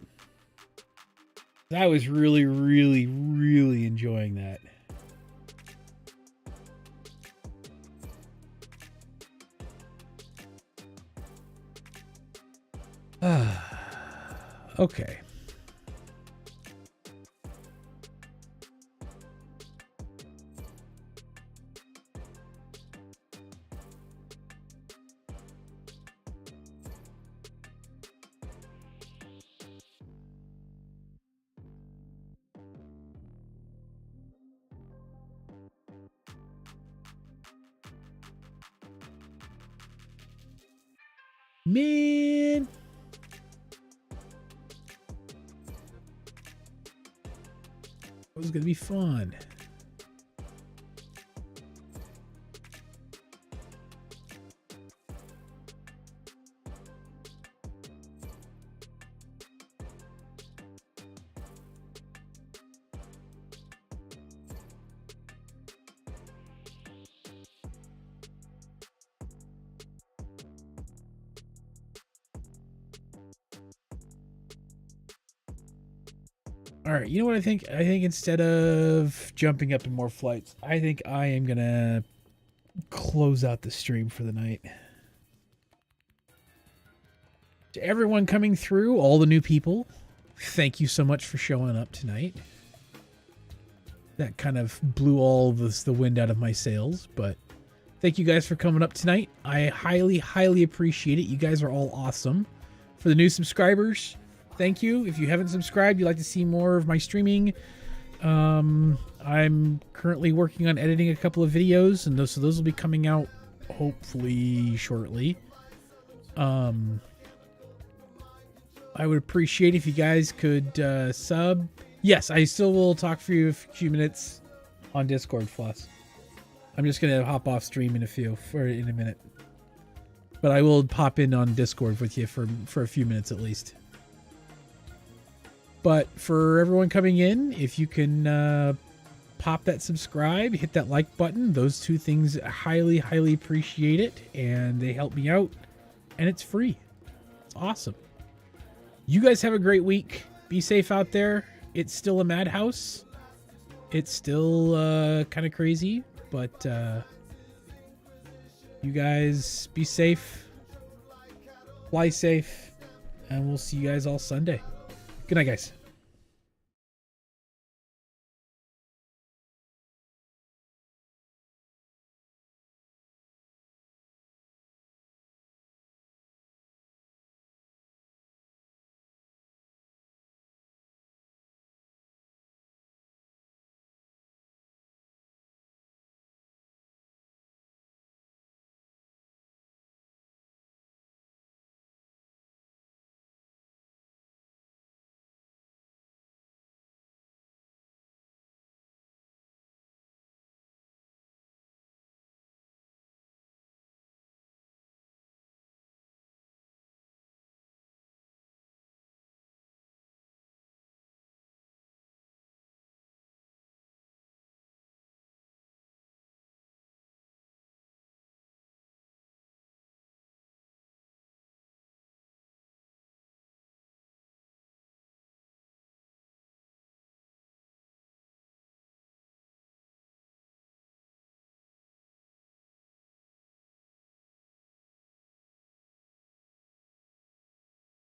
A: I was really, really, really enjoying that. Okay. Man. It was going to be fun. All right, you know what I think? I think instead of jumping up in more flights, I think I am going to close out the stream for the night. To everyone coming through, all the new people, thank you so much for showing up tonight. That kind of blew all of the wind out of my sails, but thank you guys for coming up tonight. I highly, highly appreciate it. You guys are all awesome. For the new subscribers, thank you. If you haven't subscribed, you'd like to see more of my streaming, I'm currently working on editing a couple of videos, and those will be coming out hopefully shortly. I would appreciate if you guys could sub. Yes, I still will talk for you a few minutes on Discord, Floss. I'm just gonna hop off stream in a minute, but I will pop in on Discord with you for a few minutes at least. But for everyone coming in, if you can pop that subscribe, hit that like button, those two things, highly, highly appreciate it, and they help me out. and it's free. It's awesome. You guys have a great week. Be safe out there. It's still a madhouse. It's still kind of crazy, but you guys be safe. Fly safe, and we'll see you guys all Sunday. Good night, guys.